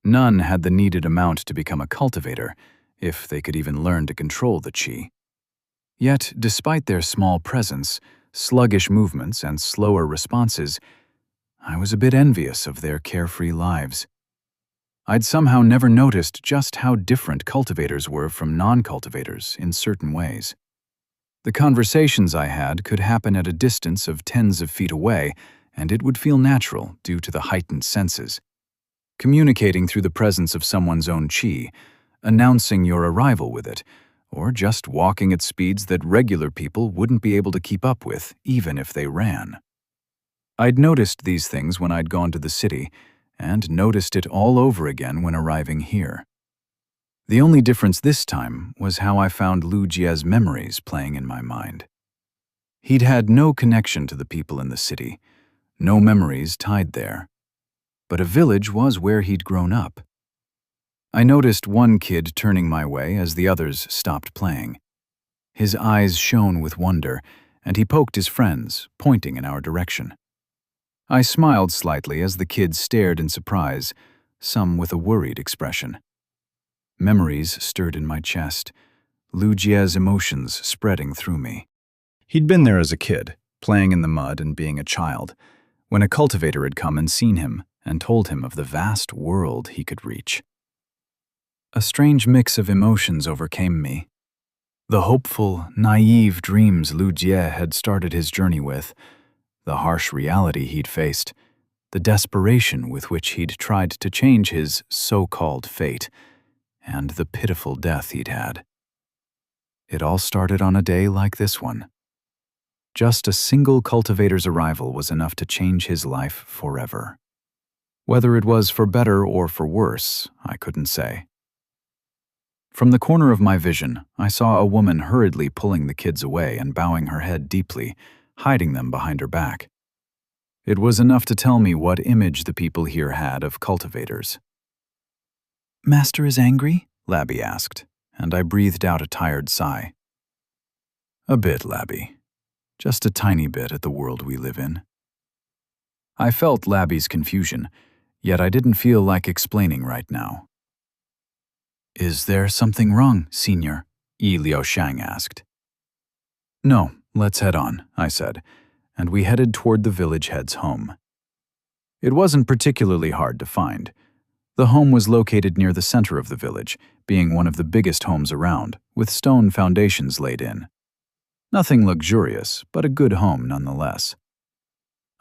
None had the needed amount to become a cultivator, if they could even learn to control the qi. Yet, despite their small presence, sluggish movements, and slower responses, I was a bit envious of their carefree lives. I'd somehow never noticed just how different cultivators were from non-cultivators in certain ways. The conversations I had could happen at a distance of tens of feet away, and it would feel natural due to the heightened senses. Communicating through the presence of someone's own qi, announcing your arrival with it, or just walking at speeds that regular people wouldn't be able to keep up with, even if they ran. I'd noticed these things when I'd gone to the city, and noticed it all over again when arriving here. The only difference this time was how I found Lu Jie's memories playing in my mind. He'd had no connection to the people in the city, no memories tied there. But a village was where he'd grown up. I noticed one kid turning my way as the others stopped playing. His eyes shone with wonder, and he poked his friends, pointing in our direction. I smiled slightly as the kids stared in surprise, some with a worried expression. Memories stirred in my chest, Lu Jie's emotions spreading through me. He'd been there as a kid, playing in the mud and being a child, when a cultivator had come and seen him and told him of the vast world he could reach. A strange mix of emotions overcame me. The hopeful, naive dreams Lu Jie had started his journey with, the harsh reality he'd faced, the desperation with which he'd tried to change his so-called fate, and the pitiful death he'd had. It all started on a day like this one. Just a single cultivator's arrival was enough to change his life forever. Whether it was for better or for worse, I couldn't say. From the corner of my vision, I saw a woman hurriedly pulling the kids away and bowing her head deeply, hiding them behind her back. It was enough to tell me what image the people here had of cultivators. Master is angry? Labby asked, and I breathed out a tired sigh. A bit, Labby. Just a tiny bit at the world we live in. I felt Labby's confusion, yet I didn't feel like explaining right now. Is there something wrong, Senior? Yi Liusheng asked. No, let's head on, I said, and we headed toward the village head's home. It wasn't particularly hard to find. The home was located near the center of the village, being one of the biggest homes around, with stone foundations laid in. Nothing luxurious, but a good home nonetheless.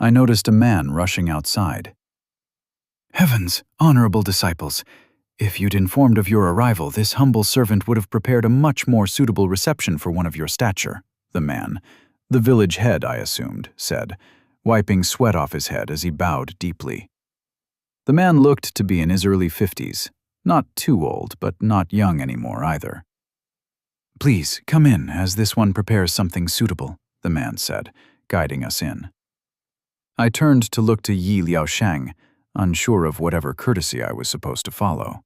I noticed a man rushing outside. "Heavens, honorable disciples! If you'd informed of your arrival, this humble servant would have prepared a much more suitable reception for one of your stature," the man, the village head I assumed, said, wiping sweat off his head as he bowed deeply. The man looked to be in his early 50s, not too old, but not young anymore either. "Please, come in, as this one prepares something suitable," the man said, guiding us in. I turned to look to Yi Liaoshang, unsure of whatever courtesy I was supposed to follow.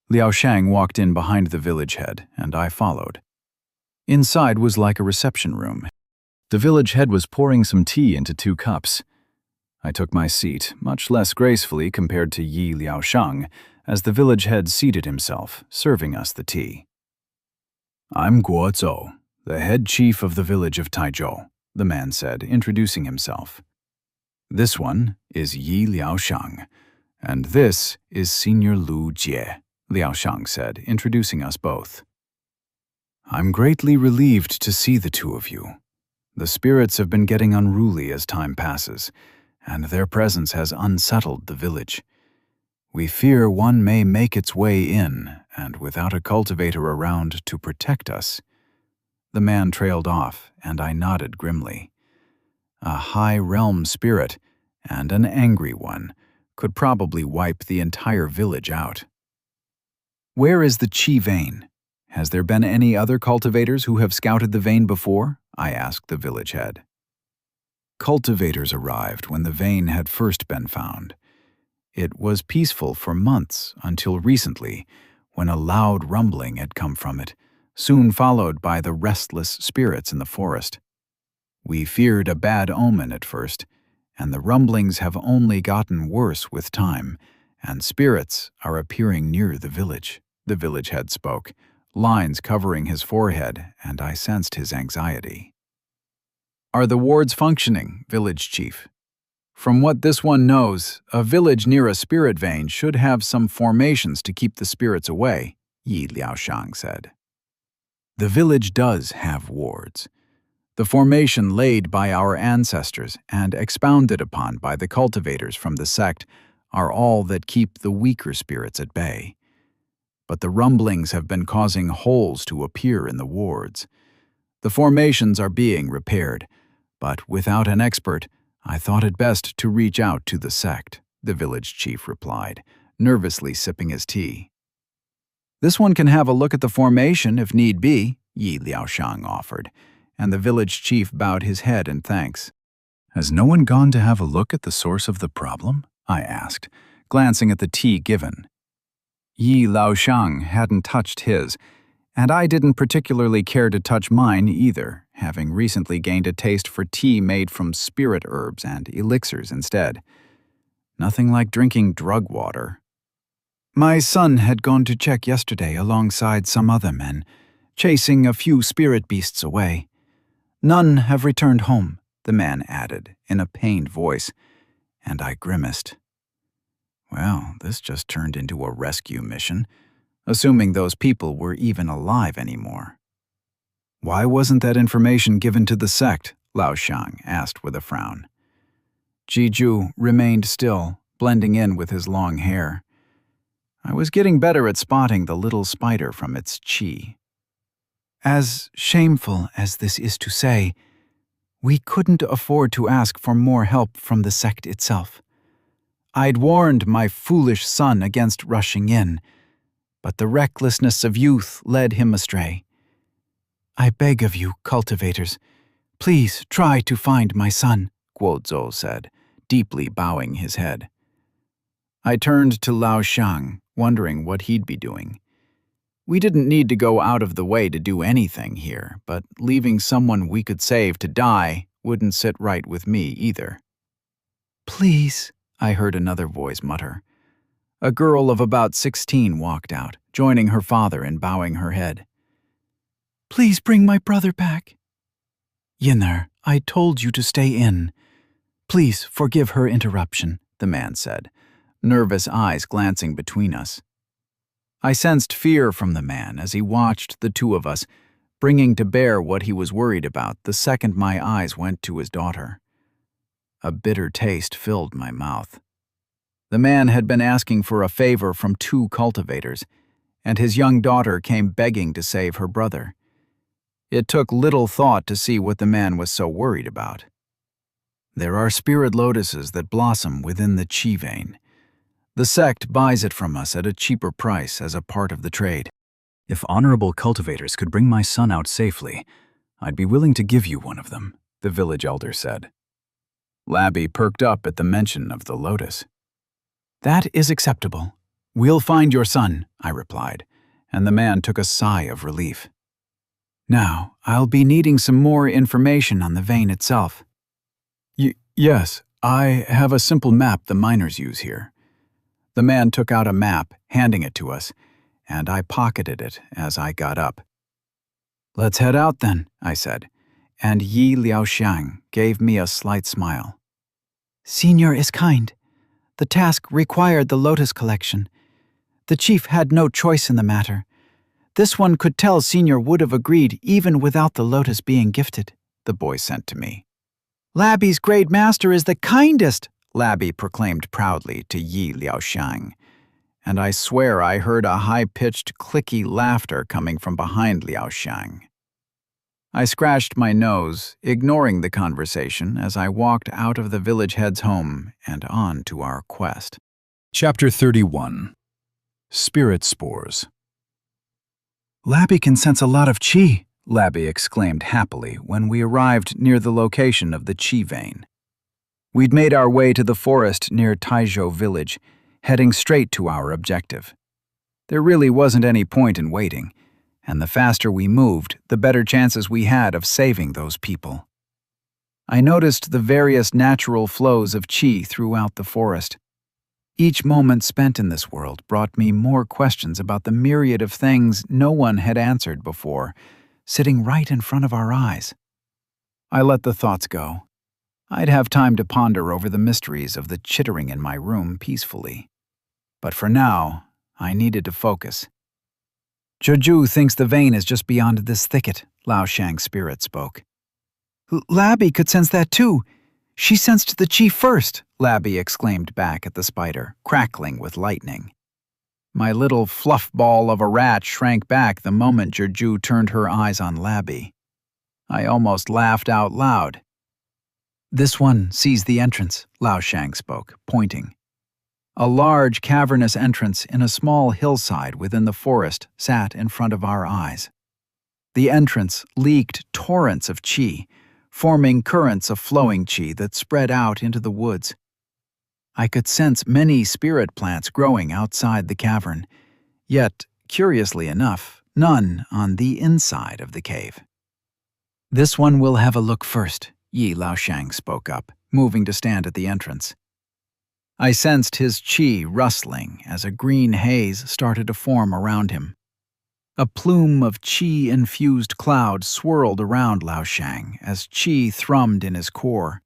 Liaoshang walked in behind the village head, and I followed. Inside was like a reception room. The village head was pouring some tea into 2 cups. I took my seat, much less gracefully compared to Yi Liaoshang, as the village head seated himself, serving us the tea. "I'm Guo Zhou, the head chief of the village of Taizhou," the man said, introducing himself. "This one is Yi Liaoshang, and this is Senior Lu Jie," Liaoshang said, introducing us both. "I'm greatly relieved to see the 2 of you. The spirits have been getting unruly as time passes, and their presence has unsettled the village. We fear one may make its way in, and without a cultivator around to protect us." The man trailed off, and I nodded grimly. A high realm spirit, and an angry one, could probably wipe the entire village out. "Where is the Qi vein? Has there been any other cultivators who have scouted the vein before?" I asked the village head. Cultivators arrived when the vein had first been found. It was peaceful for months until recently, when a loud rumbling had come from it, soon followed by the restless spirits in the forest. We feared a bad omen at first, and the rumblings have only gotten worse with time, and spirits are appearing near the village head spoke, lines covering his forehead, and I sensed his anxiety. "Are the wards functioning, village chief? From what this one knows, a village near a spirit vein should have some formations to keep the spirits away," Yi Liaoshang said. "The village does have wards. The formation laid by our ancestors and expounded upon by the cultivators from the sect are all that keep the weaker spirits at bay. But the rumblings have been causing holes to appear in the wards. The formations are being repaired, but without an expert, I thought it best to reach out to the sect," the village chief replied, nervously sipping his tea. "This one can have a look at the formation if need be," Yi Liaoshang offered, and the village chief bowed his head in thanks. "Has no one gone to have a look at the source of the problem?" I asked, glancing at the tea given. Yi Liaoshang hadn't touched his, and I didn't particularly care to touch mine either, having recently gained a taste for tea made from spirit herbs and elixirs instead. Nothing like drinking drug water. "My son had gone to check yesterday alongside some other men, chasing a few spirit beasts away. None have returned home," the man added, in a pained voice, and I grimaced. Well, this just turned into a rescue mission, assuming those people were even alive anymore. "Why wasn't that information given to the sect?" Liaoshang asked with a frown. Jiju remained still, blending in with his long hair. I was getting better at spotting the little spider from its qi. "As shameful as this is to say, we couldn't afford to ask for more help from the sect itself. I'd warned my foolish son against rushing in, but the recklessness of youth led him astray. I beg of you, cultivators, please try to find my son," Guo Zhou said, deeply bowing his head. I turned to Liaoshang, wondering what he'd be doing. We didn't need to go out of the way to do anything here, but leaving someone we could save to die wouldn't sit right with me either. "Please," I heard another voice mutter. A girl of about 16 walked out, joining her father in bowing her head. "Please bring my brother back." "Yinner, I told you to stay in. Please forgive her interruption," the man said, nervous eyes glancing between us. I sensed fear from the man as he watched the two of us, bringing to bear what he was worried about the second my eyes went to his daughter. A bitter taste filled my mouth. The man had been asking for a favor from 2 cultivators, and his young daughter came begging to save her brother. It took little thought to see what the man was so worried about. There are spirit lotuses that blossom within the chi vein. The sect buys it from us at a cheaper price as a part of the trade. If honorable cultivators could bring my son out safely, I'd be willing to give you one of them, the village elder said. Labby perked up at the mention of the lotus. That is acceptable. We'll find your son, I replied, and the man took a sigh of relief. Now, I'll be needing some more information on the vein itself. Yes, I have a simple map the miners use here. The man took out a map, handing it to us, and I pocketed it as I got up. Let's head out then, I said, and Yi Liaoxiang gave me a slight smile. Senior is kind. The task required the lotus collection. The chief had no choice in the matter. This one could tell Senior would have agreed even without the lotus being gifted, the boy sent to me. Labby's great master is the kindest, Labby proclaimed proudly to Yi Liaoxiang, and I swear I heard a high-pitched, clicky laughter coming from behind Liaoxiang. I scratched my nose, ignoring the conversation as I walked out of the village head's home and on to our quest. Chapter 31. Spirit Spores. Labby can sense a lot of chi, Labby exclaimed happily when we arrived near the location of the chi vein. We'd made our way to the forest near Taizhou village, heading straight to our objective. There really wasn't any point in waiting, and the faster we moved, the better chances we had of saving those people. I noticed the various natural flows of chi throughout the forest. Each moment spent in this world brought me more questions about the myriad of things no one had answered before, sitting right in front of our eyes. I let the thoughts go. I'd have time to ponder over the mysteries of the chittering in my room peacefully. But for now, I needed to focus. Zhezhu thinks the vein is just beyond this thicket, Liaoxiang's spirit spoke. Labby could sense that too. She sensed the chi first, Labby exclaimed back at the spider, crackling with lightning. My little fluff ball of a rat shrank back the moment Zhezhu turned her eyes on Labby. I almost laughed out loud. This one sees the entrance, Liaoxiang spoke, pointing. A large cavernous entrance in a small hillside within the forest sat in front of our eyes. The entrance leaked torrents of chi, forming currents of flowing chi that spread out into the woods. I could sense many spirit plants growing outside the cavern, yet, curiously enough, none on the inside of the cave. This one will have a look first, Yi Liaoxiang spoke up, moving to stand at the entrance. I sensed his chi rustling as a green haze started to form around him. A plume of chi-infused cloud swirled around Liaoxiang as chi thrummed in his core.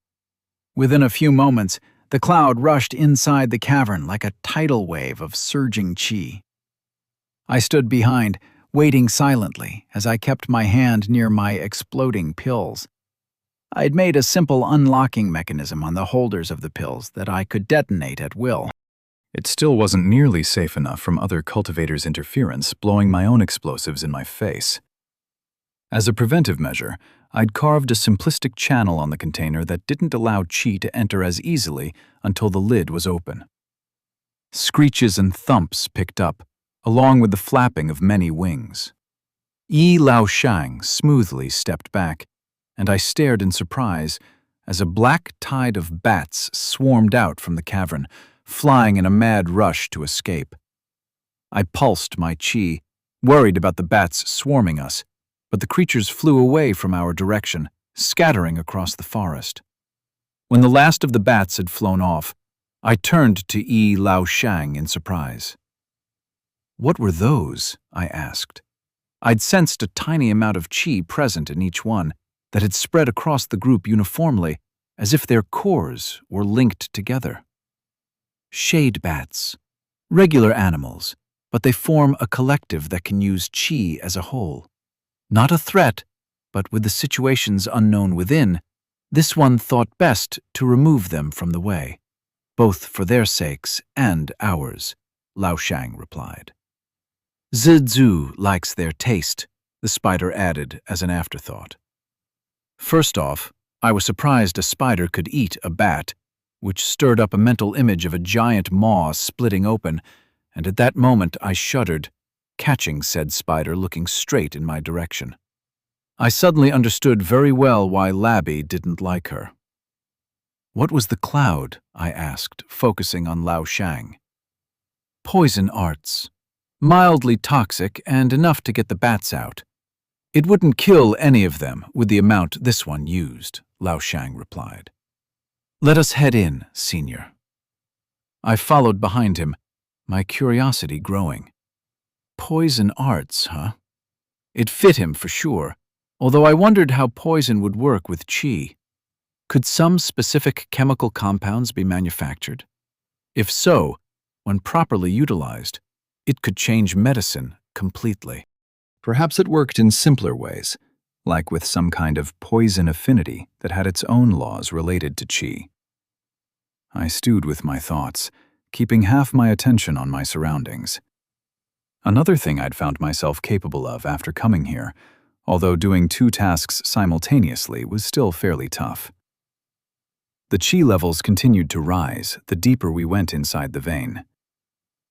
Within a few moments, the cloud rushed inside the cavern like a tidal wave of surging chi. I stood behind, waiting silently as I kept my hand near my exploding pills. I'd made a simple unlocking mechanism on the holders of the pills that I could detonate at will. It still wasn't nearly safe enough from other cultivators' interference, blowing my own explosives in my face. As a preventive measure, I'd carved a simplistic channel on the container that didn't allow chi to enter as easily until the lid was open. Screeches and thumps picked up, along with the flapping of many wings. Yi Liaoxiang smoothly stepped back, and I stared in surprise as a black tide of bats swarmed out from the cavern, flying in a mad rush to escape. I pulsed my chi, worried about the bats swarming us, but the creatures flew away from our direction, scattering across the forest. When the last of the bats had flown off, I turned to Yi Liaoxiang in surprise. "What were those?" I asked. I'd sensed a tiny amount of chi present in each one that had spread across the group uniformly, as if their cores were linked together. Shade bats. Regular animals, but they form a collective that can use qi as a whole. Not a threat, but with the situations unknown within, this one thought best to remove them from the way, both for their sakes and ours, Lao Shang replied. Zizhu likes their taste, the spider added as an afterthought. First off, I was surprised a spider could eat a bat, which stirred up a mental image of a giant maw splitting open, and at that moment I shuddered, catching said spider looking straight in my direction. I suddenly understood very well why Labby didn't like her. What was the cloud? I asked, focusing on Lao Shang. Poison arts. Mildly toxic and enough to get the bats out. It wouldn't kill any of them with the amount this one used, Lao Shang replied. Let us head in, Senior. I followed behind him, my curiosity growing. Poison arts, huh? It fit him for sure, although I wondered how poison would work with qi. Could some specific chemical compounds be manufactured? If so, when properly utilized, it could change medicine completely. Perhaps it worked in simpler ways, like with some kind of poison affinity that had its own laws related to qi. I stewed with my thoughts, keeping half my attention on my surroundings. Another thing I'd found myself capable of after coming here, although doing 2 tasks simultaneously was still fairly tough. The qi levels continued to rise the deeper we went inside the vein.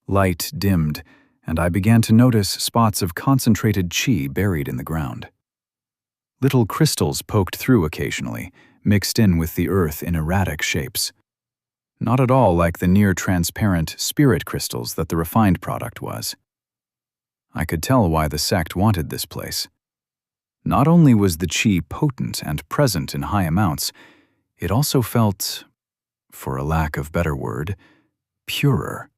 Light dimmed, and I began to notice spots of concentrated qi buried in the ground. Little crystals poked through occasionally, mixed in with the earth in erratic shapes. Not at all like the near-transparent spirit crystals that the refined product was. I could tell why the sect wanted this place. Not only was the qi potent and present in high amounts, it also felt, for a lack of better word, purer.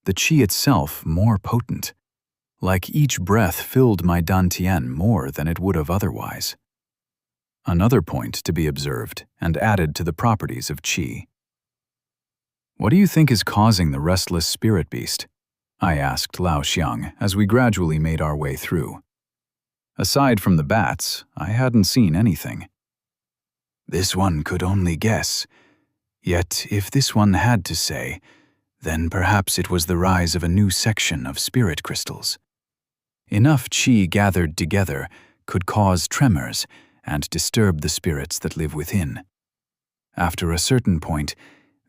The qi itself more potent, like each breath filled my dantian more than it would have otherwise. Another point to be observed and added to the properties of qi. What do you think is causing the restless spirit beast? I asked Lao Xiang as we gradually made our way through. Aside from the bats, I hadn't seen anything. This one could only guess. Yet if this one had to say, then perhaps it was the rise of a new section of spirit crystals. Enough qi gathered together could cause tremors and disturb the spirits that live within. After a certain point,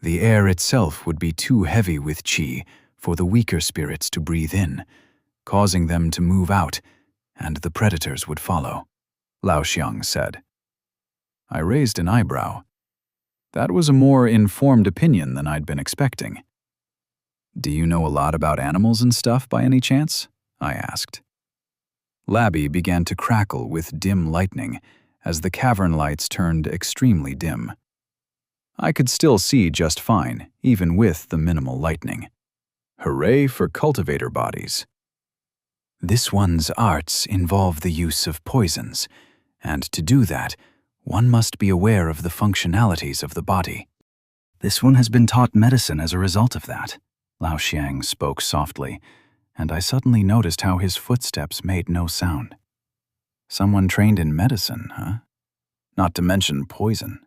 the air itself would be too heavy with qi for the weaker spirits to breathe in, causing them to move out, and the predators would follow, Lao Xiang said. I raised an eyebrow. That was a more informed opinion than I'd been expecting. Do you know a lot about animals and stuff by any chance? I asked. Labby began to crackle with dim lightning as the cavern lights turned extremely dim. I could still see just fine, even with the minimal lightning. Hooray for cultivator bodies. This one's arts involve the use of poisons, and to do that, one must be aware of the functionalities of the body. This one has been taught medicine as a result of that. Lao Xiang spoke softly, and I suddenly noticed how his footsteps made no sound. Someone trained in medicine, huh? Not to mention poison.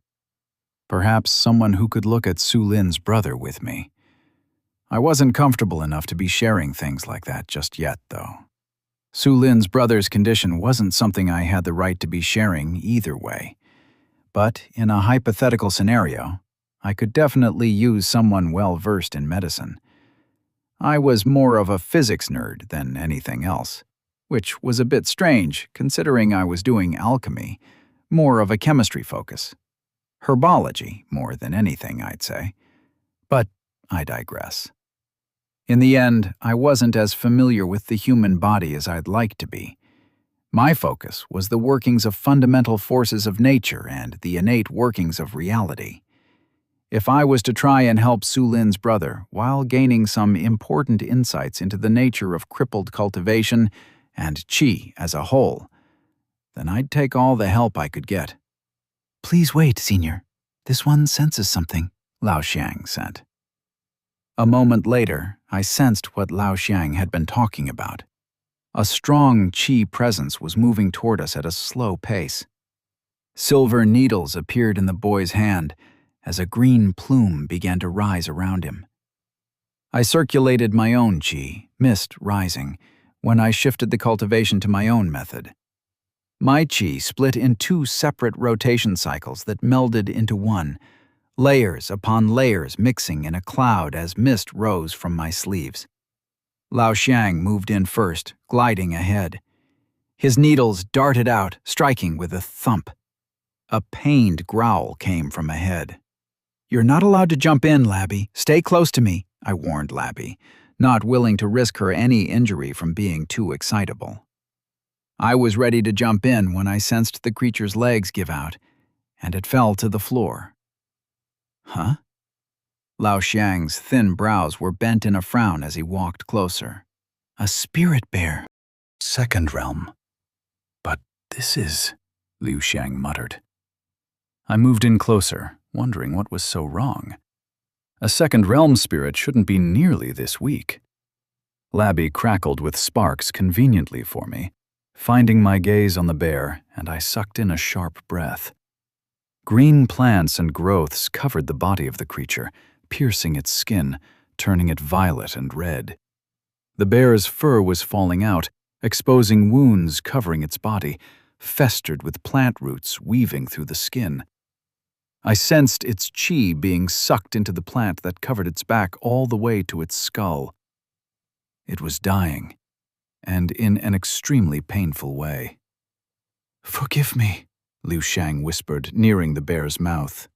Perhaps someone who could look at Su Lin's brother with me. I wasn't comfortable enough to be sharing things like that just yet, though. Su Lin's brother's condition wasn't something I had the right to be sharing either way. But in a hypothetical scenario, I could definitely use someone well-versed in medicine. I was more of a physics nerd than anything else, which was a bit strange considering I was doing alchemy, more of a chemistry focus. Herbology, more than anything, I'd say. But I digress. In the end, I wasn't as familiar with the human body as I'd like to be. My focus was the workings of fundamental forces of nature and the innate workings of reality. If I was to try and help Su Lin's brother while gaining some important insights into the nature of crippled cultivation and qi as a whole, then I'd take all the help I could get. Please wait, Senior. This one senses something, Lao Xiang said. A moment later, I sensed what Lao Xiang had been talking about. A strong qi presence was moving toward us at a slow pace. Silver needles appeared in the boy's hand as a green plume began to rise around him. I circulated my own qi, mist rising, when I shifted the cultivation to my own method. My qi split in 2 separate rotation cycles that melded into one, layers upon layers mixing in a cloud as mist rose from my sleeves. Lao Xiang moved in first, gliding ahead. His needles darted out, striking with a thump. A pained growl came from ahead. "You're not allowed to jump in, Labby. Stay close to me," I warned Labby, not willing to risk her any injury from being too excitable. I was ready to jump in when I sensed the creature's legs give out, and it fell to the floor. Huh? Lao Xiang's thin brows were bent in a frown as he walked closer. "A spirit bear. Second realm. But this is," Liu Xiang muttered. I moved in closer, wondering what was so wrong. A second realm spirit shouldn't be nearly this weak. Labby crackled with sparks conveniently for me, finding my gaze on the bear, and I sucked in a sharp breath. Green plants and growths covered the body of the creature, piercing its skin, turning it violet and red. The bear's fur was falling out, exposing wounds covering its body, festered with plant roots weaving through the skin. I sensed its qi being sucked into the plant that covered its back all the way to its skull. It was dying, and in an extremely painful way. "Forgive me," Liu Xiang whispered, nearing the bear's mouth.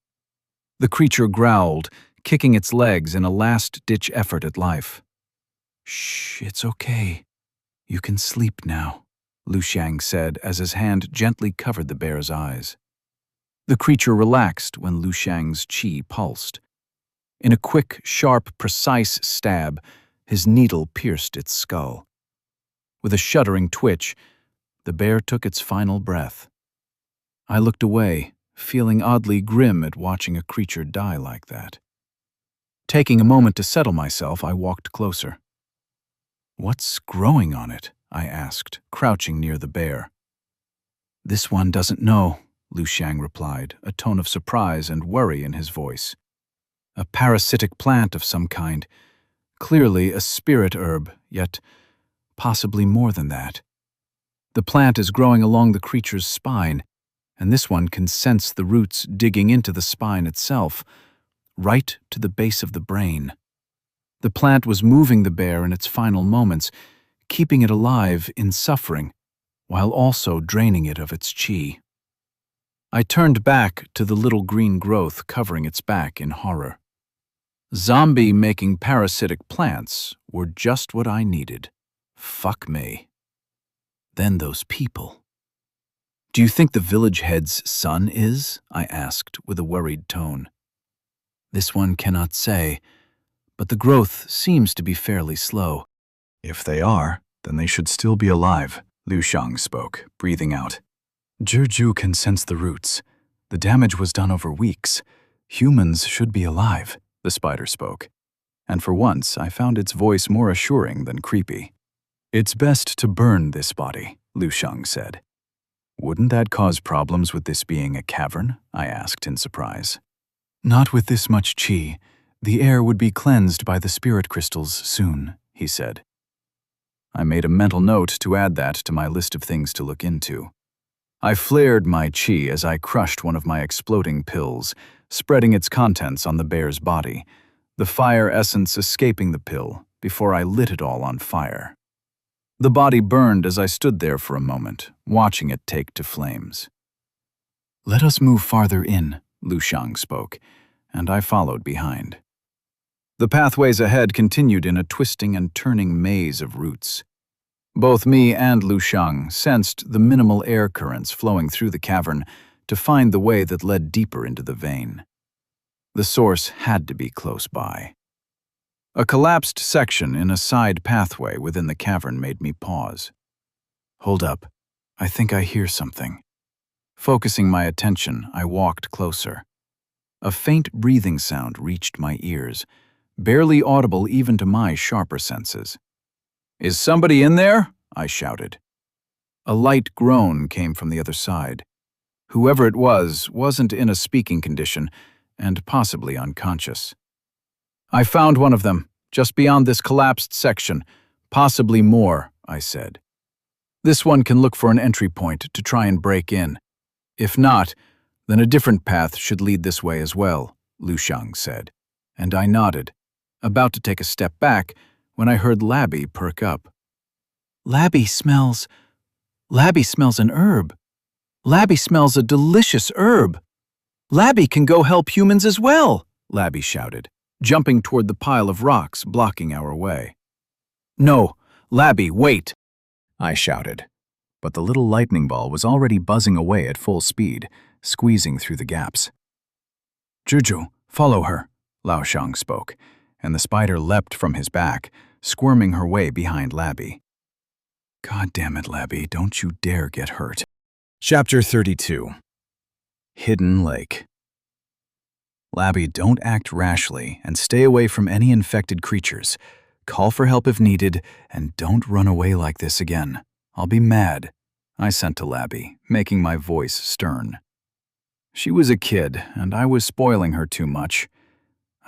The creature growled, kicking its legs in a last-ditch effort at life. "Shh, it's okay. You can sleep now," Liu Xiang said as his hand gently covered the bear's eyes. The creature relaxed when Liu Xiang's qi pulsed. In a quick, sharp, precise stab, his needle pierced its skull. With a shuddering twitch, the bear took its final breath. I looked away, feeling oddly grim at watching a creature die like that. Taking a moment to settle myself, I walked closer. "What's growing on it?" I asked, crouching near the bear. "This one doesn't know," Liu Xiang replied, a tone of surprise and worry in his voice. "A parasitic plant of some kind. Clearly a spirit herb, yet possibly more than that. The plant is growing along the creature's spine, and this one can sense the roots digging into the spine itself, right to the base of the brain. The plant was moving the bear in its final moments, keeping it alive in suffering, while also draining it of its qi." I turned back to the little green growth covering its back in horror. Zombie-making parasitic plants were just what I needed. Fuck me. Then those people. "Do you think the village head's son is?" I asked with a worried tone. "This one cannot say, but the growth seems to be fairly slow." "If they are, then they should still be alive," Liu Xiang spoke, breathing out. "Zhizhu can sense the roots. The damage was done over weeks. Humans should be alive," the spider spoke. And for once, I found its voice more assuring than creepy. "It's best to burn this body," Liu Xiang said. "Wouldn't that cause problems with this being a cavern?" I asked in surprise. "Not with this much qi. The air would be cleansed by the spirit crystals soon," he said. I made a mental note to add that to my list of things to look into. I flared my qi as I crushed one of my exploding pills, spreading its contents on the bear's body, the fire essence escaping the pill before I lit it all on fire. The body burned as I stood there for a moment, watching it take to flames. "Let us move farther in," Liu Xiang spoke, and I followed behind. The pathways ahead continued in a twisting and turning maze of roots. Both me and Liu Xiang sensed the minimal air currents flowing through the cavern to find the way that led deeper into the vein. The source had to be close by. A collapsed section in a side pathway within the cavern made me pause. "Hold up. I think I hear something." Focusing my attention, I walked closer. A faint breathing sound reached my ears, barely audible even to my sharper senses. "Is somebody in there?" I shouted. A light groan came from the other side. Whoever it was wasn't in a speaking condition, and possibly unconscious. "I found one of them, just beyond this collapsed section. Possibly more," I said. "This one can look for an entry point to try and break in. If not, then a different path should lead this way as well," Liu Xiang said, and I nodded, about to take a step back when I heard Labby perk up. Labby smells an herb. Labby smells a delicious herb. Labby can go help humans as well," Labby shouted, jumping toward the pile of rocks blocking our way. "No, Labby, wait," I shouted, but the little lightning ball was already buzzing away at full speed, squeezing through the gaps. "Juju, follow her," Lao Shang spoke, and the spider leapt from his back, squirming her way behind Labby. "God damn it, Labby, don't you dare get hurt." Chapter 32. Hidden Lake. Labby, don't act rashly and stay away from any infected creatures. Call for help if needed, and don't run away like this again. I'll be mad, I sent to Labby, making my voice stern. She was a kid, and I was spoiling her too much.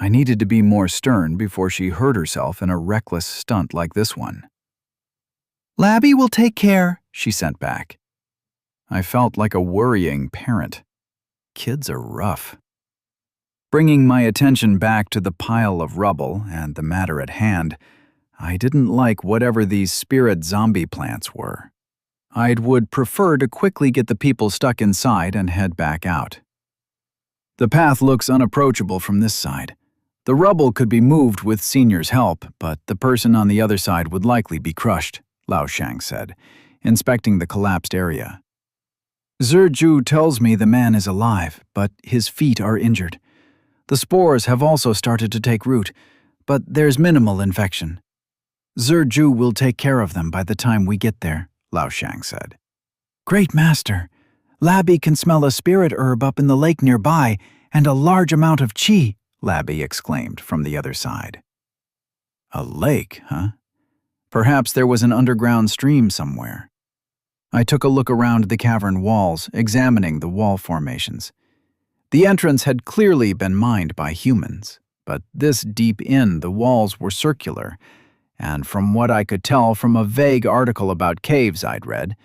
I needed to be more stern before she hurt herself in a reckless stunt like this one. "Labby will take care," she sent back. I felt like a worrying parent. Kids are rough. Bringing my attention back to the pile of rubble and the matter at hand, I didn't like whatever these spirit zombie plants were. I would prefer to quickly get the people stuck inside and head back out. The path looks unapproachable from this side. The rubble could be moved with Senior's help, but the person on the other side would likely be crushed, Lao Shang said, inspecting the collapsed area. "Zhu tells me the man is alive, but his feet are injured. The spores have also started to take root, but there's minimal infection. Zhu will take care of them by the time we get there," Lao Shang said. "Great master! Labby can smell a spirit herb up in the lake nearby, and a large amount of qi," Labby exclaimed from the other side. A lake, huh? Perhaps there was an underground stream somewhere. I took a look around the cavern walls, examining the wall formations. The entrance had clearly been mined by humans, but this deep in, the walls were circular, and from what I could tell from a vague article about caves I'd read,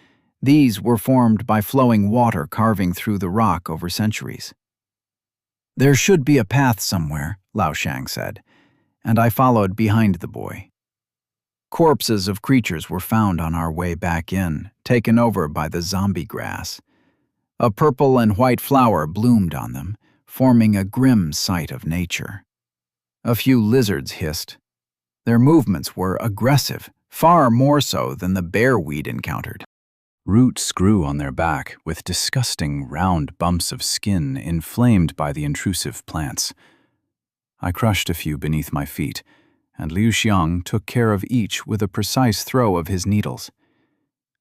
these were formed by flowing water carving through the rock over centuries. "There should be a path somewhere," Lao Shang said, and I followed behind the boy. Corpses of creatures were found on our way back in, taken over by the zombie grass. A purple and white flower bloomed on them, forming a grim sight of nature. A few lizards hissed. Their movements were aggressive, far more so than the bear we'd encountered. Roots grew on their back with disgusting round bumps of skin inflamed by the intrusive plants. I crushed a few beneath my feet, and Liu Xiang took care of each with a precise throw of his needles.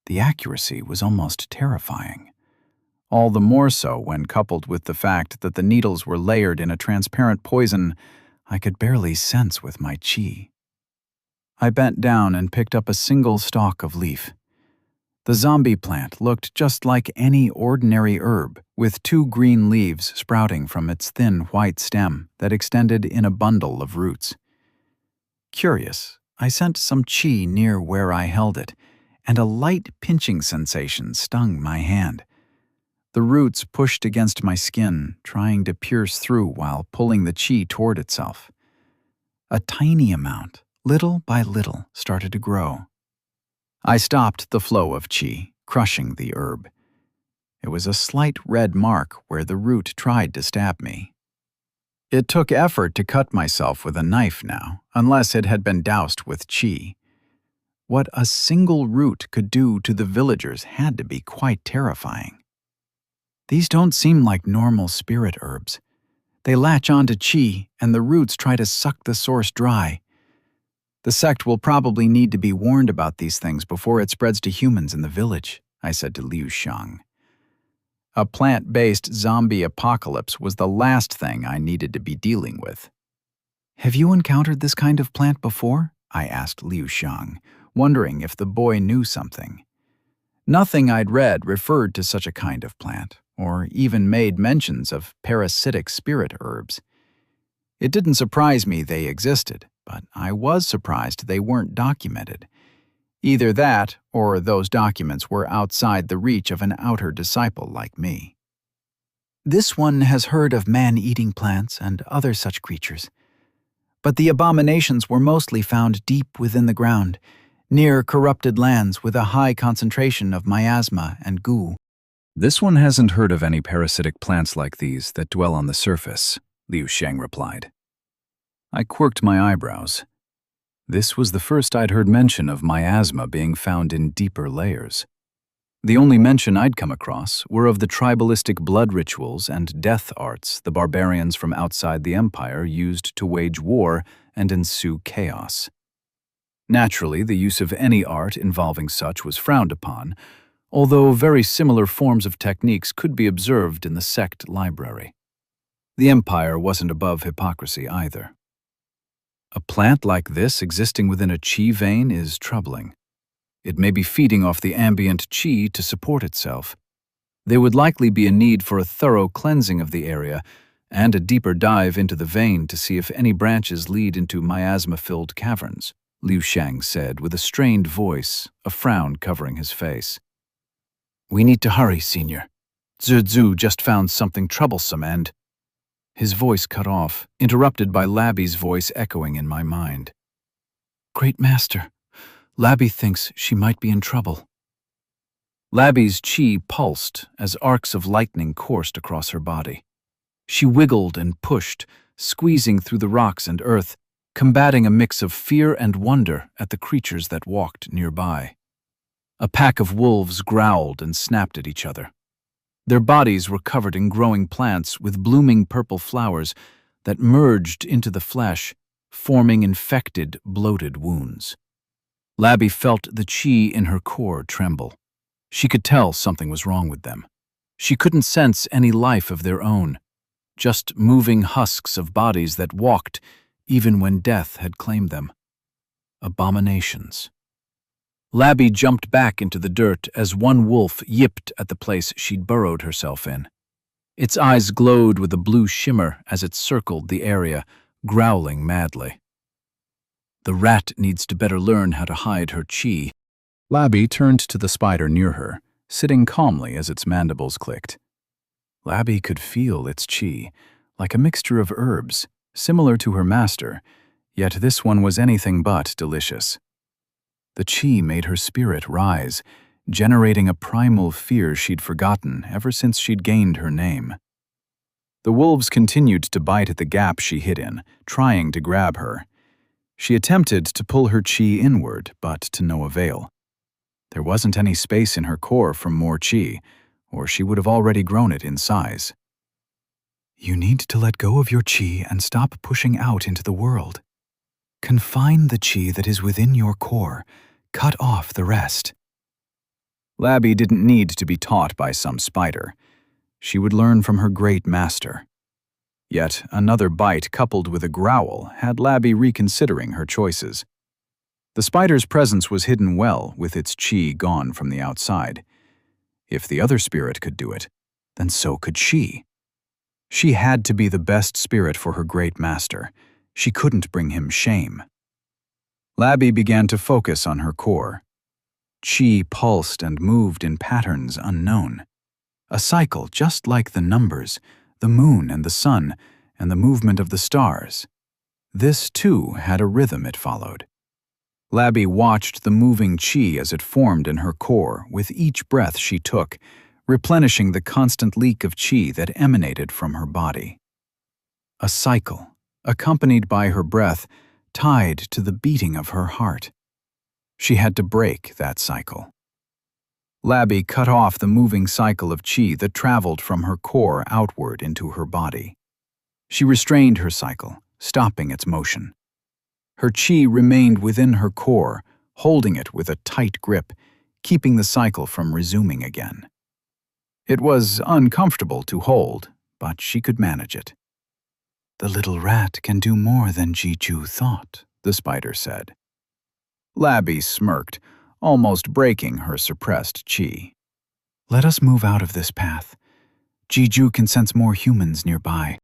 The accuracy was almost terrifying. All the more so when coupled with the fact that the needles were layered in a transparent poison I could barely sense with my qi. I bent down and picked up a single stalk of leaf. The zombie plant looked just like any ordinary herb, with 2 green leaves sprouting from its thin white stem that extended in a bundle of roots. Curious, I sent some qi near where I held it, and a light pinching sensation stung my hand. The roots pushed against my skin, trying to pierce through while pulling the qi toward itself. A tiny amount, little by little, started to grow. I stopped the flow of qi, crushing the herb. It was a slight red mark where the root tried to stab me. It took effort to cut myself with a knife now, unless it had been doused with qi. What a single root could do to the villagers had to be quite terrifying. These don't seem like normal spirit herbs. They latch onto qi, and the roots try to suck the source dry. The sect will probably need to be warned about these things before it spreads to humans in the village, I said to Liu Xiang. A plant-based zombie apocalypse was the last thing I needed to be dealing with. "Have you encountered this kind of plant before?" I asked Liu Xiang, wondering if the boy knew something. Nothing I'd read referred to such a kind of plant, or even made mentions of parasitic spirit herbs. It didn't surprise me they existed, but I was surprised they weren't documented. Either that, or those documents were outside the reach of an outer disciple like me. "This one has heard of man-eating plants and other such creatures. But the abominations were mostly found deep within the ground, near corrupted lands with a high concentration of miasma and goo." This one hasn't heard of any parasitic plants like these that dwell on the surface, Liu Sheng replied. I quirked my eyebrows. This was the first I'd heard mention of miasma being found in deeper layers. The only mention I'd come across were of the tribalistic blood rituals and death arts the barbarians from outside the empire used to wage war and ensue chaos. Naturally, the use of any art involving such was frowned upon, although very similar forms of techniques could be observed in the sect library. The empire wasn't above hypocrisy either. A plant like this existing within a qi vein is troubling. It may be feeding off the ambient qi to support itself. There would likely be a need for a thorough cleansing of the area and a deeper dive into the vein to see if any branches lead into miasma-filled caverns, Liu Shang said with a strained voice, a frown covering his face. "We need to hurry, Senior. Zhu just found something troublesome and—" His voice cut off, interrupted by Labby's voice echoing in my mind. "Great Master, Labby thinks she might be in trouble." Labby's qi pulsed as arcs of lightning coursed across her body. She wiggled and pushed, squeezing through the rocks and earth, combating a mix of fear and wonder at the creatures that walked nearby. A pack of wolves growled and snapped at each other. Their bodies were covered in growing plants with blooming purple flowers that merged into the flesh, forming infected, bloated wounds. Labby felt the qi in her core tremble. She could tell something was wrong with them. She couldn't sense any life of their own, just moving husks of bodies that walked even when death had claimed them. Abominations. Labby jumped back into the dirt as one wolf yipped at the place she'd burrowed herself in. Its eyes glowed with a blue shimmer as it circled the area, growling madly. The rat needs to better learn how to hide her qi. Labby turned to the spider near her, sitting calmly as its mandibles clicked. Labby could feel its qi, like a mixture of herbs, similar to her master, yet this one was anything but delicious. The qi made her spirit rise, generating a primal fear she'd forgotten ever since she'd gained her name. The wolves continued to bite at the gap she hid in, trying to grab her. She attempted to pull her qi inward, but to no avail. There wasn't any space in her core for more qi, or she would have already grown it in size. "You need to let go of your qi and stop pushing out into the world. Confine the qi that is within your core. Cut off the rest." Labby didn't need to be taught by some spider. She would learn from her great master. Yet another bite coupled with a growl had Labby reconsidering her choices. The spider's presence was hidden well with its qi gone from the outside. If the other spirit could do it, then so could she. She had to be the best spirit for her great master. She couldn't bring him shame. Labby began to focus on her core. Qi pulsed and moved in patterns unknown. A cycle just like the numbers, the moon and the sun, and the movement of the stars. This, too, had a rhythm it followed. Labby watched the moving qi as it formed in her core with each breath she took, replenishing the constant leak of qi that emanated from her body. A cycle, accompanied by her breath, tied to the beating of her heart. She had to break that cycle. Labby cut off the moving cycle of qi that traveled from her core outward into her body. She restrained her cycle, stopping its motion. Her qi remained within her core, holding it with a tight grip, keeping the cycle from resuming again. It was uncomfortable to hold, but she could manage it. The little rat can do more than Jiju thought, the spider said. Labby smirked, almost breaking her suppressed chi. Let us move out of this path. Jiju can sense more humans nearby.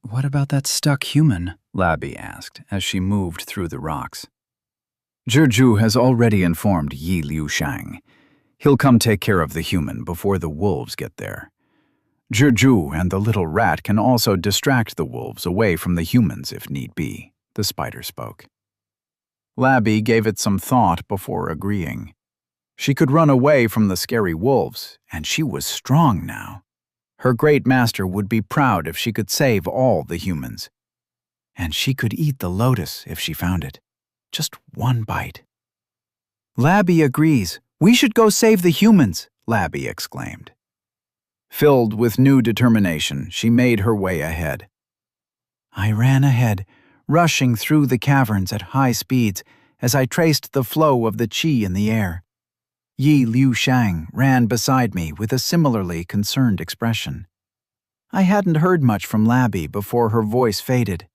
What about that stuck human? Labby asked as she moved through the rocks. Zhizhu has already informed Yi Liushang. He'll come take care of the human before the wolves get there. Zhizhu and the little rat can also distract the wolves away from the humans if need be, the spider spoke. Labby gave it some thought before agreeing. She could run away from the scary wolves, and she was strong now. Her great master would be proud if she could save all the humans. And she could eat the lotus if she found it. Just one bite. Labby agrees. We should go save the humans, Labby exclaimed. Filled with new determination, she made her way ahead. I ran ahead, rushing through the caverns at high speeds as I traced the flow of the qi in the air. Yi Liushang ran beside me with a similarly concerned expression. I hadn't heard much from Labby before her voice faded.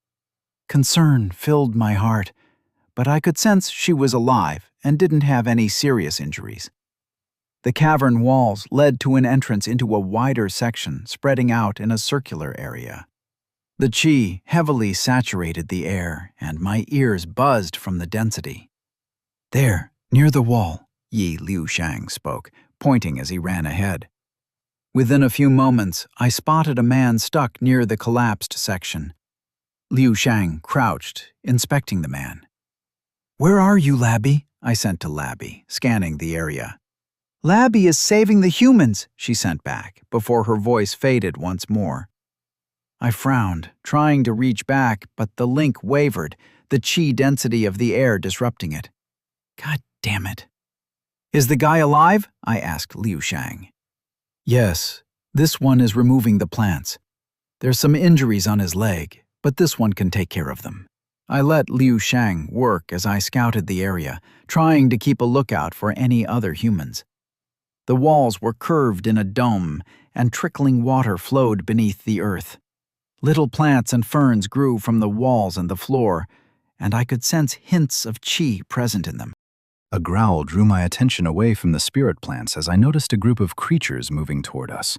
Concern filled my heart, but I could sense she was alive and didn't have any serious injuries. The cavern walls led to an entrance into a wider section spreading out in a circular area. The qi heavily saturated the air, and my ears buzzed from the density. There, near the wall, Yi Liushang spoke, pointing as he ran ahead. Within a few moments, I spotted a man stuck near the collapsed section. Liushang crouched, inspecting the man. Where are you, Labby? I sent to Labby, scanning the area. Labby is saving the humans, she sent back, before her voice faded once more. I frowned, trying to reach back, but the link wavered, the qi density of the air disrupting it. God damn it. Is the guy alive? I asked Liushang. Yes, this one is removing the plants. There's some injuries on his leg, but this one can take care of them. I let Liushang work as I scouted the area, trying to keep a lookout for any other humans. The walls were curved in a dome, and trickling water flowed beneath the earth. Little plants and ferns grew from the walls and the floor, and I could sense hints of qi present in them. A growl drew my attention away from the spirit plants as I noticed a group of creatures moving toward us.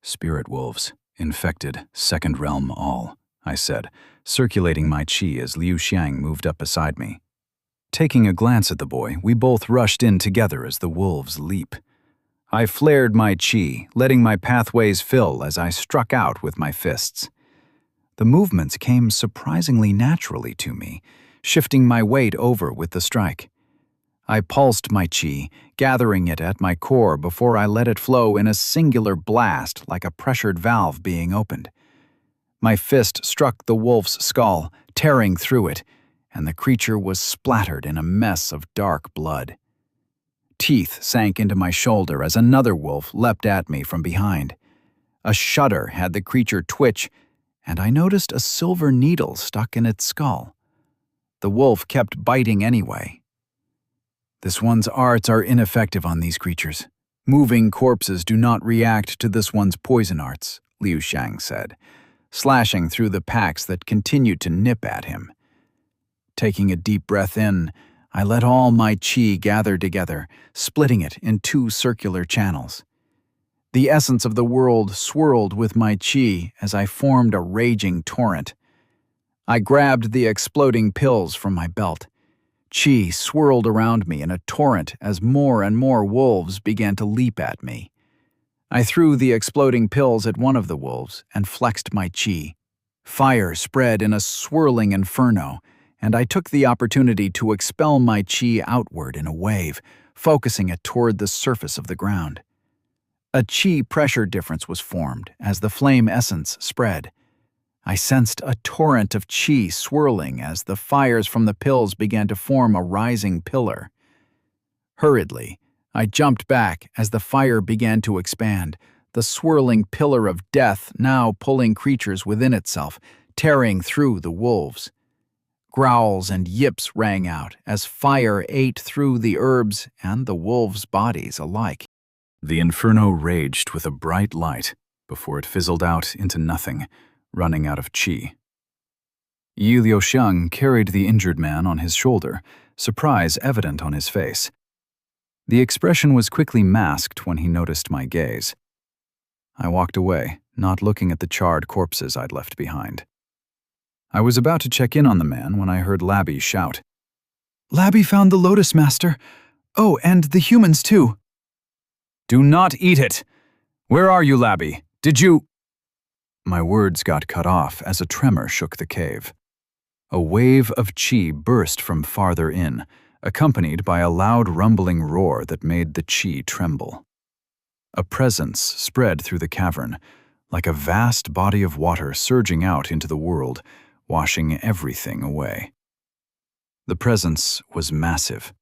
Spirit wolves, infected, second realm all, I said, circulating my qi as Liushang moved up beside me. Taking a glance at the boy, we both rushed in together as the wolves leap. I flared my qi, letting my pathways fill as I struck out with my fists. The movements came surprisingly naturally to me, shifting my weight over with the strike. I pulsed my qi, gathering it at my core before I let it flow in a singular blast like a pressured valve being opened. My fist struck the wolf's skull, tearing through it, and the creature was splattered in a mess of dark blood. Teeth sank into my shoulder as another wolf leapt at me from behind. A shudder had the creature twitch, and I noticed a silver needle stuck in its skull. The wolf kept biting anyway. This one's arts are ineffective on these creatures. Moving corpses do not react to this one's poison arts, Liushang said, slashing through the packs that continued to nip at him. Taking a deep breath in, I let all my qi gather together, splitting it in two circular channels. The essence of the world swirled with my qi as I formed a raging torrent. I grabbed the exploding pills from my belt. Qi swirled around me in a torrent as more and more wolves began to leap at me. I threw the exploding pills at one of the wolves and flexed my qi. Fire spread in a swirling inferno, and I took the opportunity to expel my qi outward in a wave, focusing it toward the surface of the ground. A qi pressure difference was formed as the flame essence spread. I sensed a torrent of qi swirling as the fires from the pills began to form a rising pillar. Hurriedly, I jumped back as the fire began to expand, the swirling pillar of death now pulling creatures within itself, tearing through the wolves. Growls and yips rang out as fire ate through the herbs and the wolves' bodies alike. The inferno raged with a bright light before it fizzled out into nothing, running out of qi. Yi Liuxiang carried the injured man on his shoulder, surprise evident on his face. The expression was quickly masked when he noticed my gaze. I walked away, not looking at the charred corpses I'd left behind. I was about to check in on the man when I heard Labby shout, "Labby found the Lotus Master! Oh, and the humans too!" "Do not eat it! Where are you, Labby? Did you—" My words got cut off as a tremor shook the cave. A wave of qi burst from farther in, accompanied by a loud rumbling roar that made the qi tremble. A presence spread through the cavern, like a vast body of water surging out into the world, washing everything away. The presence was massive,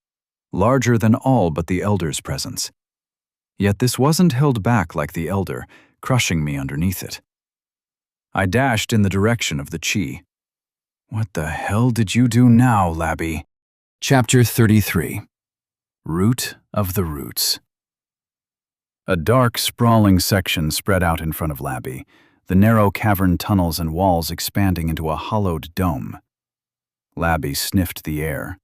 larger than all but the Elder's presence. Yet this wasn't held back like the Elder, crushing me underneath it. I dashed in the direction of the qi. What the hell did you do now, Labby? Chapter 33. Root of the Roots. A dark, sprawling section spread out in front of Labby, the narrow cavern tunnels and walls expanding into a hollowed dome. Labby sniffed the air.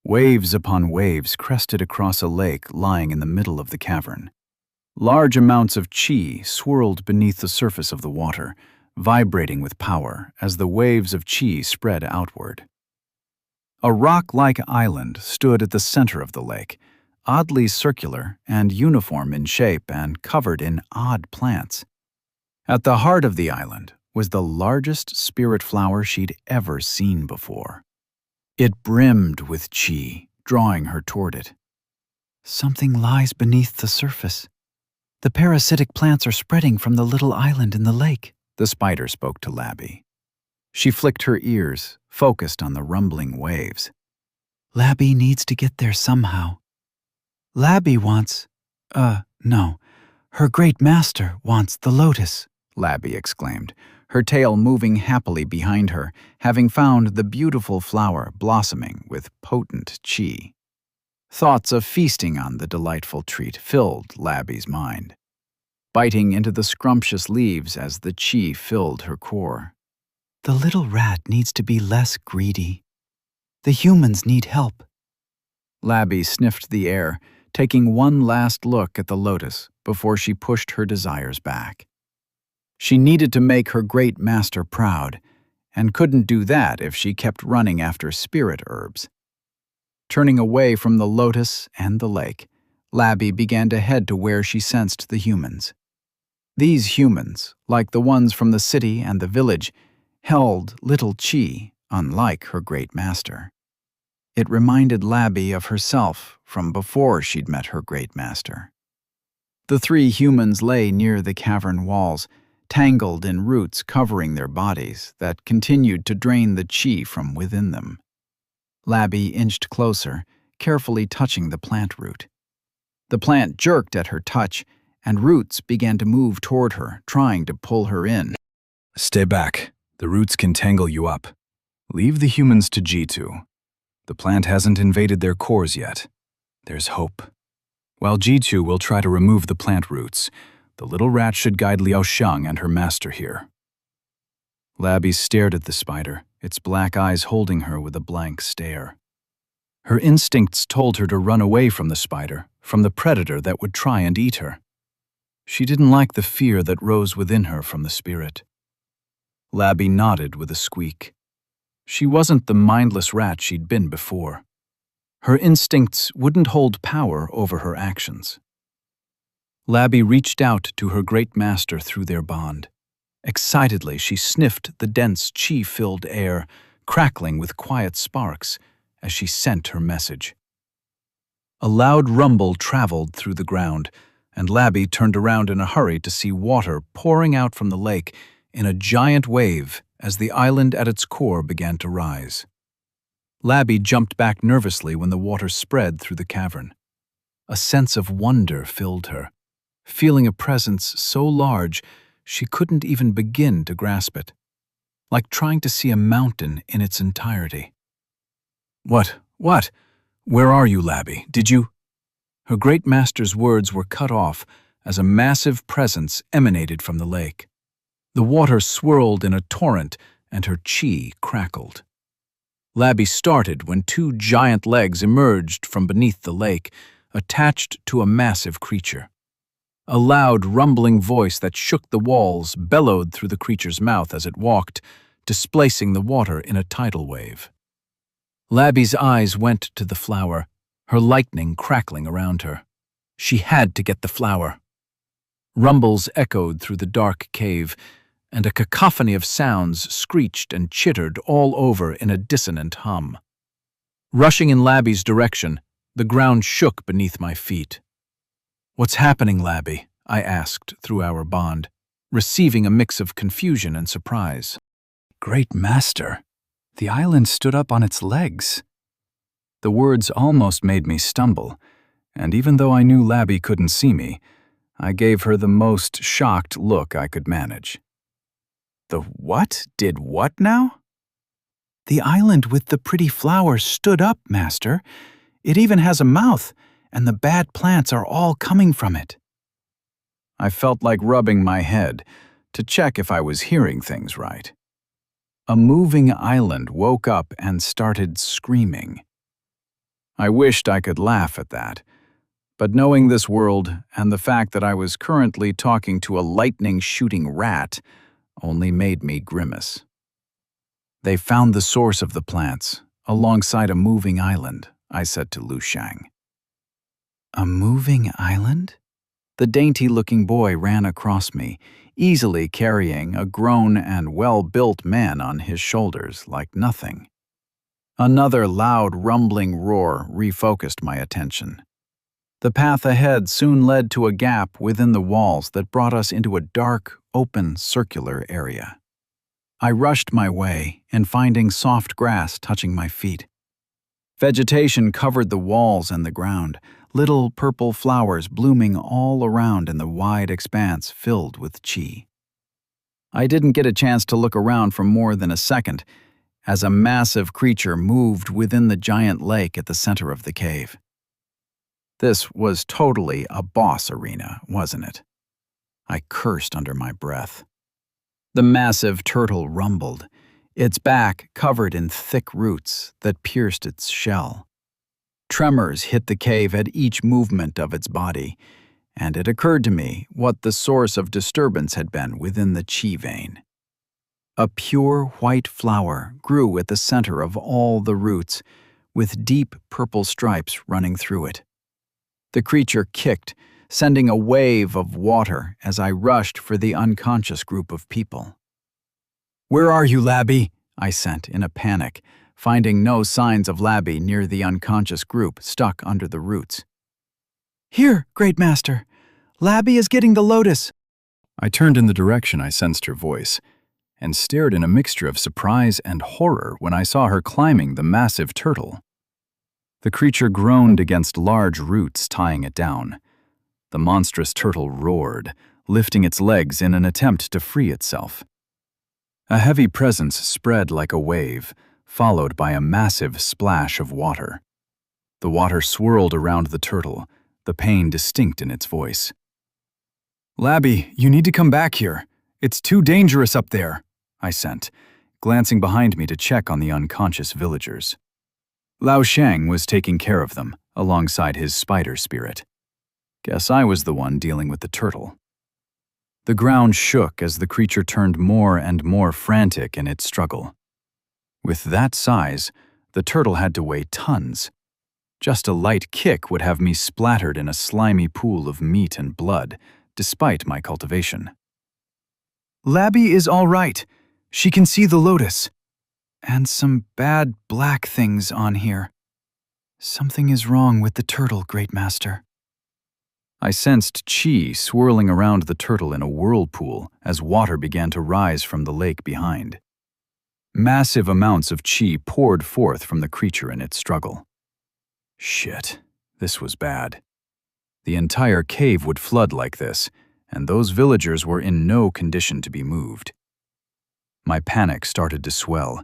Waves upon waves crested across a lake lying in the middle of the cavern. Large amounts of qi swirled beneath the surface of the water, vibrating with power as the waves of qi spread outward. A rock-like island stood at the center of the lake, oddly circular and uniform in shape and covered in odd plants. At the heart of the island was the largest spirit flower she'd ever seen before. It brimmed with qi, drawing her toward it. Something lies beneath the surface. The parasitic plants are spreading from the little island in the lake, the spider spoke to Labby. She flicked her ears, focused on the rumbling waves. Labby needs to get there somehow. Labby wants, no, her great master wants the lotus, Labby exclaimed, her tail moving happily behind her, having found the beautiful flower blossoming with potent qi. Thoughts of feasting on the delightful treat filled Labby's mind, biting into the scrumptious leaves as the qi filled her core. The little rat needs to be less greedy. The humans need help. Labby sniffed the air, taking one last look at the lotus before she pushed her desires back. She needed to make her great master proud, and couldn't do that if she kept running after spirit herbs. Turning away from the lotus and the lake, Labby began to head to where she sensed the humans. These humans, like the ones from the city and the village, held little qi, unlike her great master. It reminded Labby of herself from before she'd met her great master. The three humans lay near the cavern walls, tangled in roots covering their bodies that continued to drain the qi from within them. Labby inched closer, carefully touching the plant root. The plant jerked at her touch, and roots began to move toward her, trying to pull her in. Stay back. The roots can tangle you up. Leave the humans to G2. The plant hasn't invaded their cores yet. There's hope. While G2 will try to remove the plant roots, the little rat should guide Liuxiang and her master here. Labby stared at the spider, its black eyes holding her with a blank stare. Her instincts told her to run away from the spider, from the predator that would try and eat her. She didn't like the fear that rose within her from the spirit. Labby nodded with a squeak. She wasn't the mindless rat she'd been before. Her instincts wouldn't hold power over her actions. Labby reached out to her great master through their bond. Excitedly, she sniffed the dense qi-filled air, crackling with quiet sparks, as she sent her message. A loud rumble traveled through the ground, and Labby turned around in a hurry to see water pouring out from the lake in a giant wave as the island at its core began to rise. Labby jumped back nervously when the water spread through the cavern. A sense of wonder filled her, feeling a presence so large she couldn't even begin to grasp it, like trying to see a mountain in its entirety. What? Where are you, Labby? Did you? Her great master's words were cut off as a massive presence emanated from the lake. The water swirled in a torrent and her chi crackled. Labby started when two giant legs emerged from beneath the lake, attached to a massive creature. A loud, rumbling voice that shook the walls bellowed through the creature's mouth as it walked, displacing the water in a tidal wave. Labby's eyes went to the flower, her lightning crackling around her. She had to get the flower. Rumbles echoed through the dark cave, and a cacophony of sounds screeched and chittered all over in a dissonant hum. Rushing in Labby's direction, the ground shook beneath my feet. "What's happening, Labby?" I asked through our bond, receiving a mix of confusion and surprise. "Great Master, the island stood up on its legs." The words almost made me stumble, and even though I knew Labby couldn't see me, I gave her the most shocked look I could manage. "The what? Did what now?" "The island with the pretty flower stood up, Master. It even has a mouth, and the bad plants are all coming from it." I felt like rubbing my head to check if I was hearing things right. A moving island woke up and started screaming. I wished I could laugh at that, but knowing this world and the fact that I was currently talking to a lightning-shooting rat only made me grimace. "They found the source of the plants, alongside a moving island," I said to Lu Shang. "A moving island?" The dainty-looking boy ran across me, easily carrying a grown and well-built man on his shoulders like nothing. Another loud, rumbling roar refocused my attention. The path ahead soon led to a gap within the walls that brought us into a dark, open, circular area. I rushed my way, and finding soft grass touching my feet. Vegetation covered the walls and the ground, little purple flowers blooming all around in the wide expanse filled with chi. I didn't get a chance to look around for more than a second, as a massive creature moved within the giant lake at the center of the cave. This was totally a boss arena, wasn't it? I cursed under my breath. The massive turtle rumbled, its back covered in thick roots that pierced its shell. Tremors hit the cave at each movement of its body, and it occurred to me what the source of disturbance had been within the chi vein. A pure white flower grew at the center of all the roots, with deep purple stripes running through it. The creature kicked, sending a wave of water as I rushed for the unconscious group of people. "Where are you, Labby?" I sent in a panic, finding no signs of Labby near the unconscious group stuck under the roots. "Here, Great Master. Labby is getting the lotus." I turned in the direction I sensed her voice, and stared in a mixture of surprise and horror when I saw her climbing the massive turtle. The creature groaned against large roots tying it down. The monstrous turtle roared, lifting its legs in an attempt to free itself. A heavy presence spread like a wave, followed by a massive splash of water. The water swirled around the turtle, the pain distinct in its voice. "Labby, you need to come back here. It's too dangerous up there," I sent, glancing behind me to check on the unconscious villagers. Lao Shang was taking care of them, alongside his spider spirit. Guess I was the one dealing with the turtle. The ground shook as the creature turned more and more frantic in its struggle. With that size, the turtle had to weigh tons. Just a light kick would have me splattered in a slimy pool of meat and blood, despite my cultivation. "Labby is all right. She can see the lotus. And some bad black things on here. Something is wrong with the turtle, Great Master." I sensed chi swirling around the turtle in a whirlpool as water began to rise from the lake behind. Massive amounts of chi poured forth from the creature in its struggle. Shit, this was bad. The entire cave would flood like this, and those villagers were in no condition to be moved. My panic started to swell,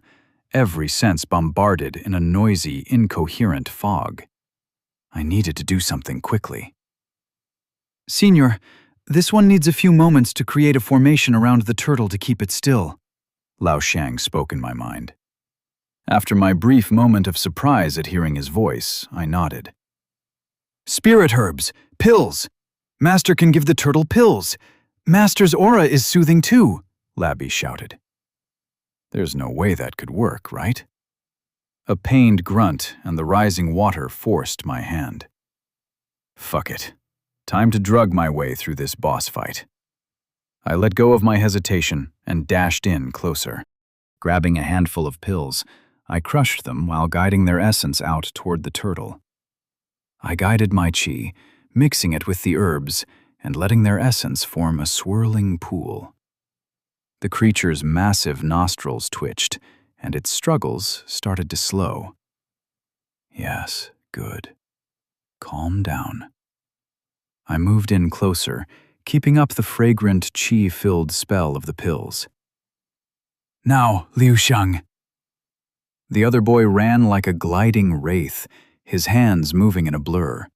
every sense bombarded in a noisy, incoherent fog. I needed to do something quickly. "Senior, this one needs a few moments to create a formation around the turtle to keep it still." Lao Shang spoke in my mind. After my brief moment of surprise at hearing his voice, I nodded. Spirit herbs! Pills! Master can give the turtle pills! Master's aura is soothing too, Labby shouted. There's no way that could work, right? A pained grunt and the rising water forced my hand. Fuck it. Time to drug my way through this boss fight. I let go of my hesitation and dashed in closer. Grabbing a handful of pills, I crushed them while guiding their essence out toward the turtle. I guided my chi, mixing it with the herbs and letting their essence form a swirling pool. The creature's massive nostrils twitched, and its struggles started to slow. Yes, good. Calm down. I moved in closer, keeping up the fragrant chi-filled spell of the pills. Now, Liu Shang. The other boy ran like a gliding wraith, his hands moving in a blur.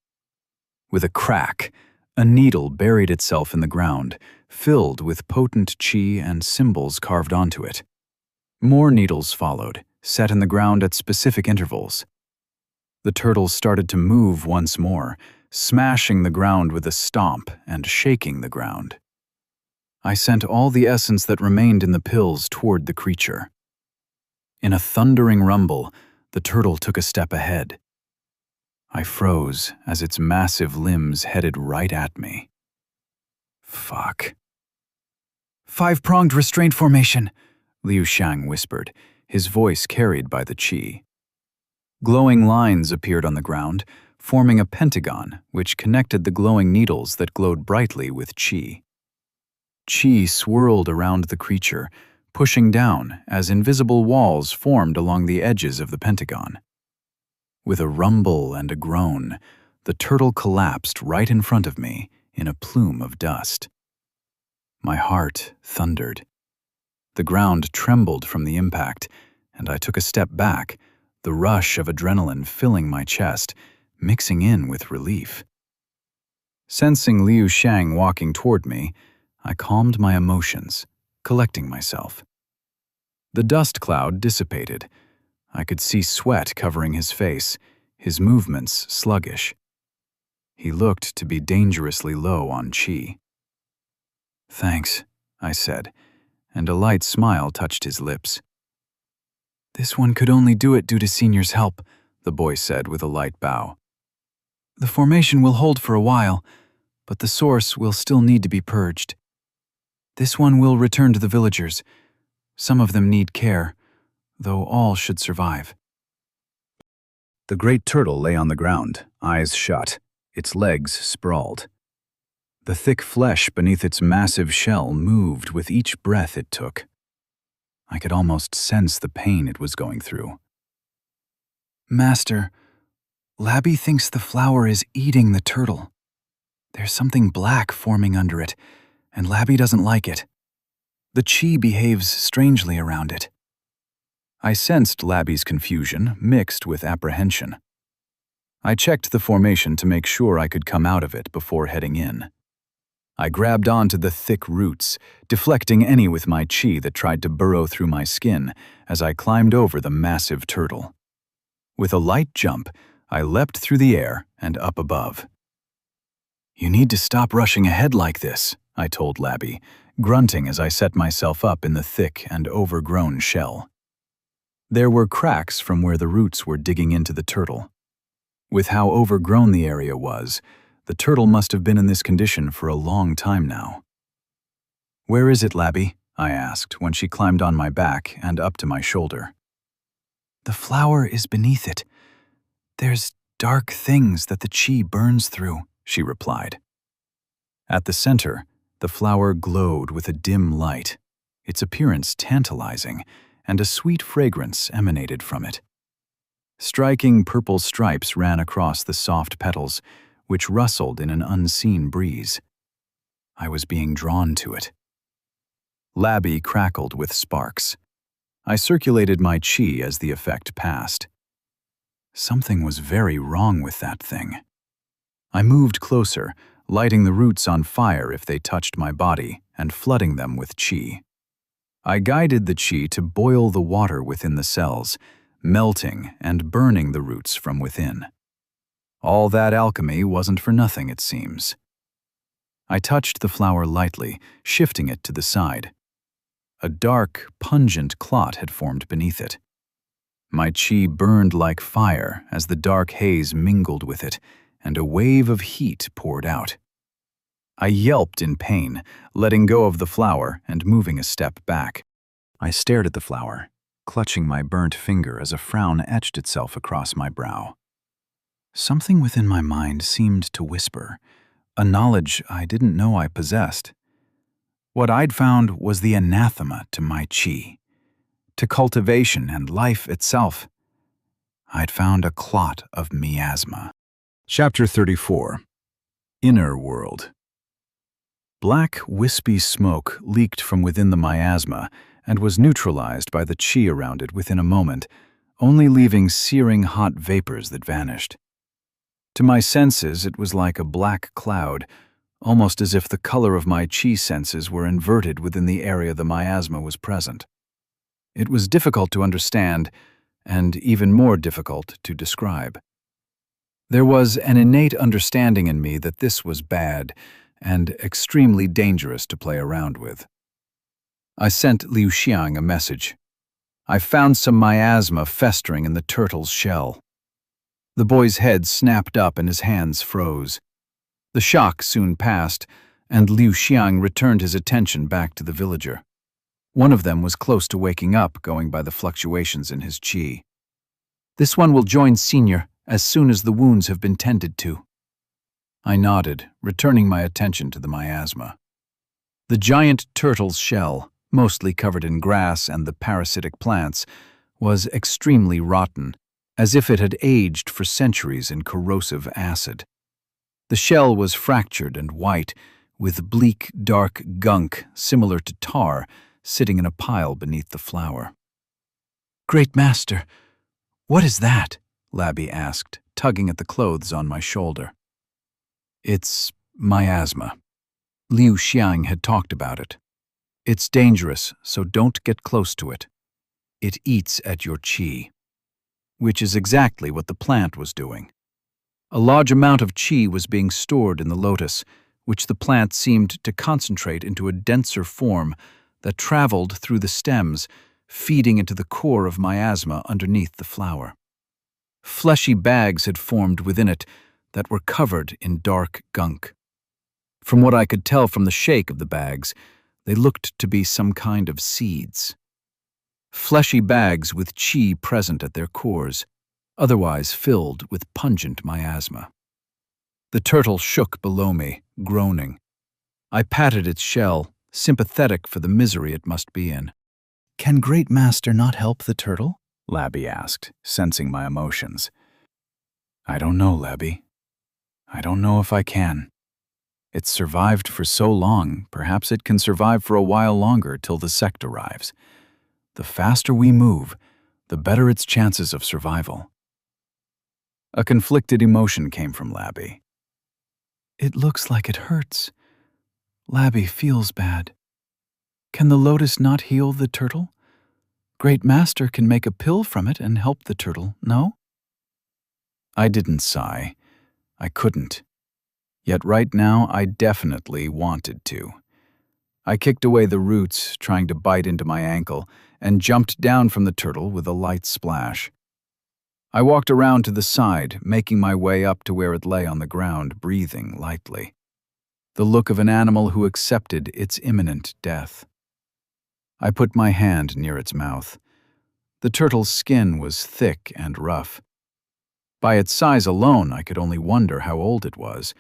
With a crack, a needle buried itself in the ground, filled with potent chi and symbols carved onto it. More needles followed, set in the ground at specific intervals. The turtle started to move once more, smashing the ground with a stomp and shaking the ground. I sent all the essence that remained in the pills toward the creature. In a thundering rumble, the turtle took a step ahead. I froze as its massive limbs headed right at me. Fuck. Five-pronged restraint formation, Liu Shang whispered, his voice carried by the chi. Glowing lines appeared on the ground, forming a pentagon which connected the glowing needles that glowed brightly with chi. Chi swirled around the creature, pushing down as invisible walls formed along the edges of the pentagon. With a rumble and a groan, the turtle collapsed right in front of me in a plume of dust. My heart thundered. The ground trembled from the impact, and I took a step back, the rush of adrenaline filling my chest, mixing in with relief. Sensing Liu Shang walking toward me, I calmed my emotions, collecting myself. The dust cloud dissipated. I could see sweat covering his face, his movements sluggish. He looked to be dangerously low on chi. Thanks, I said, and a light smile touched his lips. This one could only do it due to Senior's help, the boy said with a light bow. The formation will hold for a while, but the source will still need to be purged. This one will return to the villagers. Some of them need care, though all should survive. The great turtle lay on the ground, eyes shut, its legs sprawled. The thick flesh beneath its massive shell moved with each breath it took. I could almost sense the pain it was going through. Master, Labby thinks the flower is eating the turtle. There's something black forming under it, and Labby doesn't like it. The chi behaves strangely around it. I sensed Labby's confusion, mixed with apprehension. I checked the formation to make sure I could come out of it before heading in. I grabbed onto the thick roots, deflecting any with my chi that tried to burrow through my skin as I climbed over the massive turtle. With a light jump, I leapt through the air and up above. You need to stop rushing ahead like this, I told Labby, grunting as I set myself up in the thick and overgrown shell. There were cracks from where the roots were digging into the turtle. With how overgrown the area was, the turtle must have been in this condition for a long time now. Where is it, Labby? I asked when she climbed on my back and up to my shoulder. The flower is beneath it. There's dark things that the chi burns through, she replied. At the center, the flower glowed with a dim light, its appearance tantalizing, and a sweet fragrance emanated from it. Striking purple stripes ran across the soft petals, which rustled in an unseen breeze. I was being drawn to it. Labby crackled with sparks. I circulated my chi as the effect passed. Something was very wrong with that thing. I moved closer, lighting the roots on fire if they touched my body and flooding them with chi. I guided the qi to boil the water within the cells, melting and burning the roots from within. All that alchemy wasn't for nothing, it seems. I touched the flower lightly, shifting it to the side. A dark, pungent clot had formed beneath it. My qi burned like fire as the dark haze mingled with it, and a wave of heat poured out. I yelped in pain, letting go of the flower and moving a step back. I stared at the flower, clutching my burnt finger as a frown etched itself across my brow. Something within my mind seemed to whisper, a knowledge I didn't know I possessed. What I'd found was the anathema to my qi, to cultivation and life itself. I'd found a clot of miasma. Chapter 34. Inner World. Black, wispy smoke leaked from within the miasma and was neutralized by the qi around it within a moment, only leaving searing hot vapors that vanished. To my senses, it was like a black cloud, almost as if the color of my qi senses were inverted within the area the miasma was present. It was difficult to understand, and even more difficult to describe. There was an innate understanding in me that this was bad and extremely dangerous to play around with. I sent Liu Xiang a message. I found some miasma festering in the turtle's shell. The boy's head snapped up and his hands froze. The shock soon passed, and Liu Xiang returned his attention back to the villager. One of them was close to waking up, going by the fluctuations in his qi. "This one will join Senior as soon as the wounds have been tended to." I nodded, returning my attention to the miasma. The giant turtle's shell, mostly covered in grass and the parasitic plants, was extremely rotten, as if it had aged for centuries in corrosive acid. The shell was fractured and white, with bleak, dark gunk similar to tar sitting in a pile beneath the flower. "Great Master, what is that?" Labby asked, tugging at the clothes on my shoulder. "It's miasma." Liu Xiang had talked about it. "It's dangerous, so don't get close to it. It eats at your qi." Which is exactly what the plant was doing. A large amount of qi was being stored in the lotus, which the plant seemed to concentrate into a denser form that traveled through the stems, feeding into the core of miasma underneath the flower. Fleshy bags had formed within it that were covered in dark gunk. From what I could tell from the shake of the bags, they looked to be some kind of seeds. Fleshy bags with qi present at their cores, otherwise filled with pungent miasma. The turtle shook below me, groaning. I patted its shell, sympathetic for the misery it must be in. "Can Great Master not help the turtle?" Labby asked, sensing my emotions. "I don't know, Labby. I don't know if I can. It's survived for so long, perhaps it can survive for a while longer till the sect arrives. The faster we move, the better its chances of survival." A conflicted emotion came from Labby. "It looks like it hurts. Labby feels bad. Can the lotus not heal the turtle? Great Master can make a pill from it and help the turtle, no?" I didn't sigh. I couldn't. Yet right now I definitely wanted to. I kicked away the roots, trying to bite into my ankle, and jumped down from the turtle with a light splash. I walked around to the side, making my way up to where it lay on the ground, breathing lightly. The look of an animal who accepted its imminent death. I put my hand near its mouth. The turtle's skin was thick and rough. By its size alone, I could only wonder how old it was,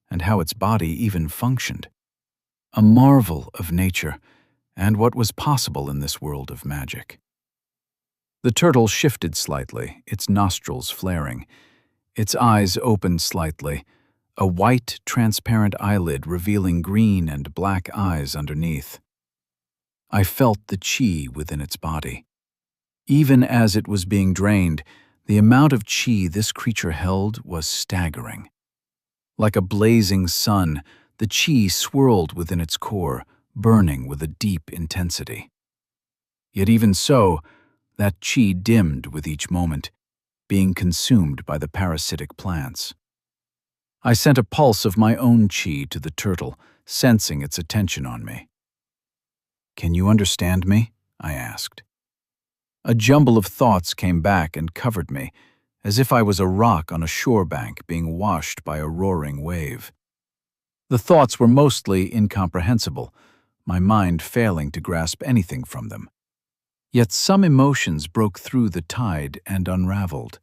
and how its body even functioned. A marvel of nature, and what was possible in this world of magic. The turtle shifted slightly, its nostrils flaring. Its eyes opened slightly, a white, transparent eyelid revealing green and black eyes underneath. I felt the qi within its body. Even as it was being drained, the amount of qi this creature held was staggering. Like a blazing sun, the qi swirled within its core, burning with a deep intensity. Yet even so, that chi dimmed with each moment, being consumed by the parasitic plants. I sent a pulse of my own chi to the turtle, sensing its attention on me. "Can you understand me?" I asked. A jumble of thoughts came back and covered me, as if I was a rock on a shore bank being washed by a roaring wave. The thoughts were mostly incomprehensible, my mind failing to grasp anything from them. Yet some emotions broke through the tide and unraveled.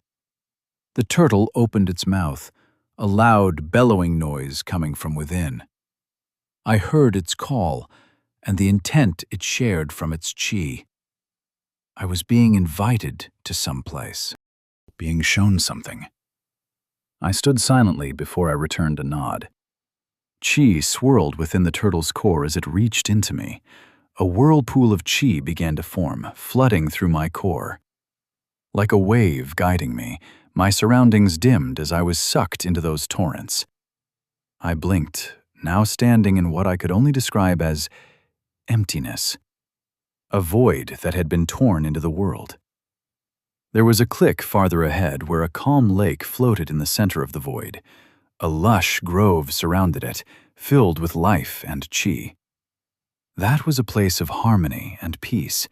The turtle opened its mouth, a loud, bellowing noise coming from within. I heard its call and the intent it shared from its chi. I was being invited to some place, being shown something. I stood silently before I returned a nod. Chi swirled within the turtle's core as it reached into me. A whirlpool of chi began to form, flooding through my core. Like a wave guiding me, my surroundings dimmed as I was sucked into those torrents. I blinked, now standing in what I could only describe as emptiness. A void that had been torn into the world. There was a click farther ahead where a calm lake floated in the center of the void. A lush grove surrounded it, filled with life and chi. That was a place of harmony and peace,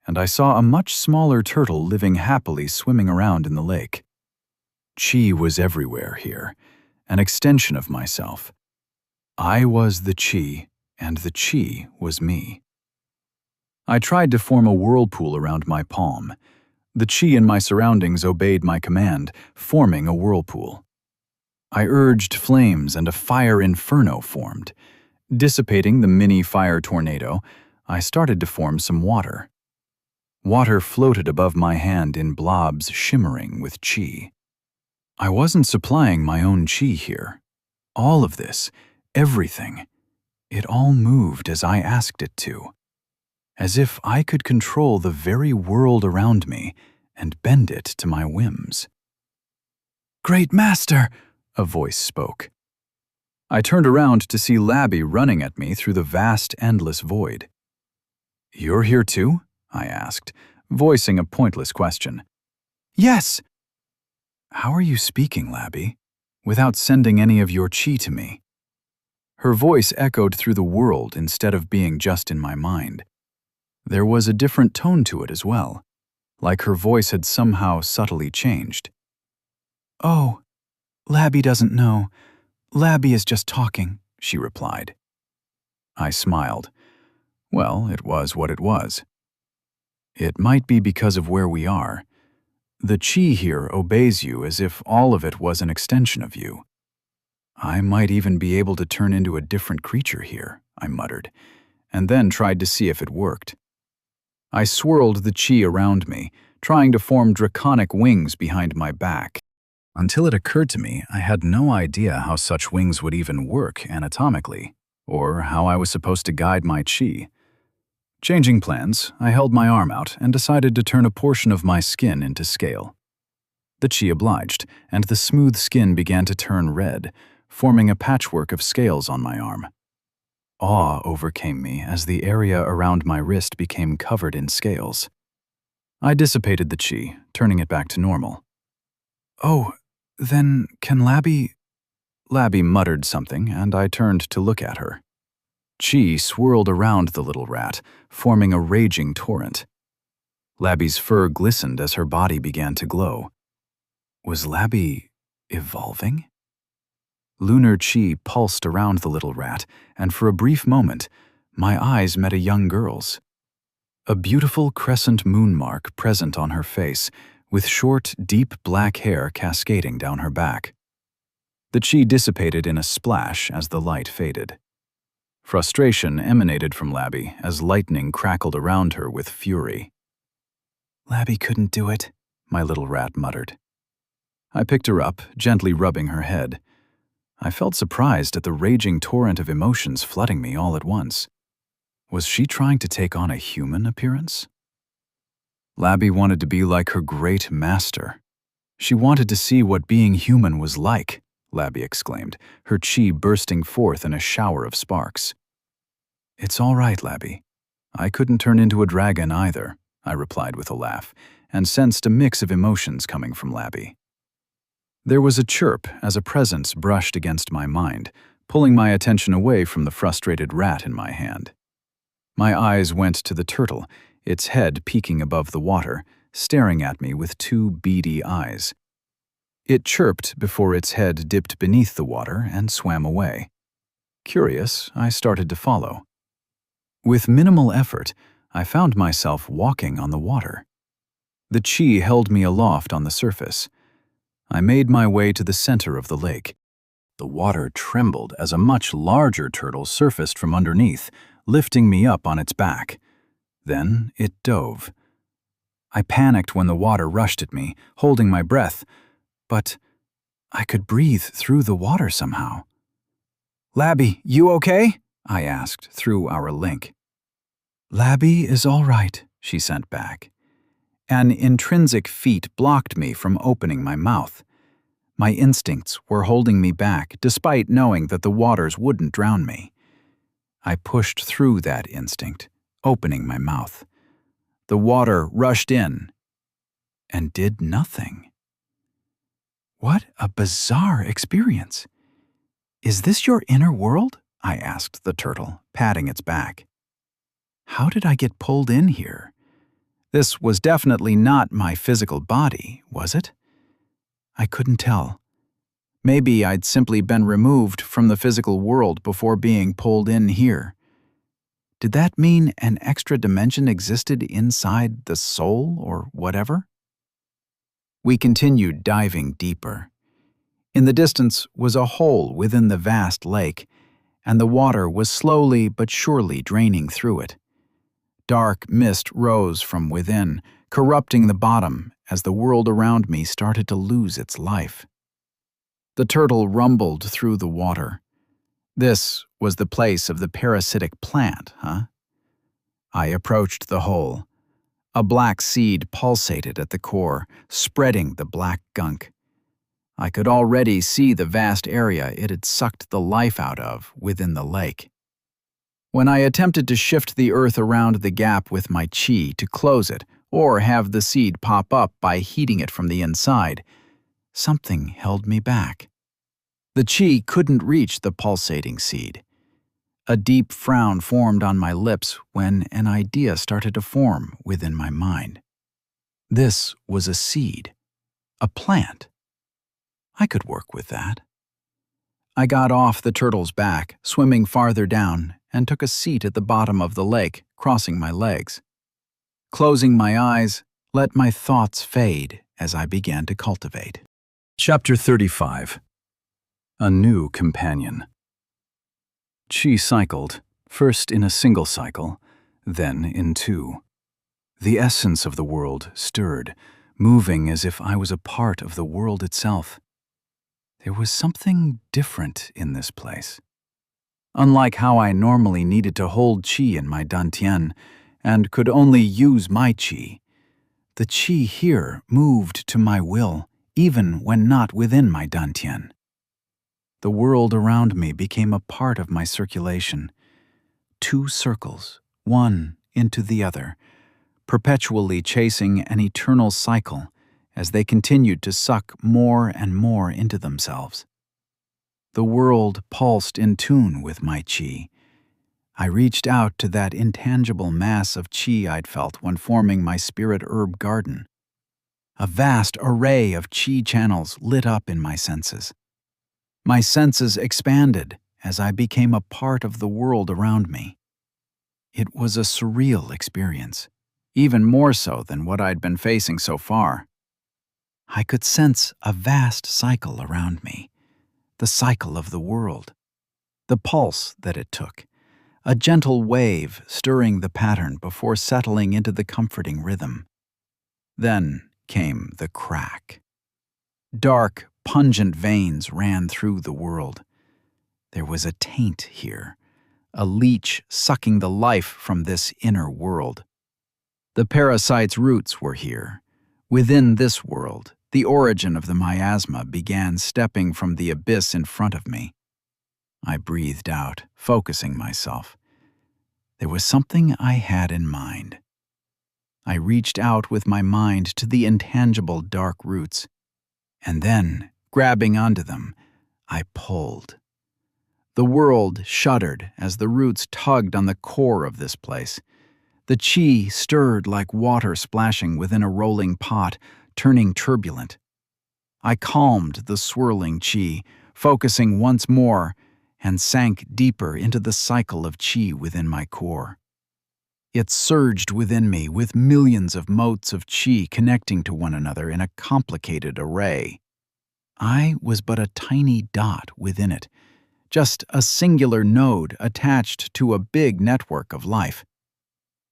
and I saw a much smaller turtle living happily swimming around in the lake. Chi was everywhere here, an extension of myself. I was the chi, and the chi was me. I tried to form a whirlpool around my palm. The chi in my surroundings obeyed my command, forming a whirlpool. I urged flames and a fire inferno formed. Dissipating the mini fire tornado, I started to form some water. Water floated above my hand in blobs shimmering with chi. I wasn't supplying my own chi here. All of this, everything, it all moved as I asked it to. As if I could control the very world around me and bend it to my whims. "Great Master!" a voice spoke. I turned around to see Labby running at me through the vast, endless void. "You're here too?" I asked, voicing a pointless question. "Yes." "How are you speaking, Labby, without sending any of your chi to me?" Her voice echoed through the world instead of being just in my mind. There was a different tone to it as well, like her voice had somehow subtly changed. "Oh, Labby doesn't know. Labby is just talking," she replied. I smiled. Well, it was what it was. It might be because of where we are. The chi here obeys you as if all of it was an extension of you. I might even be able to turn into a different creature here, I muttered, and then tried to see if it worked. I swirled the chi around me, trying to form draconic wings behind my back. Until it occurred to me, I had no idea how such wings would even work anatomically, or how I was supposed to guide my chi. Changing plans, I held my arm out and decided to turn a portion of my skin into scale. The chi obliged, and the smooth skin began to turn red, forming a patchwork of scales on my arm. Awe overcame me as the area around my wrist became covered in scales. I dissipated the chi, turning it back to normal. "Oh, then can Labby—" Labby muttered something, and I turned to look at her. Chi swirled around the little rat, forming a raging torrent. Labby's fur glistened as her body began to glow. Was Labby evolving? Lunar chi pulsed around the little rat, and for a brief moment, my eyes met a young girl's. A beautiful crescent moon mark present on her face, with short, deep black hair cascading down her back. The chi dissipated in a splash as the light faded. Frustration emanated from Labby as lightning crackled around her with fury. "Labby couldn't do it," my little rat muttered. I picked her up, gently rubbing her head. I felt surprised at the raging torrent of emotions flooding me all at once. Was she trying to take on a human appearance? Labby wanted to be like her great master. She wanted to see what being human was like, Labby exclaimed, her chi bursting forth in a shower of sparks. "It's all right, Labby. I couldn't turn into a dragon either, I replied with a laugh, and sensed a mix of emotions coming from Labby. There was a chirp as a presence brushed against my mind, pulling my attention away from the frustrated rat in my hand. My eyes went to the turtle, its head peeking above the water, staring at me with two beady eyes. It chirped before its head dipped beneath the water and swam away. Curious, I started to follow. With minimal effort, I found myself walking on the water. The chi held me aloft on the surface. I made my way to the center of the lake. The water trembled as a much larger turtle surfaced from underneath, lifting me up on its back. Then it dove. I panicked when the water rushed at me, holding my breath, but I could breathe through the water somehow. "Labby, you okay?" I asked through our link. "Labby is all right," she sent back. An intrinsic feat blocked me from opening my mouth. My instincts were holding me back despite knowing that the waters wouldn't drown me. I pushed through that instinct, opening my mouth. The water rushed in and did nothing. What a bizarre experience. "Is this your inner world?" I asked the turtle, patting its back. How did I get pulled in here? This was definitely not my physical body, was it? I couldn't tell. Maybe I'd simply been removed from the physical world before being pulled in here. Did that mean an extra dimension existed inside the soul or whatever? We continued diving deeper. In the distance was a hole within the vast lake, and the water was slowly but surely draining through it. Dark mist rose from within, corrupting the bottom as the world around me started to lose its life. The turtle rumbled through the water. This was the place of the parasitic plant, huh? I approached the hole. A black seed pulsated at the core, spreading the black gunk. I could already see the vast area it had sucked the life out of within the lake. When I attempted to shift the earth around the gap with my chi to close it, or have the seed pop up by heating it from the inside, something held me back. The chi couldn't reach the pulsating seed. A deep frown formed on my lips when an idea started to form within my mind. This was a seed, a plant. I could work with that. I got off the turtle's back, swimming farther down, and took a seat at the bottom of the lake, crossing my legs. Closing my eyes, let my thoughts fade as I began to cultivate. Chapter 35. A New Companion. Chi cycled, first in a single cycle, then in two. The essence of the world stirred, moving as if I was a part of the world itself. There was something different in this place. Unlike how I normally needed to hold chi in my dantian and could only use my chi, the chi here moved to my will even when not within my dantian. The world around me became a part of my circulation. Two circles, one into the other, perpetually chasing an eternal cycle as they continued to suck more and more into themselves. The world pulsed in tune with my chi. I reached out to that intangible mass of chi I'd felt when forming my spirit herb garden. A vast array of chi channels lit up in my senses. My senses expanded as I became a part of the world around me. It was a surreal experience, even more so than what I'd been facing so far. I could sense a vast cycle around me, the cycle of the world, the pulse that it took, a gentle wave stirring the pattern before settling into the comforting rhythm. Then came the crack. Dark, pungent veins ran through the world. There was a taint here, a leech sucking the life from this inner world. The parasite's roots were here. Within this world, the origin of the miasma began stepping from the abyss in front of me. I breathed out, focusing myself. There was something I had in mind. I reached out with my mind to the intangible dark roots, and then, grabbing onto them, I pulled. The world shuddered as the roots tugged on the core of this place. The chi stirred like water splashing within a rolling pot, turning turbulent. I calmed the swirling chi, focusing once more, and sank deeper into the cycle of chi within my core. It surged within me with millions of motes of chi connecting to one another in a complicated array. I was but a tiny dot within it, just a singular node attached to a big network of life.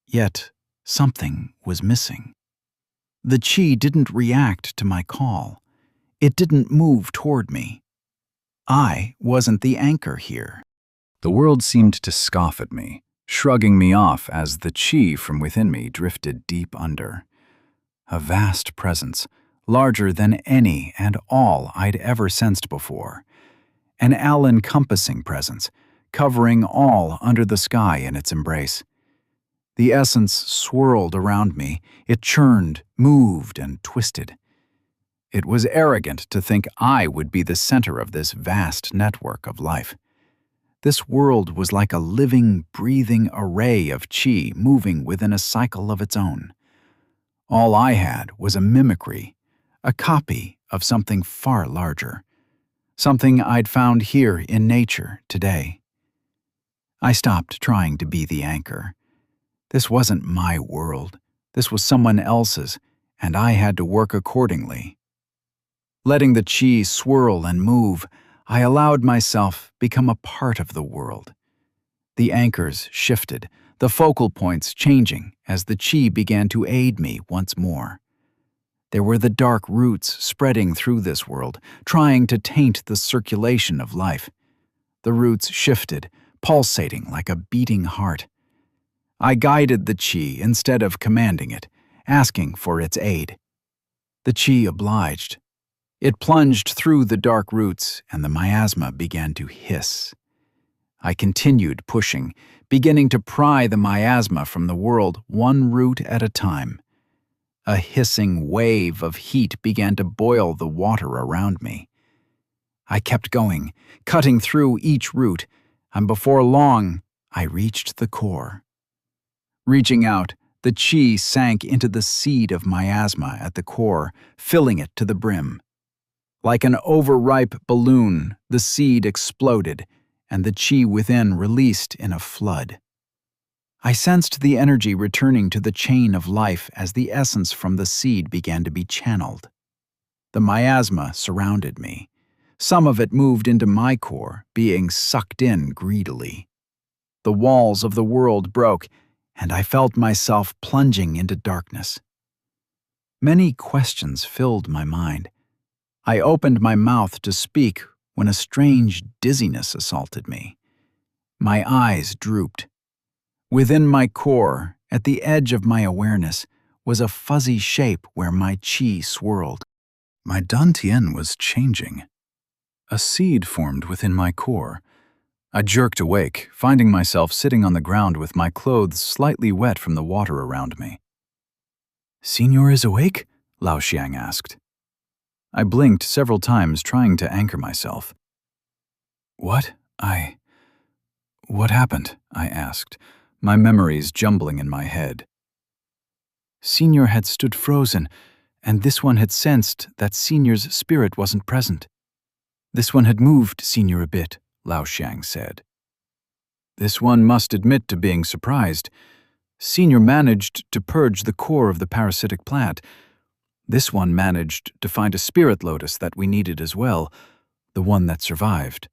Yet, something was missing. The chi didn't react to my call. It didn't move toward me. I wasn't the anchor here. The world seemed to scoff at me, shrugging me off as the chi from within me drifted deep under. A vast presence, larger than any and all I'd ever sensed before. An all-encompassing presence, covering all under the sky in its embrace. The essence swirled around me. It churned, moved, and twisted. It was arrogant to think I would be the center of this vast network of life. This world was like a living, breathing array of chi moving within a cycle of its own. All I had was a mimicry, a copy of something far larger, something I'd found here in nature today. I stopped trying to be the anchor. This wasn't my world. This was someone else's, and I had to work accordingly. Letting the chi swirl and move, I allowed myself become a part of the world. The anchors shifted, the focal points changing as the chi began to aid me once more. There were the dark roots spreading through this world, trying to taint the circulation of life. The roots shifted, pulsating like a beating heart. I guided the chi instead of commanding it, asking for its aid. The chi obliged. It plunged through the dark roots, and the miasma began to hiss. I continued pushing, beginning to pry the miasma from the world one root at a time. A hissing wave of heat began to boil the water around me. I kept going, cutting through each root, and before long, I reached the core. Reaching out, the chi sank into the seed of miasma at the core, filling it to the brim. Like an overripe balloon, the seed exploded, and the chi within released in a flood. I sensed the energy returning to the chain of life as the essence from the seed began to be channeled. The miasma surrounded me. Some of it moved into my core, being sucked in greedily. The walls of the world broke, and I felt myself plunging into darkness. Many questions filled my mind. I opened my mouth to speak when a strange dizziness assaulted me. My eyes drooped. Within my core, at the edge of my awareness, was a fuzzy shape where my chi swirled. My dantian was changing. A seed formed within my core. I jerked awake, finding myself sitting on the ground with my clothes slightly wet from the water around me. "Senior is awake?" Lao Xiang asked. I blinked several times, trying to anchor myself. What happened?" I asked, my memories jumbling in my head. "Senior had stood frozen, and this one had sensed that Senior's spirit wasn't present. This one had moved Senior a bit," Lao Xiang said. "This one must admit to being surprised. Senior managed to purge the core of the parasitic plant. This one managed to find a spirit lotus that we needed as well, the one that survived."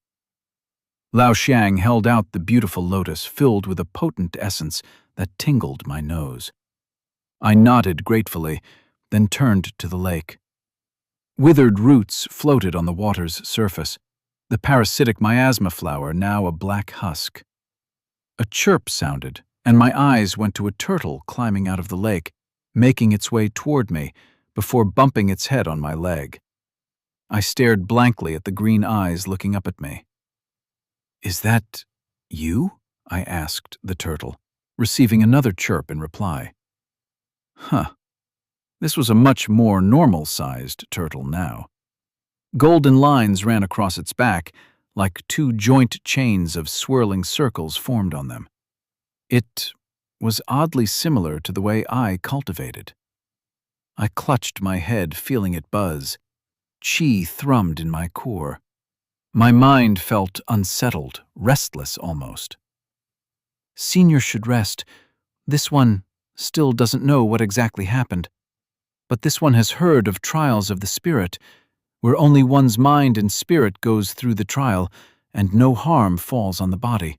Lao Xiang held out the beautiful lotus filled with a potent essence that tingled my nose. I nodded gratefully, then turned to the lake. Withered roots floated on the water's surface, the parasitic miasma flower now a black husk. A chirp sounded, and my eyes went to a turtle climbing out of the lake, making its way toward me before bumping its head on my leg. I stared blankly at the green eyes looking up at me. "Is that you?" I asked the turtle. receiving another chirp in reply. Huh. This was a much more normal-sized turtle now. Golden lines ran across its back, like two joint chains of swirling circles formed on them. It was oddly similar to the way I cultivated. I clutched my head, feeling it buzz. Chi thrummed in my core. My mind felt unsettled, restless almost. Senior should rest. This one still doesn't know what exactly happened. But this one has heard of trials of the spirit, where only one's mind and spirit goes through the trial, and no harm falls on the body.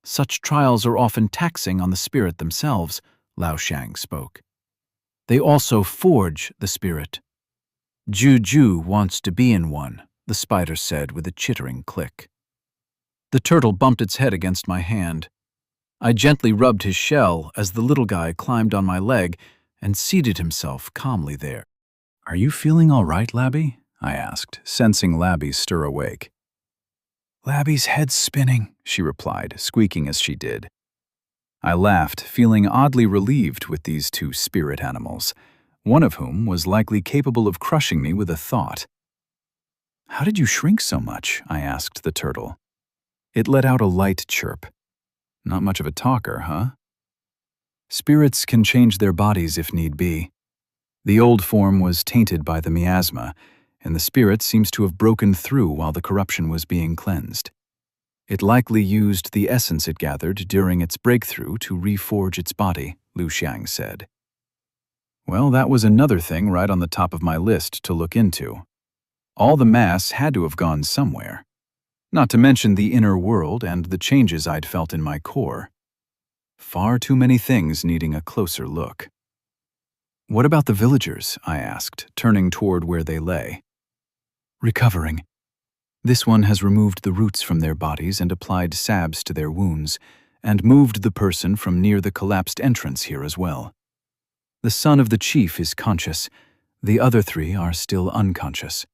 Such trials are often taxing on the spirit themselves, Lao Shang spoke. They also forge the spirit. Juju wants to be in one, the spider said with a chittering click. The turtle bumped its head against my hand. I gently rubbed his shell as the little guy climbed on my leg and seated himself calmly there. Are you feeling all right, Labby? I asked, sensing Labby stir awake. Labby's head's spinning, she replied, squeaking as she did. I laughed, feeling oddly relieved with these two spirit animals, one of whom was likely capable of crushing me with a thought. How did you shrink so much? I asked the turtle. It let out a light chirp. Not much of a talker, huh? Spirits can change their bodies if need be. The old form was tainted by the miasma, and the spirit seems to have broken through while the corruption was being cleansed. It likely used the essence it gathered during its breakthrough to reforge its body, Lu Xiang said. Well, that was another thing right on the top of my list to look into. All the mass had to have gone somewhere. Not to mention the inner world and the changes I'd felt in my core. Far too many things needing a closer look. What about the villagers? I asked, turning toward where they lay. Recovering. This one has removed the roots from their bodies and applied salves to their wounds, and moved the person from near the collapsed entrance here as well. The son of the chief is conscious. The other three are still unconscious.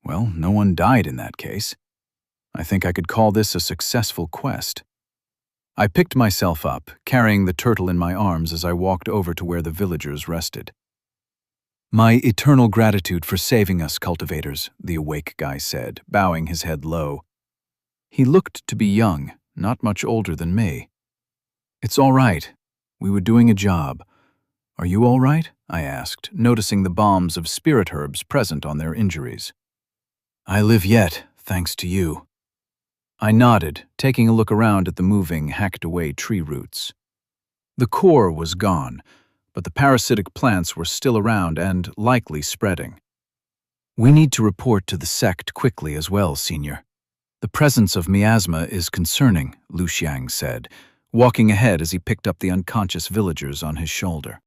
Well, no one died in that case. I think I could call this a successful quest. I picked myself up, carrying the turtle in my arms as I walked over to where the villagers rested. My eternal gratitude for saving us, cultivators, the awake guy said, bowing his head low. He looked to be young, not much older than me. It's all right. We were doing a job. Are you all right? I asked, noticing the bombs of spirit herbs present on their injuries. I live yet, thanks to you. I nodded, taking a look around at the moving, hacked-away tree roots. The core was gone, but the parasitic plants were still around and likely spreading. We need to report to the sect quickly as well, Senior. The presence of miasma is concerning, Lu Xiang said, walking ahead as he picked up the unconscious villagers on his shoulder.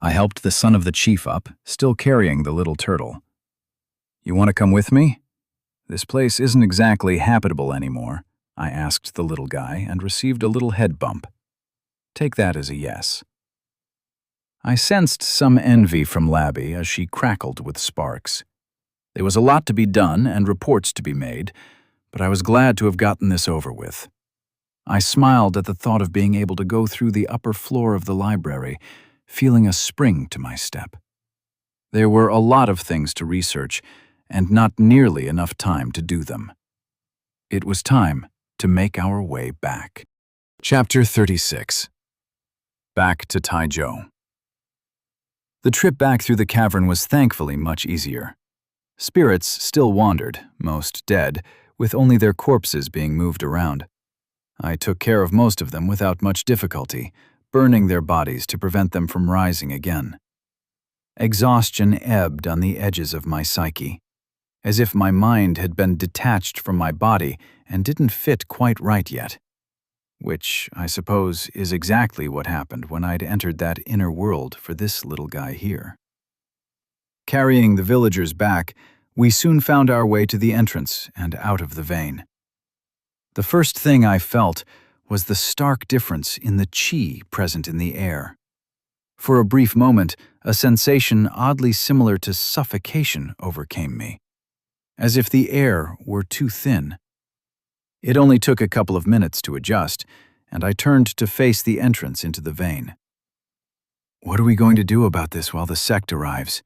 I helped the son of the chief up, still carrying the little turtle. You want to come with me? This place isn't exactly habitable anymore, I asked the little guy and received a little head bump. Take that as a yes. I sensed some envy from Labby as she crackled with sparks. There was a lot to be done and reports to be made, but I was glad to have gotten this over with. I smiled at the thought of being able to go through the upper floor of the library, feeling a spring to my step. There were a lot of things to research, and not nearly enough time to do them. It was time to make our way back. Chapter 36. Back to Taizhou. The trip back through the cavern was thankfully much easier. Spirits still wandered, most dead, with only their corpses being moved around. I took care of most of them without much difficulty, burning their bodies to prevent them from rising again. Exhaustion ebbed on the edges of my psyche, as if my mind had been detached from my body and didn't fit quite right yet. Which, I suppose, is exactly what happened when I'd entered that inner world for this little guy here. Carrying the villagers back, we soon found our way to the entrance and out of the vein. The first thing I felt was the stark difference in the qi present in the air. For a brief moment, a sensation oddly similar to suffocation overcame me, as if the air were too thin. It only took a couple of minutes to adjust, and I turned to face the entrance into the vein. What are we going to do about this while the sect arrives?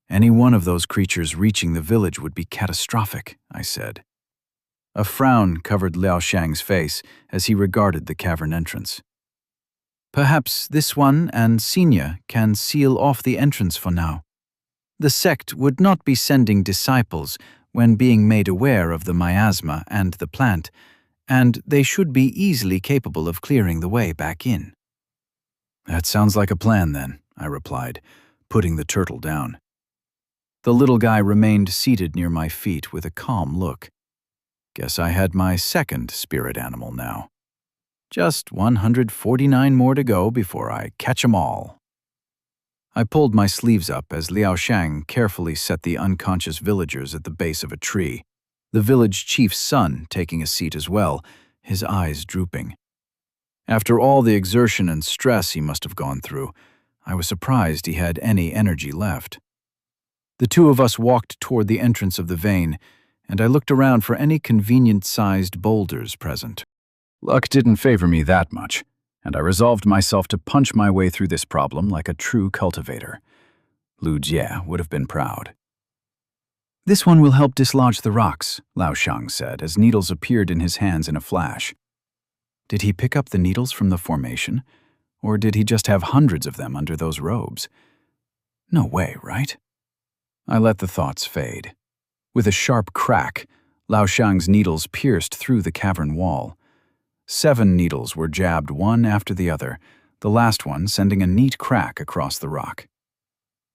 Any one of those creatures reaching the village would be catastrophic, I said. A frown covered Liao Shang's face as he regarded the cavern entrance. Perhaps this one and Xianxia can seal off the entrance for now. The sect would not be sending disciples when being made aware of the miasma and the plant, and they should be easily capable of clearing the way back in. That sounds like a plan then, I replied, putting the turtle down. The little guy remained seated near my feet with a calm look. Guess I had my second spirit animal now. Just 149 more to go before I catch 'em all. I pulled my sleeves up as Liao Shang carefully set the unconscious villagers at the base of a tree, the village chief's son taking a seat as well, his eyes drooping. After all the exertion and stress he must have gone through, I was surprised he had any energy left. The two of us walked toward the entrance of the vein, and I looked around for any convenient-sized boulders present. Luck didn't favor me that much, and I resolved myself to punch my way through this problem like a true cultivator. Lu Jie would have been proud. This one will help dislodge the rocks, Lao Shang said, as needles appeared in his hands in a flash. Did he pick up the needles from the formation, or did he just have hundreds of them under those robes? No way, right? I let the thoughts fade. With a sharp crack, Lao Shang's needles pierced through the cavern wall. 7 needles were jabbed one after the other, the last one sending a neat crack across the rock.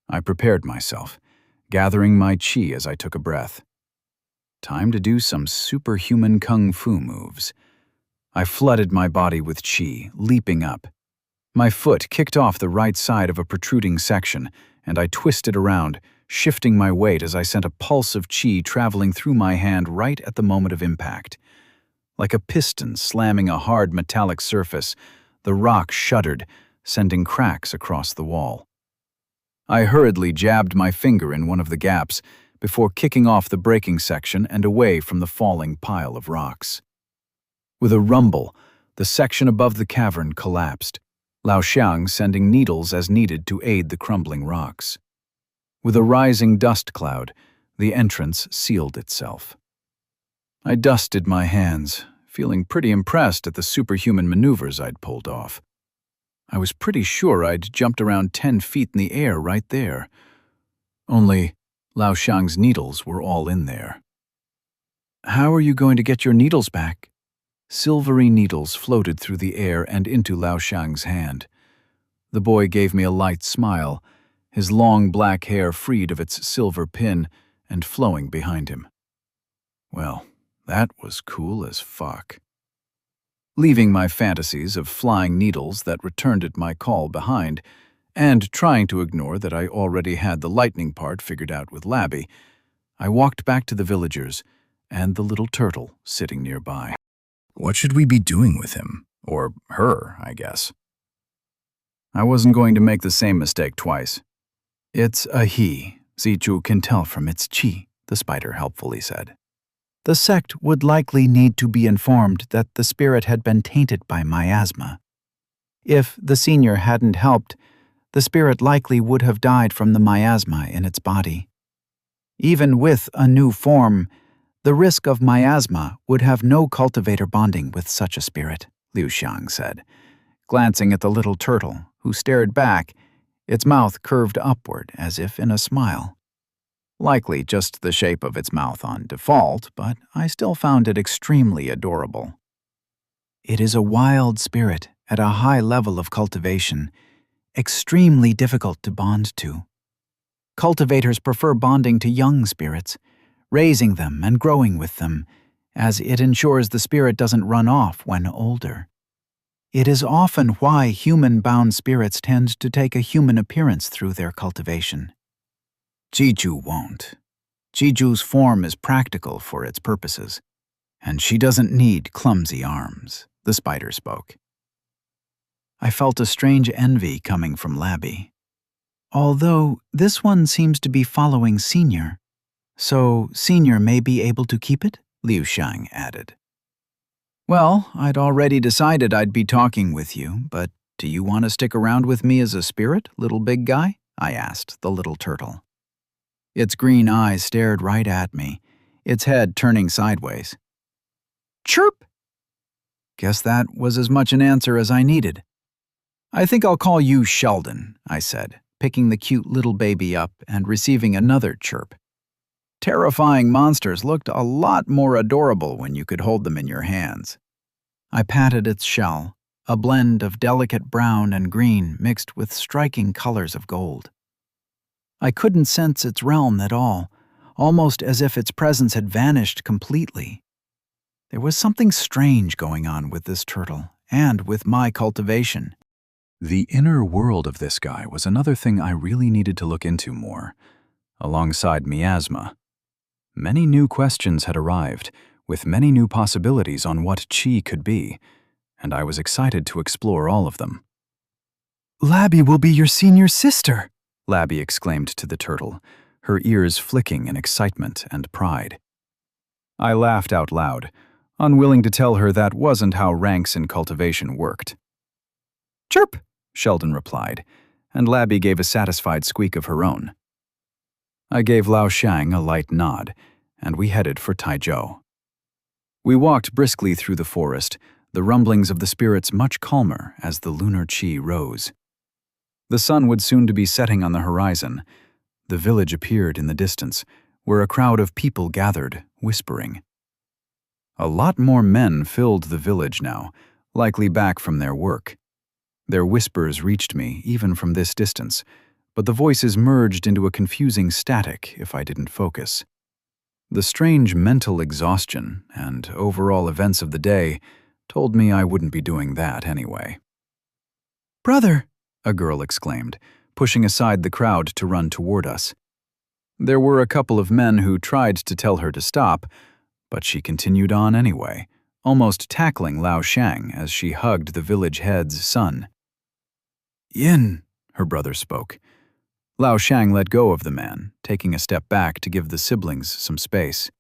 I prepared myself, gathering my chi as I took a breath. Time to do some superhuman kung fu moves. I flooded my body with chi, leaping up. My foot kicked off the right side of a protruding section, and I twisted around, shifting my weight as I sent a pulse of chi traveling through my hand right at the moment of impact. Like a piston slamming a hard metallic surface, the rock shuddered, sending cracks across the wall. I hurriedly jabbed my finger in one of the gaps before kicking off the breaking section and away from the falling pile of rocks. With a rumble, the section above the cavern collapsed, Lao Shang sending needles as needed to aid the crumbling rocks. With a rising dust cloud, the entrance sealed itself. I dusted my hands, feeling pretty impressed at the superhuman maneuvers I'd pulled off. I was pretty sure I'd jumped around 10 feet in the air right there. Only Lao Shang's needles were all in there. How are you going to get your needles back? Silvery needles floated through the air and into Lao Shang's hand. The boy gave me a light smile, his long black hair freed of its silver pin and flowing behind him. Well, that was cool as fuck. Leaving my fantasies of flying needles that returned at my call behind, and trying to ignore that I already had the lightning part figured out with Labby, I walked back to the villagers and the little turtle sitting nearby. What should we be doing with him? Or her, I guess. I wasn't going to make the same mistake twice. It's a he, Zichu can tell from its chi, the spider helpfully said. The sect would likely need to be informed that the spirit had been tainted by miasma. If the senior hadn't helped, the spirit likely would have died from the miasma in its body. Even with a new form, the risk of miasma would have no cultivator bonding with such a spirit, Liu Xiang said, glancing at the little turtle, who stared back, its mouth curved upward as if in a smile. Likely just the shape of its mouth on default, but I still found it extremely adorable. It is a wild spirit at a high level of cultivation, extremely difficult to bond to. Cultivators prefer bonding to young spirits, raising them and growing with them, as it ensures the spirit doesn't run off when older. It is often why human-bound spirits tend to take a human appearance through their cultivation. Jiju won't. Jiju's form is practical for its purposes, and she doesn't need clumsy arms, the spider spoke. I felt a strange envy coming from Labby. Although this one seems to be following Senior, so Senior may be able to keep it, Liu Shang added. Well, I'd already decided I'd be talking with you, but do you want to stick around with me as a spirit, little big guy? I asked the little turtle. Its green eyes stared right at me, its head turning sideways. Chirp! Guess that was as much an answer as I needed. I think I'll call you Sheldon, I said, picking the cute little baby up and receiving another chirp. Terrifying monsters looked a lot more adorable when you could hold them in your hands. I patted its shell, a blend of delicate brown and green mixed with striking colors of gold. I couldn't sense its realm at all, almost as if its presence had vanished completely. There was something strange going on with this turtle, and with my cultivation. The inner world of this guy was another thing I really needed to look into more, alongside miasma. Many new questions had arrived, with many new possibilities on what chi could be, and I was excited to explore all of them. Labby will be your senior sister, Labby exclaimed to the turtle, her ears flicking in excitement and pride. I laughed out loud, unwilling to tell her that wasn't how ranks in cultivation worked. Chirp, Sheldon replied, and Labby gave a satisfied squeak of her own. I gave Lao Shang a light nod, and we headed for Taizhou. We walked briskly through the forest, the rumblings of the spirits much calmer as the lunar chi rose. The sun would soon to be setting on the horizon. The village appeared in the distance, where a crowd of people gathered, whispering. A lot more men filled the village now, likely back from their work. Their whispers reached me even from this distance, but the voices merged into a confusing static if I didn't focus. The strange mental exhaustion and overall events of the day told me I wouldn't be doing that anyway. Brother, a girl exclaimed, pushing aside the crowd to run toward us. There were a couple of men who tried to tell her to stop, but she continued on anyway, almost tackling Lao Shang as she hugged the village head's son. Yin, her brother spoke. Lao Shang let go of the man, taking a step back to give the siblings some space.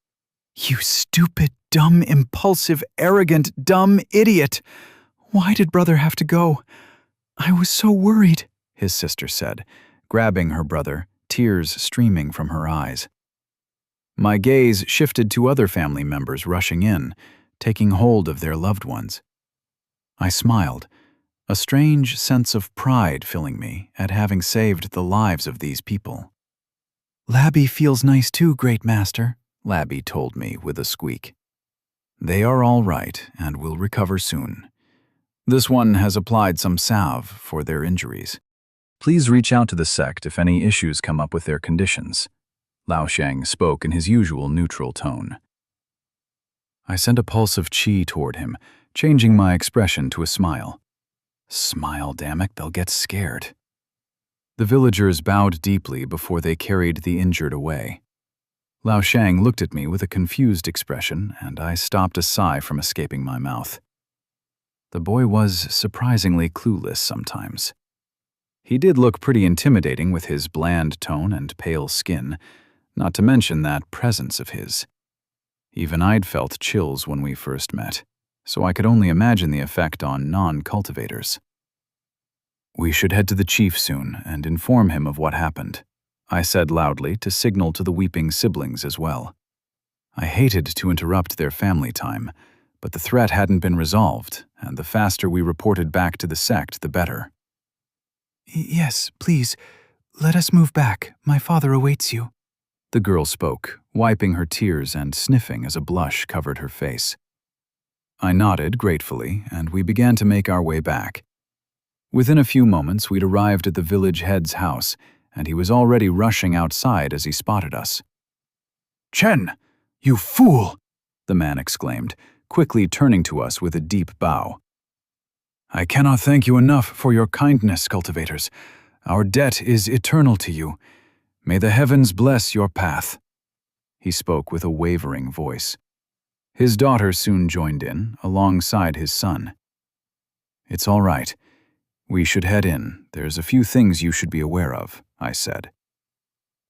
You stupid, dumb, impulsive, arrogant, dumb idiot! Why did brother have to go? I was so worried, his sister said, grabbing her brother, tears streaming from her eyes. My gaze shifted to other family members rushing in, taking hold of their loved ones. I smiled, a strange sense of pride filling me at having saved the lives of these people. Labby feels nice too, Great Master, Labby told me with a squeak. They are all right and will recover soon. This one has applied some salve for their injuries. Please reach out to the sect if any issues come up with their conditions. Lao Shang spoke in his usual neutral tone. I sent a pulse of qi toward him, changing my expression to a smile. Smile, damn it, they'll get scared. The villagers bowed deeply before they carried the injured away. Lao Shang looked at me with a confused expression, and I stopped a sigh from escaping my mouth. The boy was surprisingly clueless sometimes. He did look pretty intimidating with his bland tone and pale skin, not to mention that presence of his. Even I'd felt chills when we first met, so I could only imagine the effect on non-cultivators. We should head to the chief soon and inform him of what happened, I said loudly to signal to the weeping siblings as well. I hated to interrupt their family time, but the threat hadn't been resolved, and the faster we reported back to the sect, the better. Yes, please, let us move back. My father awaits you. The girl spoke, wiping her tears and sniffing as a blush covered her face. I nodded gratefully, and we began to make our way back. Within a few moments, we'd arrived at the village head's house, and he was already rushing outside as he spotted us. "Chen, you fool!" the man exclaimed, quickly turning to us with a deep bow. "I cannot thank you enough for your kindness, cultivators. Our debt is eternal to you. May the heavens bless your path." He spoke with a wavering voice. His daughter soon joined in, alongside his son. "It's all right. We should head in. There's a few things you should be aware of," I said.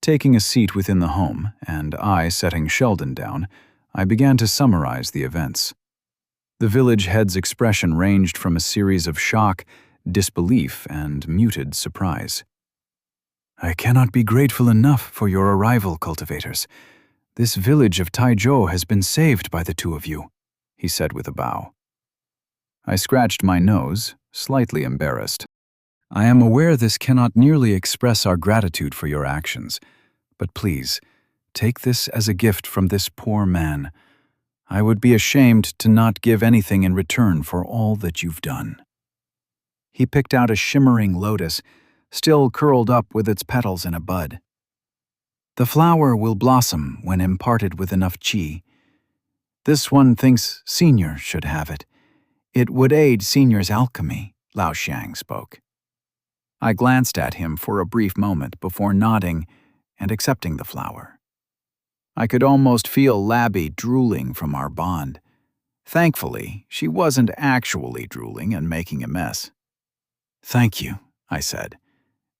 Taking a seat within the home, and I setting Sheldon down, I began to summarize the events. The village head's expression ranged from a series of shock, disbelief, and muted surprise. "I cannot be grateful enough for your arrival, cultivators. This village of Taizhou has been saved by the two of you," he said with a bow. I scratched my nose, slightly embarrassed. "I am aware this cannot nearly express our gratitude for your actions, but please, take this as a gift from this poor man. I would be ashamed to not give anything in return for all that you've done." He picked out a shimmering lotus, still curled up with its petals in a bud. "The flower will blossom when imparted with enough qi. This one thinks Senior should have it. It would aid Senior's alchemy," Lao Xiang spoke. I glanced at him for a brief moment before nodding and accepting the flower. I could almost feel Labby drooling from our bond. Thankfully, she wasn't actually drooling and making a mess. "Thank you," I said,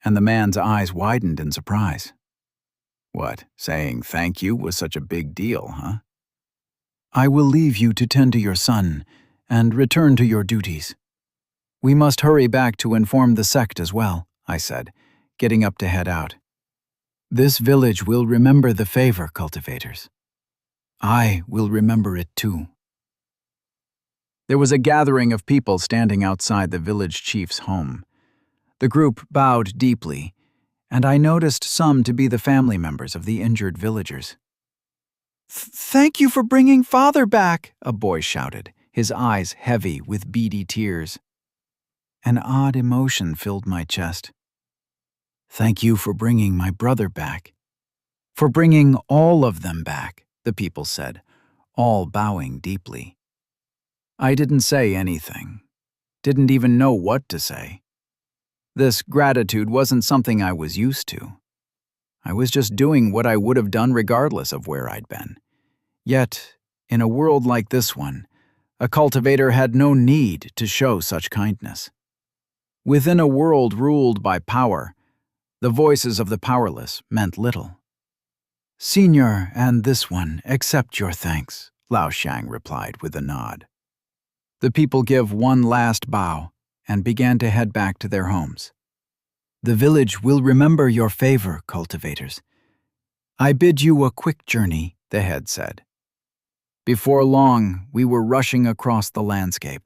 and the man's eyes widened in surprise. What, saying thank you was such a big deal, huh? "I will leave you to tend to your son and return to your duties. We must hurry back to inform the sect as well," I said, getting up to head out. "This village will remember the favor, cultivators. I will remember it too." There was a gathering of people standing outside the village chief's home. The group bowed deeply, and I noticed some to be the family members of the injured villagers. "Thank you for bringing Father back," a boy shouted, his eyes heavy with beady tears. An odd emotion filled my chest. "Thank you for bringing my brother back." "For bringing all of them back," the people said, all bowing deeply. I didn't say anything. Didn't even know what to say. This gratitude wasn't something I was used to. I was just doing what I would have done regardless of where I'd been. Yet, in a world like this one, a cultivator had no need to show such kindness. Within a world ruled by power, the voices of the powerless meant little. "Senior and this one accept your thanks," Lao Xiang replied with a nod. The people give one last bow and began to head back to their homes. "The village will remember your favor, cultivators. I bid you a quick journey," the head said. Before long, we were rushing across the landscape.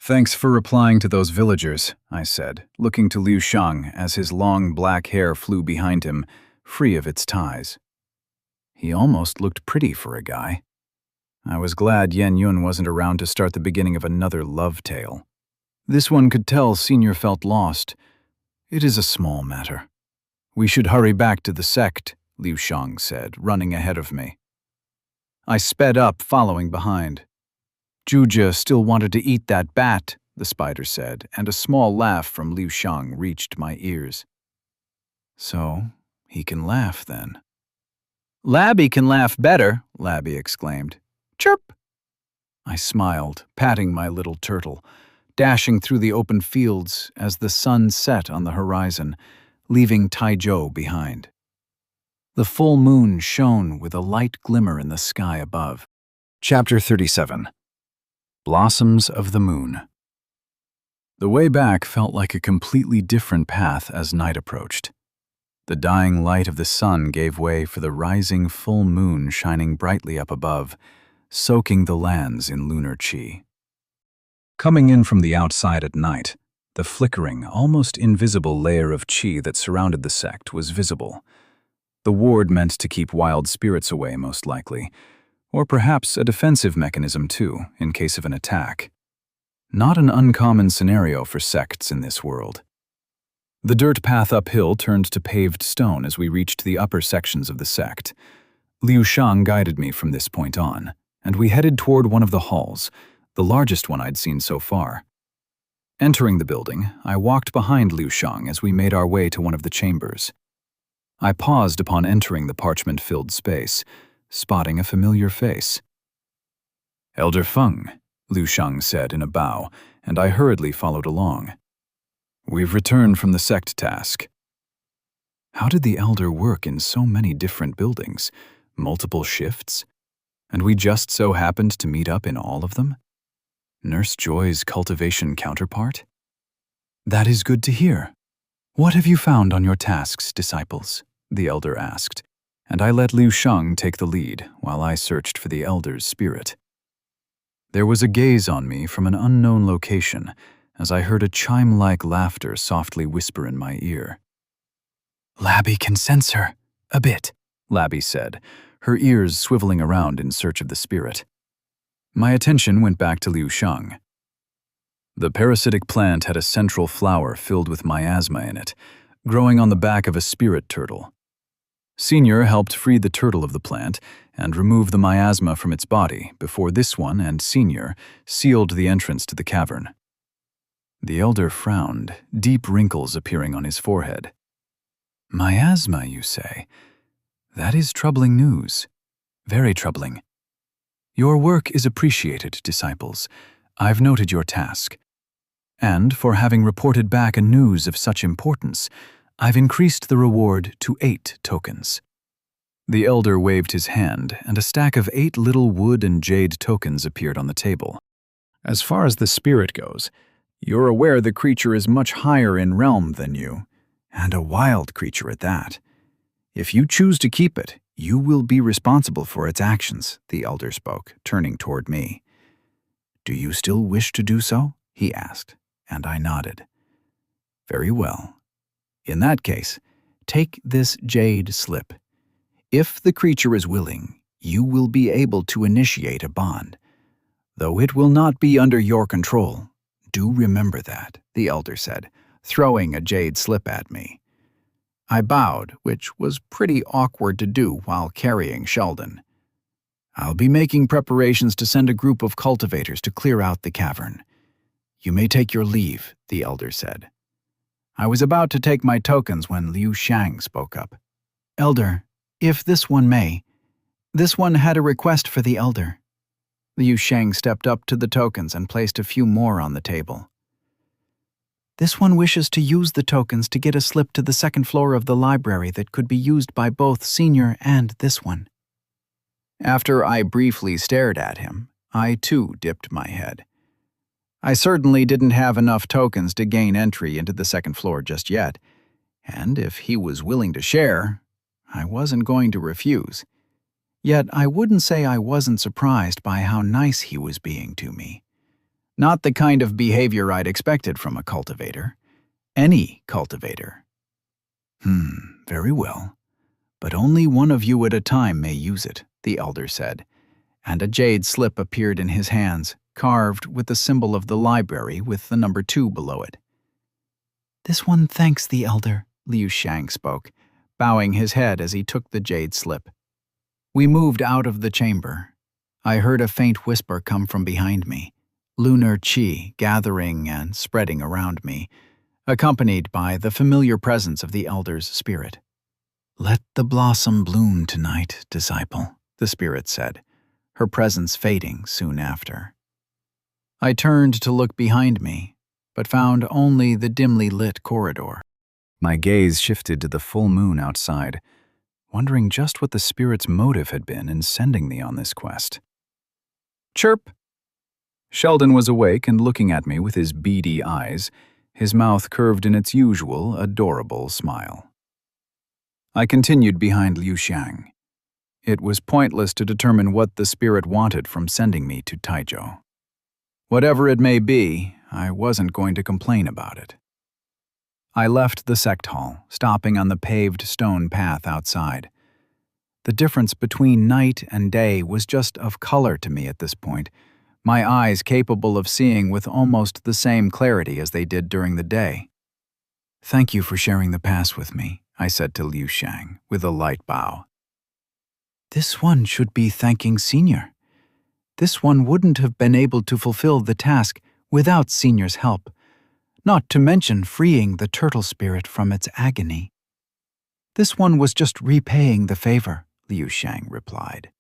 "Thanks for replying to those villagers," I said, looking to Liu Shang as his long black hair flew behind him, free of its ties. He almost looked pretty for a guy. I was glad Yan Yun wasn't around to start the beginning of another love tale. This one could tell Senior felt lost. "It is a small matter. We should hurry back to the sect," Liu Shang said, running ahead of me. I sped up, following behind. "Zhuzhe still wanted to eat that bat," the spider said, and a small laugh from Liu Shang reached my ears. "So, he can laugh then." "Labby can laugh better," Labby exclaimed. "Chirp!" I smiled, patting my little turtle, dashing through the open fields as the sun set on the horizon, leaving Taizhou behind. The full moon shone with a light glimmer in the sky above. Chapter 37. Blossoms of the Moon. The way back felt like a completely different path as night approached. The dying light of the sun gave way for the rising full moon shining brightly up above, soaking the lands in lunar qi. Coming in from the outside at night, the flickering, almost invisible layer of qi that surrounded the sect was visible. The ward meant to keep wild spirits away, most likely, or perhaps a defensive mechanism too, in case of an attack. Not an uncommon scenario for sects in this world. The dirt path uphill turned to paved stone as we reached the upper sections of the sect. Liu Shang guided me from this point on, and we headed toward one of the halls, the largest one I'd seen so far. Entering the building, I walked behind Liu Shang as we made our way to one of the chambers. I paused upon entering the parchment-filled space, spotting a familiar face. "Elder Feng," Liu Shang said in a bow, and I hurriedly followed along. "We've returned from the sect task." How did the Elder work in so many different buildings, multiple shifts? And we just so happened to meet up in all of them? Nurse Joy's cultivation counterpart? That is good to hear. What have you found on your tasks, disciples? The elder asked, and I let Liu Sheng take the lead while I searched for the elder's spirit. There was a gaze on me from an unknown location as I heard a chime-like laughter softly whisper in my ear. Labby can sense her, a bit, Labby said, her ears swiveling around in search of the spirit. My attention went back to Liu Sheng. The parasitic plant had a central flower filled with miasma in it, growing on the back of a spirit turtle. Senior helped free the turtle of the plant and remove the miasma from its body before this one and Senior sealed the entrance to the cavern. The elder frowned, deep wrinkles appearing on his forehead. Miasma, you say? That is troubling news. Very troubling. Your work is appreciated, disciples. I've noted your task. And for having reported back a news of such importance, I've increased the reward to 8 tokens. The elder waved his hand, and a stack of 8 little wood and jade tokens appeared on the table. As far as the spirit goes, you're aware the creature is much higher in realm than you, and a wild creature at that. If you choose to keep it, you will be responsible for its actions, the elder spoke, turning toward me. Do you still wish to do so? He asked, and I nodded. Very well. In that case, take this jade slip. If the creature is willing, you will be able to initiate a bond. Though it will not be under your control, do remember that, the elder said, throwing a jade slip at me. I bowed, which was pretty awkward to do while carrying Sheldon. I'll be making preparations to send a group of cultivators to clear out the cavern. You may take your leave, the elder said. I was about to take my tokens when Liu Sheng spoke up. Elder, if this one may. This one had a request for the elder. Liu Sheng stepped up to the tokens and placed a few more on the table. This one wishes to use the tokens to get a slip to the second floor of the library that could be used by both Senior and this one. After I briefly stared at him, I too dipped my head. I certainly didn't have enough tokens to gain entry into the second floor just yet, and if he was willing to share, I wasn't going to refuse. Yet I wouldn't say I wasn't surprised by how nice he was being to me. Not the kind of behavior I'd expected from a cultivator. Any cultivator. Very well. But only one of you at a time may use it, the elder said, and a jade slip appeared in his hands, carved with the symbol of the library with the number 2 below it. This one thanks the elder, Liu Sheng spoke, bowing his head as he took the jade slip. We moved out of the chamber. I heard a faint whisper come from behind me, lunar qi gathering and spreading around me, accompanied by the familiar presence of the elder's spirit. Let the blossom bloom tonight, disciple, the spirit said, her presence fading soon after. I turned to look behind me, but found only the dimly lit corridor. My gaze shifted to the full moon outside, wondering just what the spirit's motive had been in sending me on this quest. Chirp! Sheldon was awake and looking at me with his beady eyes, his mouth curved in its usual, adorable smile. I continued behind Liu Sheng. It was pointless to determine what the spirit wanted from sending me to Taizhou. Whatever it may be, I wasn't going to complain about it. I left the sect hall, stopping on the paved stone path outside. The difference between night and day was just of color to me at this point, my eyes capable of seeing with almost the same clarity as they did during the day. Thank you for sharing the pass with me, I said to Liu Sheng with a light bow. This one should be thanking Senior. This one wouldn't have been able to fulfill the task without Senior's help, not to mention freeing the turtle spirit from its agony. This one was just repaying the favor, Liu Sheng replied.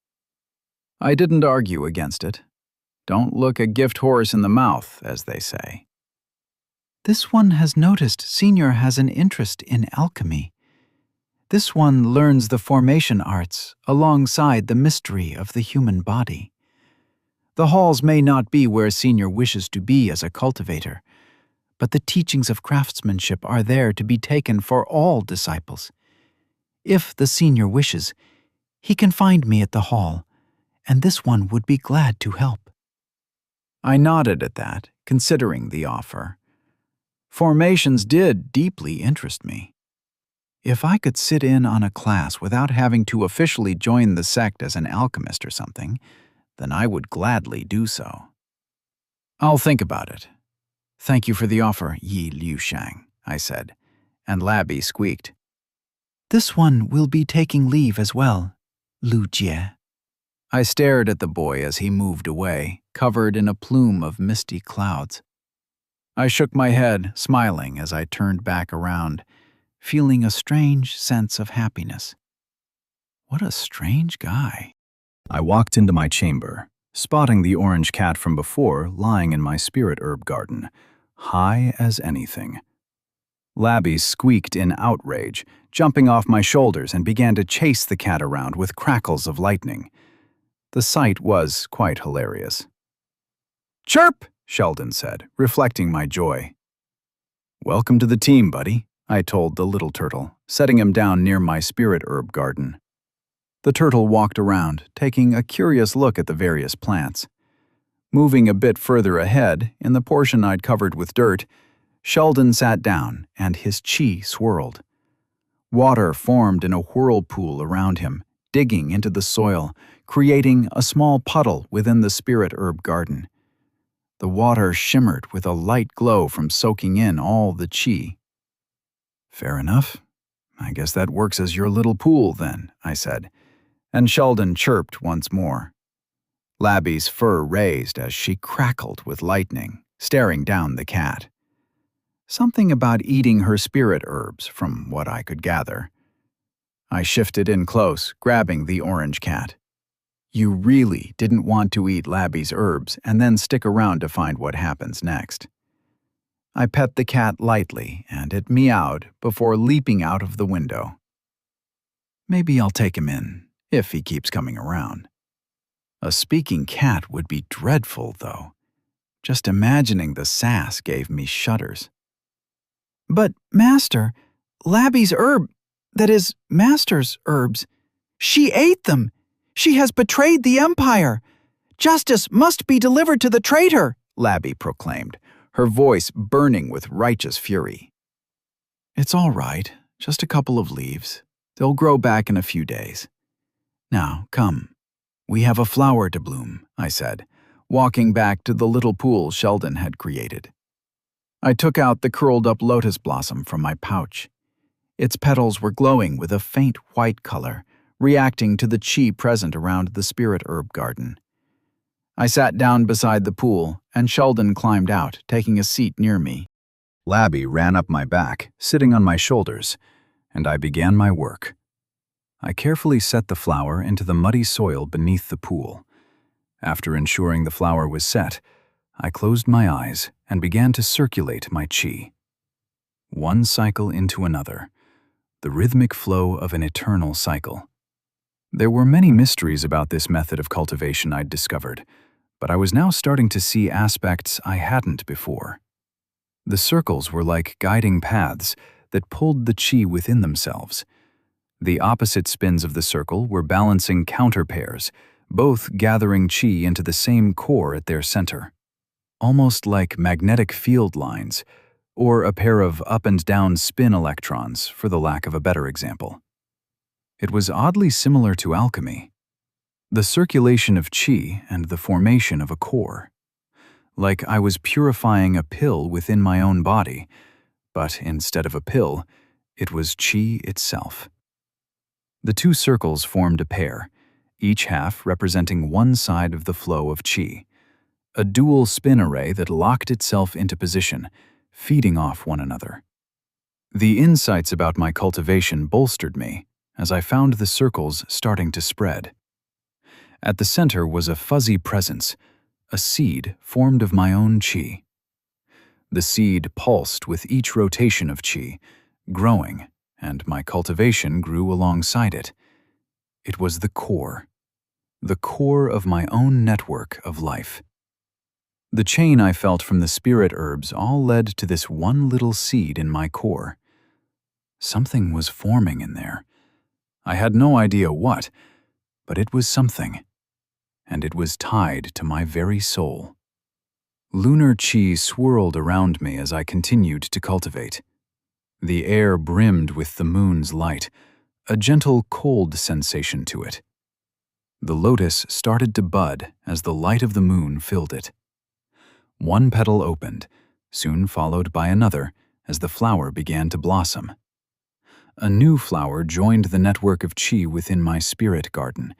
I didn't argue against it. Don't look a gift horse in the mouth, as they say. This one has noticed Senior has an interest in alchemy. This one learns the formation arts alongside the mystery of the human body. The halls may not be where Senior wishes to be as a cultivator, but the teachings of craftsmanship are there to be taken for all disciples. If the Senior wishes, he can find me at the hall, and this one would be glad to help." I nodded at that, considering the offer. Formations did deeply interest me. If I could sit in on a class without having to officially join the sect as an alchemist or something, then I would gladly do so. "I'll think about it. Thank you for the offer, Yi Liu Shang," I said, and Labby squeaked, "This one will be taking leave as well, Lu Jie." I stared at the boy as he moved away, covered in a plume of misty clouds. I shook my head, smiling as I turned back around, feeling a strange sense of happiness. What a strange guy. I walked into my chamber, spotting the orange cat from before lying in my spirit herb garden, high as anything. Labby squeaked in outrage, jumping off my shoulders and began to chase the cat around with crackles of lightning. The sight was quite hilarious. "Chirp!" Sheldon said, reflecting my joy. "Welcome to the team, buddy," I told the little turtle, setting him down near my spirit herb garden. The turtle walked around, taking a curious look at the various plants. Moving a bit further ahead, in the portion I'd covered with dirt, Sheldon sat down and his chi swirled. Water formed in a whirlpool around him, digging into the soil, creating a small puddle within the spirit herb garden. The water shimmered with a light glow from soaking in all the chi. "Fair enough. I guess that works as your little pool then," I said, and Sheldon chirped once more. Labby's fur raised as she crackled with lightning, staring down the cat. Something about eating her spirit herbs, from what I could gather. I shifted in close, grabbing the orange cat. You really didn't want to eat Labby's herbs and then stick around to find what happens next. I pet the cat lightly, and it meowed before leaping out of the window. Maybe I'll take him in, if he keeps coming around. A speaking cat would be dreadful, though. Just imagining the sass gave me shudders. "But, Master, Labby's Master's herbs, she ate them! She has betrayed the Empire! Justice must be delivered to the traitor!" Labby proclaimed, her voice burning with righteous fury. "It's all right, just a couple of leaves. They'll grow back in a few days. Now, come. We have a flower to bloom," I said, walking back to the little pool Sheldon had created. I took out the curled-up lotus blossom from my pouch. Its petals were glowing with a faint white color, reacting to the chi present around the spirit herb garden. I sat down beside the pool, and Sheldon climbed out, taking a seat near me. Labby ran up my back, sitting on my shoulders, and I began my work. I carefully set the flower into the muddy soil beneath the pool. After ensuring the flower was set, I closed my eyes and began to circulate my chi. One cycle into another, the rhythmic flow of an eternal cycle. There were many mysteries about this method of cultivation I'd discovered, but I was now starting to see aspects I hadn't before. The circles were like guiding paths that pulled the chi within themselves. The opposite spins of the circle were balancing counterpairs, both gathering chi into the same core at their center. Almost like magnetic field lines, or a pair of up and down spin electrons, for the lack of a better example. It was oddly similar to alchemy. The circulation of chi and the formation of a core. Like I was purifying a pill within my own body, but instead of a pill, it was chi itself. The two circles formed a pair, each half representing one side of the flow of chi. A dual spin array that locked itself into position, feeding off one another. The insights about my cultivation bolstered me as I found the circles starting to spread. At the center was a fuzzy presence, a seed formed of my own chi. The seed pulsed with each rotation of chi, growing, and my cultivation grew alongside it. It was the core. the core of my own network of life. The chain I felt from the spirit herbs all led to this one little seed in my core. Something was forming in there. I had no idea what, but it was something, and it was tied to my very soul. Lunar chi swirled around me as I continued to cultivate. The air brimmed with the moon's light, a gentle cold sensation to it. The lotus started to bud as the light of the moon filled it. One petal opened, soon followed by another as the flower began to blossom. A new flower joined the network of chi within my spirit garden,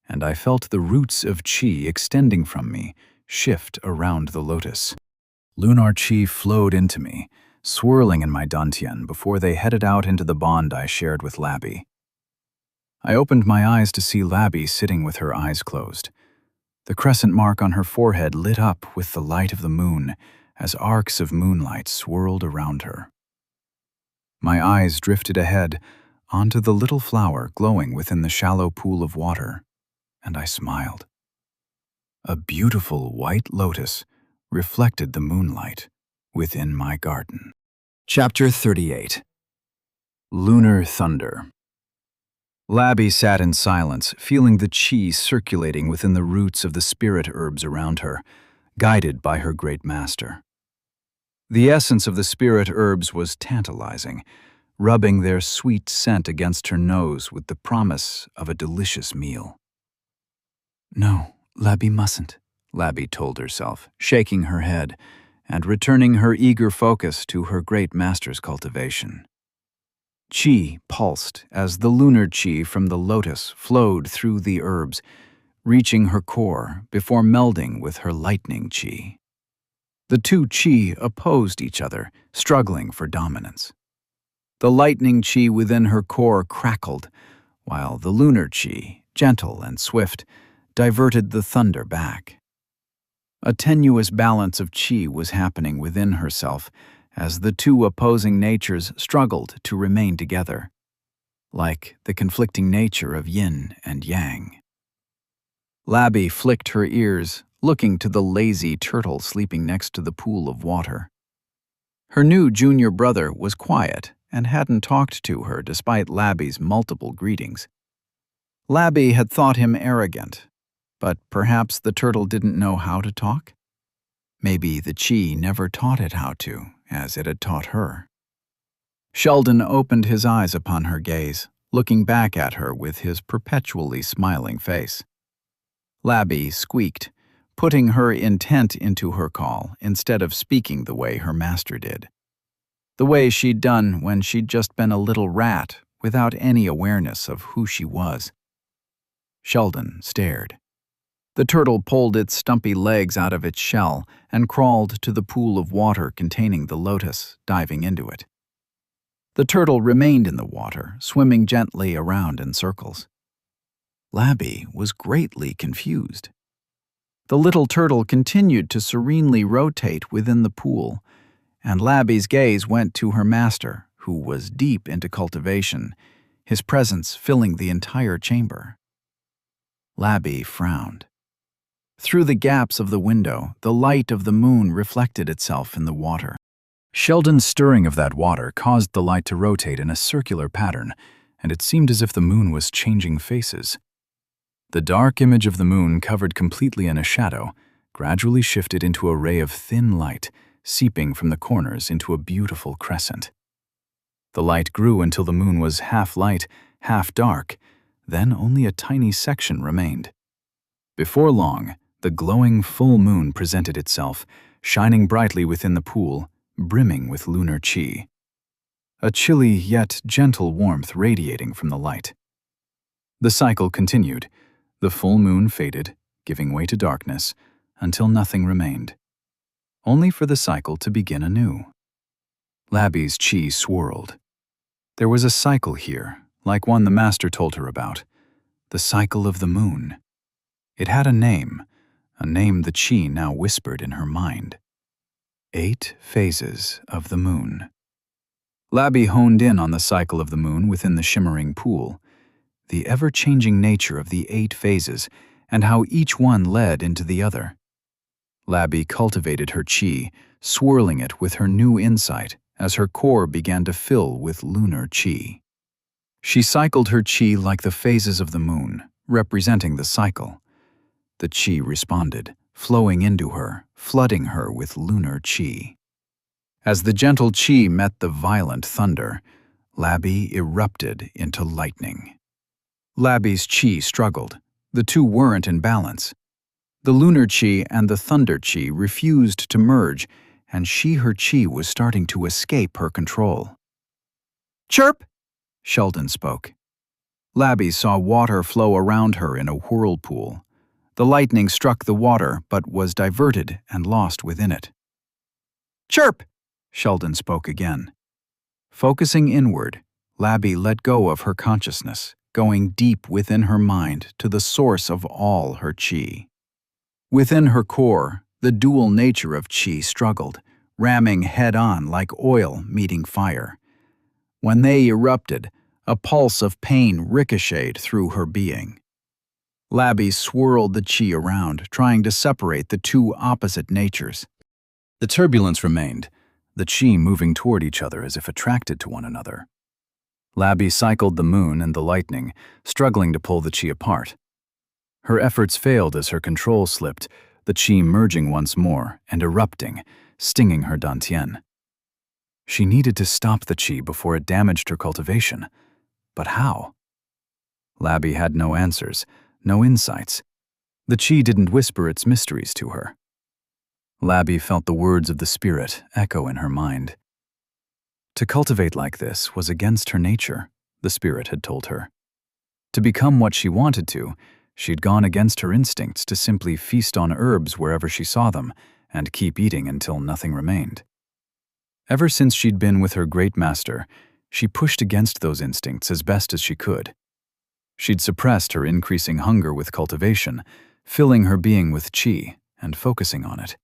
and I felt the roots of chi extending from me shift around the lotus. Lunar chi flowed into me, swirling in my dantian before they headed out into the bond I shared with Labby. I opened my eyes to see Labby sitting with her eyes closed. The crescent mark on her forehead lit up with the light of the moon as arcs of moonlight swirled around her. My eyes drifted ahead onto the little flower glowing within the shallow pool of water, and I smiled. A beautiful white lotus reflected the moonlight within my garden. Chapter 38. Lunar Thunder. Labby sat in silence, feeling the chi circulating within the roots of the spirit herbs around her, guided by her great master. The essence of the spirit herbs was tantalizing, rubbing their sweet scent against her nose with the promise of a delicious meal. No, Labby mustn't, Labby told herself, shaking her head and returning her eager focus to her great master's cultivation. Chi pulsed as the lunar chi from the lotus flowed through the herbs, reaching her core before melding with her lightning chi. The two chi opposed each other, struggling for dominance. The lightning chi within her core crackled, while the lunar chi, gentle and swift, diverted the thunder back. A tenuous balance of chi was happening within herself as the two opposing natures struggled to remain together, like the conflicting nature of yin and yang. Labby flicked her ears, looking to the lazy turtle sleeping next to the pool of water. Her new junior brother was quiet and hadn't talked to her despite Labby's multiple greetings. Labby had thought him arrogant, but perhaps the turtle didn't know how to talk? Maybe the chi never taught it how to, as it had taught her. Sheldon opened his eyes upon her gaze, looking back at her with his perpetually smiling face. Labby squeaked, putting her intent into her call instead of speaking the way her master did. The way she'd done when she'd just been a little rat without any awareness of who she was. Sheldon stared. The turtle pulled its stumpy legs out of its shell and crawled to the pool of water containing the lotus, diving into it. The turtle remained in the water, swimming gently around in circles. Labby was greatly confused. The little turtle continued to serenely rotate within the pool, and Labby's gaze went to her master, who was deep into cultivation, his presence filling the entire chamber. Labby frowned. Through the gaps of the window, the light of the moon reflected itself in the water. Sheldon's stirring of that water caused the light to rotate in a circular pattern, and it seemed as if the moon was changing faces. The dark image of the moon, covered completely in a shadow, gradually shifted into a ray of thin light, seeping from the corners into a beautiful crescent. The light grew until the moon was half light, half dark, then only a tiny section remained. Before long, the glowing full moon presented itself, shining brightly within the pool, brimming with lunar chi. A chilly yet gentle warmth radiating from the light. The cycle continued. The full moon faded, giving way to darkness, until nothing remained, only for the cycle to begin anew. Labby's chi swirled. There was a cycle here, like one the master told her about, the cycle of the moon. It had a name the chi now whispered in her mind. 8 phases of the moon. Labby honed in on the cycle of the moon within the shimmering pool. The ever-changing nature of the 8 phases and how each one led into the other. Labby cultivated her chi, swirling it with her new insight as her core began to fill with lunar chi. She cycled her chi like the phases of the moon, representing the cycle. The chi responded, flowing into her, flooding her with lunar chi. As the gentle chi met the violent thunder, Labby erupted into lightning. Labby's chi struggled. The two weren't in balance. The lunar chi and the thunder chi refused to merge, and her chi was starting to escape her control. "Chirp!" Sheldon spoke. Labby saw water flow around her in a whirlpool. The lightning struck the water, but was diverted and lost within it. "Chirp!" Sheldon spoke again. Focusing inward, Labby let go of her consciousness, going deep within her mind to the source of all her chi. Within her core, the dual nature of chi struggled, ramming head-on like oil meeting fire. When they erupted, a pulse of pain ricocheted through her being. Labby swirled the chi around, trying to separate the two opposite natures. The turbulence remained, the chi moving toward each other as if attracted to one another. Labby cycled the moon and the lightning, struggling to pull the chi apart. Her efforts failed as her control slipped, the chi merging once more and erupting, stinging her dantian. She needed to stop the chi before it damaged her cultivation. But how? Labby had no answers, no insights. The chi didn't whisper its mysteries to her. Labby felt the words of the spirit echo in her mind. To cultivate like this was against her nature, the spirit had told her. To become what she wanted to, she'd gone against her instincts to simply feast on herbs wherever she saw them and keep eating until nothing remained. Ever since she'd been with her great master, she pushed against those instincts as best as she could. She'd suppressed her increasing hunger with cultivation, filling her being with chi and focusing on it.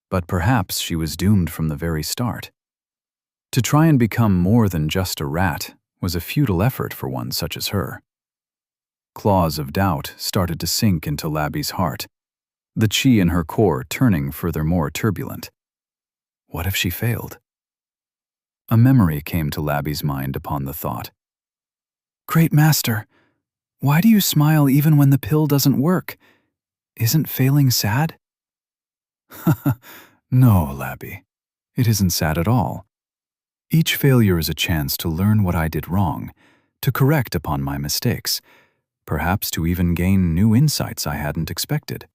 But perhaps she was doomed from the very start. To try and become more than just a rat was a futile effort for one such as her. Claws of doubt started to sink into Labby's heart, the chi in her core turning furthermore turbulent. What if she failed? A memory came to Labby's mind upon the thought. "Great Master, why do you smile even when the pill doesn't work? Isn't failing sad?" "No, Labby, it isn't sad at all. Each failure is a chance to learn what I did wrong, to correct upon my mistakes, perhaps to even gain new insights I hadn't expected.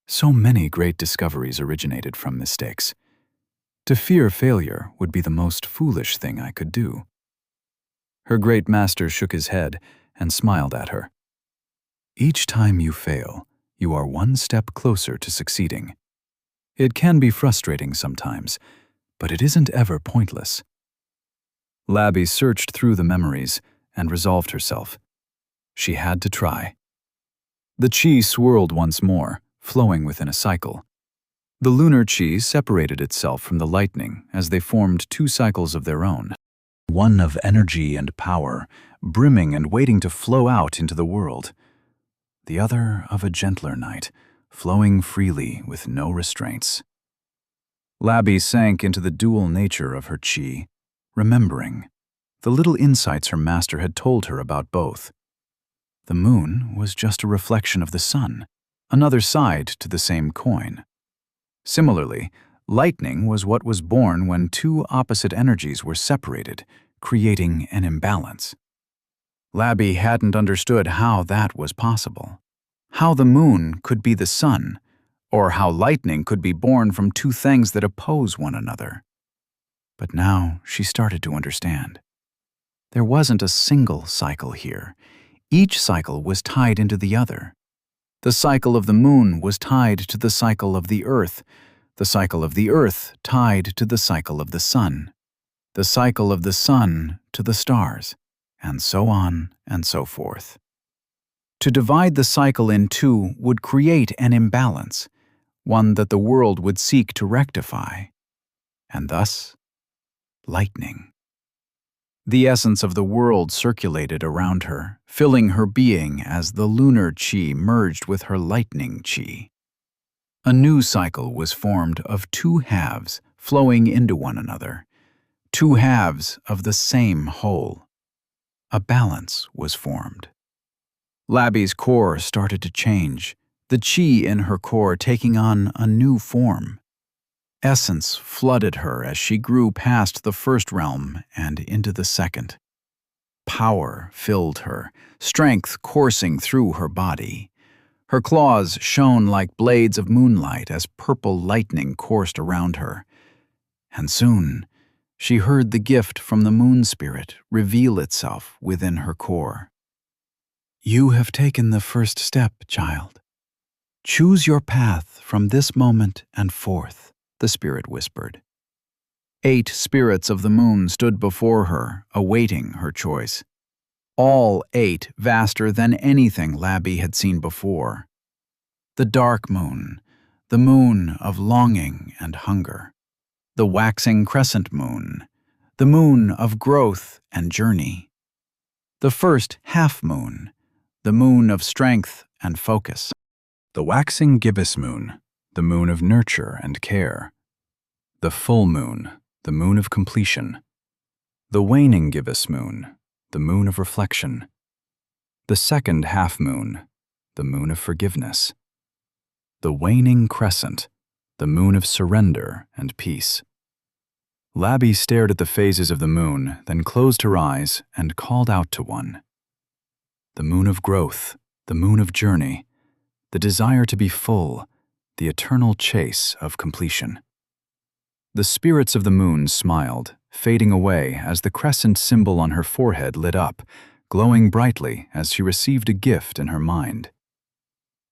So many great discoveries originated from mistakes. To fear failure would be the most foolish thing I could do." Her great master shook his head and smiled at her. "Each time you fail, you are one step closer to succeeding. It can be frustrating sometimes, but it isn't ever pointless." Labby searched through the memories and resolved herself. She had to try. The chi swirled once more, flowing within a cycle. The lunar chi separated itself from the lightning as they formed two cycles of their own, one of energy and power, brimming and waiting to flow out into the world, the other of a gentler night, flowing freely with no restraints. Labby sank into the dual nature of her chi, remembering the little insights her master had told her about both. The moon was just a reflection of the sun, another side to the same coin. Similarly, lightning was what was born when two opposite energies were separated, creating an imbalance. Labby hadn't understood how that was possible, how the moon could be the sun, or how lightning could be born from two things that oppose one another. But now she started to understand. There wasn't a single cycle here. Each cycle was tied into the other. The cycle of the moon was tied to the cycle of the earth, the cycle of the earth tied to the cycle of the sun, the cycle of the sun to the stars, and so on and so forth. To divide the cycle in two would create an imbalance, one that the world would seek to rectify, and thus, lightning. The essence of the world circulated around her, filling her being as the lunar qi merged with her lightning qi. A new cycle was formed of two halves flowing into one another, two halves of the same whole. A balance was formed. Labby's core started to change, the qi in her core taking on a new form. Essence flooded her as she grew past the first realm and into the second. Power filled her, strength coursing through her body. Her claws shone like blades of moonlight as purple lightning coursed around her. And soon, she heard the gift from the moon spirit reveal itself within her core. You have taken the first step, child. Choose your path from this moment and forth, the spirit whispered. 8 spirits of the moon stood before her, awaiting her choice. All 8 vaster than anything Labby had seen before. The dark moon, the moon of longing and hunger. The waxing crescent moon, the moon of growth and journey. The first half moon, the moon of strength and focus. The waxing gibbous moon, the moon of nurture and care. The full moon, the moon of completion. The waning gibbous moon, the moon of reflection. The second half moon, the moon of forgiveness. The waning crescent, the moon of surrender and peace. Labby stared at the phases of the moon, then closed her eyes and called out to one. The moon of growth, the moon of journey, the desire to be full, the eternal chase of completion. The spirits of the moon smiled, fading away as the crescent symbol on her forehead lit up, glowing brightly as she received a gift in her mind.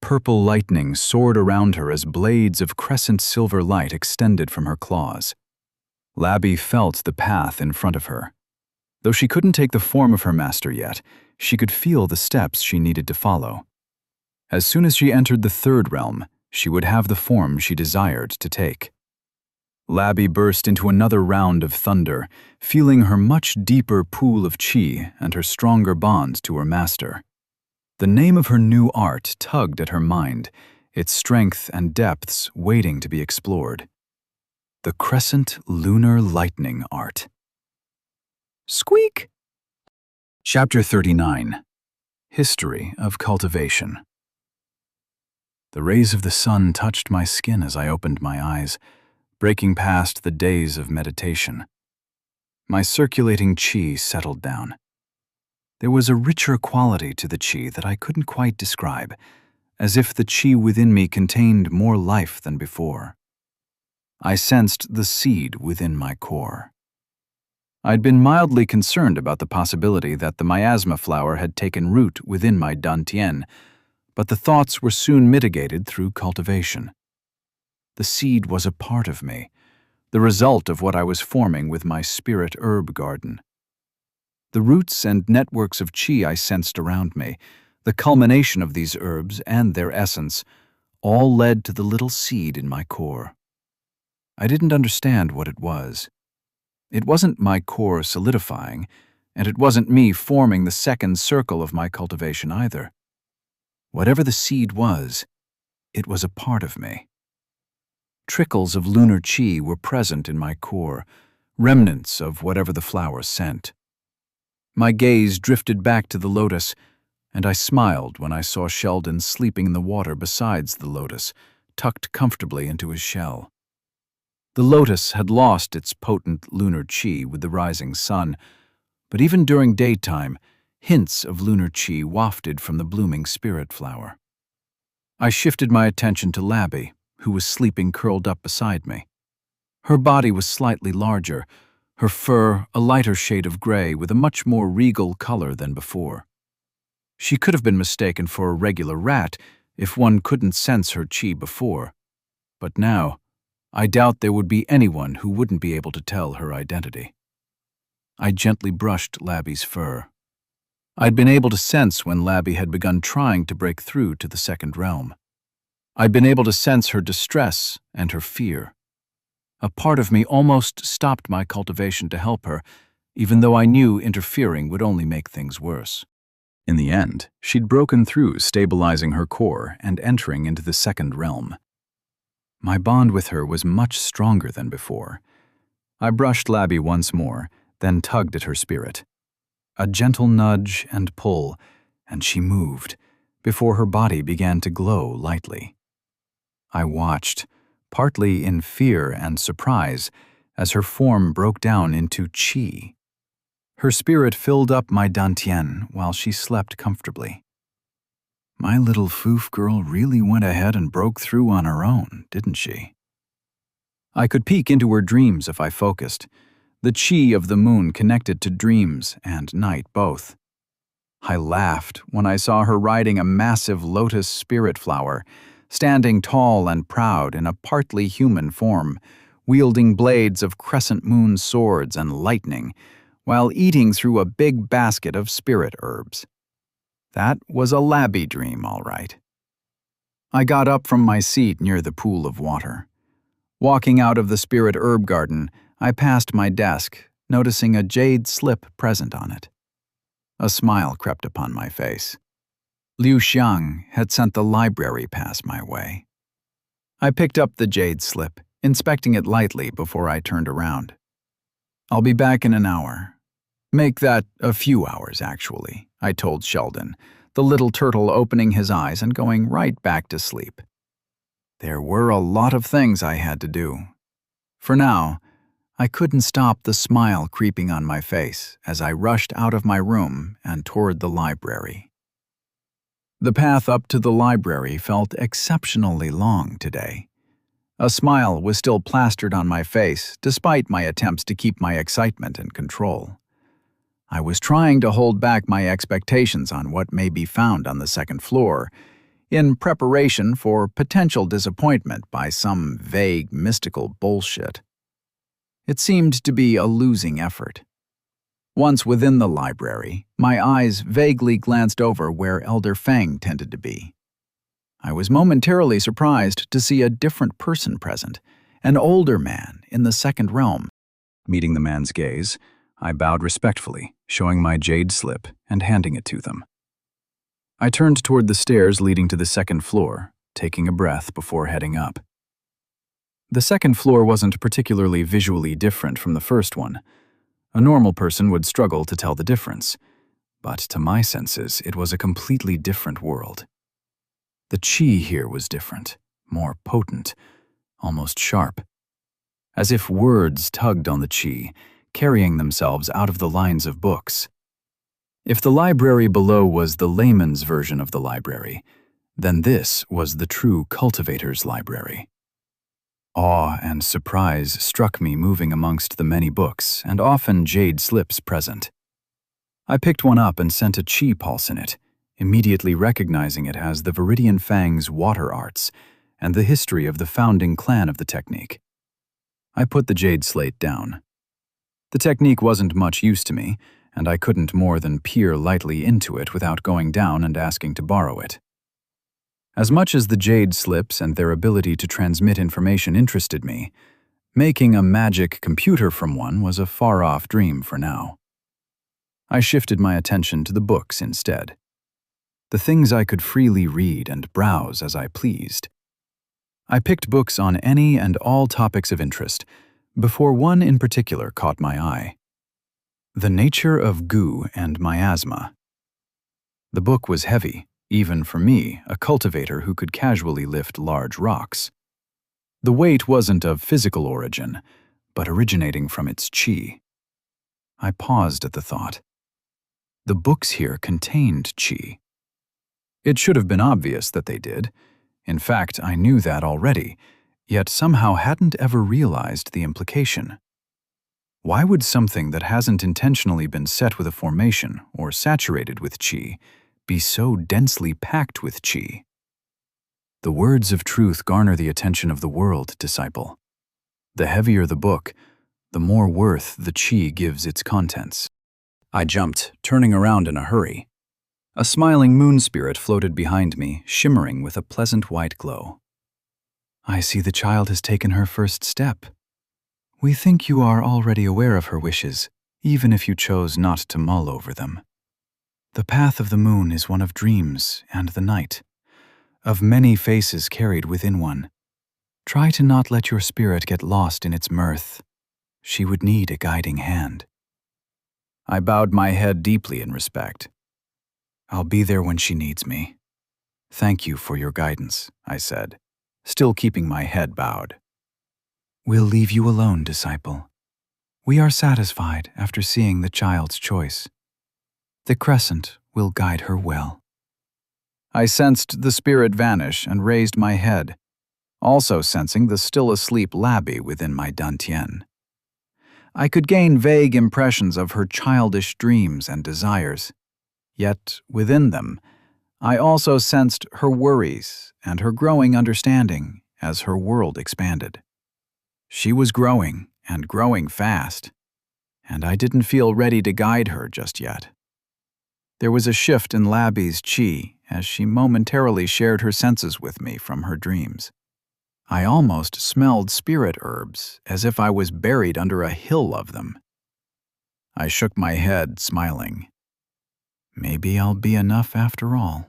Purple lightning soared around her as blades of crescent silver light extended from her claws. Labby felt the path in front of her. Though she couldn't take the form of her master yet, she could feel the steps she needed to follow. As soon as she entered the third realm, she would have the form she desired to take. Labby burst into another round of thunder, feeling her much deeper pool of qi and her stronger bond to her master. The name of her new art tugged at her mind, its strength and depths waiting to be explored. The Crescent Lunar Lightning Art. Squeak! Chapter 39. History of Cultivation. The rays of the sun touched my skin as I opened my eyes, breaking past the days of meditation. My circulating qi settled down. There was a richer quality to the qi that I couldn't quite describe, as if the qi within me contained more life than before. I sensed the seed within my core. I'd been mildly concerned about the possibility that the miasma flower had taken root within my dantian, but the thoughts were soon mitigated through cultivation. The seed was a part of me, the result of what I was forming with my spirit herb garden. The roots and networks of qi I sensed around me, the culmination of these herbs and their essence, all led to the little seed in my core. I didn't understand what it was. It wasn't my core solidifying, and it wasn't me forming the second circle of my cultivation either. Whatever the seed was, it was a part of me. Trickles of lunar qi were present in my core, remnants of whatever the flower sent. My gaze drifted back to the lotus, and I smiled when I saw Sheldon sleeping in the water besides the lotus, tucked comfortably into his shell. The lotus had lost its potent lunar qi with the rising sun, but even during daytime, hints of lunar qi wafted from the blooming spirit flower. I shifted my attention to Labby, who was sleeping curled up beside me. Her body was slightly larger, her fur a lighter shade of gray with a much more regal color than before. She could have been mistaken for a regular rat if one couldn't sense her qi before, but now, I doubt there would be anyone who wouldn't be able to tell her identity. I gently brushed Labby's fur. I'd been able to sense when Labby had begun trying to break through to the second realm. I'd been able to sense her distress and her fear. A part of me almost stopped my cultivation to help her, even though I knew interfering would only make things worse. In the end, she'd broken through, stabilizing her core and entering into the second realm. My bond with her was much stronger than before. I brushed Labby once more, then tugged at her spirit. A gentle nudge and pull, and she moved, before her body began to glow lightly. I watched, partly in fear and surprise, as her form broke down into qi. Her spirit filled up my dantian while she slept comfortably. My little foof girl really went ahead and broke through on her own, didn't she? I could peek into her dreams if I focused. The qi of the moon connected to dreams and night both. I laughed when I saw her riding a massive lotus spirit flower, standing tall and proud in a partly human form, wielding blades of crescent moon swords and lightning, while eating through a big basket of spirit herbs. That was a Labby dream, all right. I got up from my seat near the pool of water. Walking out of the spirit herb garden, I passed my desk, noticing a jade slip present on it. A smile crept upon my face. Liu Xiang had sent the library pass my way. I picked up the jade slip, inspecting it lightly before I turned around. "I'll be back in an hour." "Make that a few hours, actually," I told Sheldon, the little turtle opening his eyes and going right back to sleep. There were a lot of things I had to do. For now, I couldn't stop the smile creeping on my face as I rushed out of my room and toward the library. The path up to the library felt exceptionally long today. A smile was still plastered on my face despite my attempts to keep my excitement in control. I was trying to hold back my expectations on what may be found on the second floor, in preparation for potential disappointment by some vague, mystical bullshit. It seemed to be a losing effort. Once within the library, my eyes vaguely glanced over where Elder Feng tended to be. I was momentarily surprised to see a different person present, an older man in the second realm. Meeting the man's gaze, I bowed respectfully, showing my jade slip and handing it to them. I turned toward the stairs leading to the second floor, taking a breath before heading up. The second floor wasn't particularly visually different from the first one. A normal person would struggle to tell the difference, but to my senses, it was a completely different world. The qi here was different, more potent, almost sharp. As if words tugged on the qi, carrying themselves out of the lines of books. If the library below was the layman's version of the library, then this was the true cultivator's library. Awe and surprise struck me moving amongst the many books and often jade slips present. I picked one up and sent a qi pulse in it, immediately recognizing it as the Viridian Fang's water arts and the history of the founding clan of the technique. I put the jade slate down. The technique wasn't much use to me, and I couldn't more than peer lightly into it without going down and asking to borrow it. As much as the jade slips and their ability to transmit information interested me, making a magic computer from one was a far-off dream for now. I shifted my attention to the books instead. The things I could freely read and browse as I pleased. I picked books on any and all topics of interest, before one in particular caught my eye. The Nature of Goo and Miasma. The book was heavy, even for me, a cultivator who could casually lift large rocks. The weight wasn't of physical origin, but originating from its qi. I paused at the thought. The books here contained qi. It should have been obvious that they did. In fact, I knew that already, yet somehow hadn't ever realized the implication. Why would something that hasn't intentionally been set with a formation or saturated with qi be so densely packed with qi? The words of truth garner the attention of the world, disciple. The heavier the book, the more worth the qi gives its contents. I jumped, turning around in a hurry. A smiling moon spirit floated behind me, shimmering with a pleasant white glow. "I see the child has taken her first step. We think you are already aware of her wishes," even if you chose not to mull over them. The path of the moon is one of dreams and the night, of many faces carried within one. Try to not let your spirit get lost in its mirth. She would need a guiding hand. I bowed my head deeply in respect. I'll be there when she needs me. Thank you for your guidance, I said, still keeping my head bowed. We'll leave you alone, disciple. We are satisfied after seeing the child's choice. The crescent will guide her well. I sensed the spirit vanish and raised my head, also sensing the still-asleep Labby within my dantian. I could gain vague impressions of her childish dreams and desires, yet within them, I also sensed her worries and her growing understanding as her world expanded. She was growing, and growing fast, and I didn't feel ready to guide her just yet. There was a shift in Labby's chi as she momentarily shared her senses with me from her dreams. I almost smelled spirit herbs, as if I was buried under a hill of them. I shook my head, smiling. Maybe I'll be enough after all.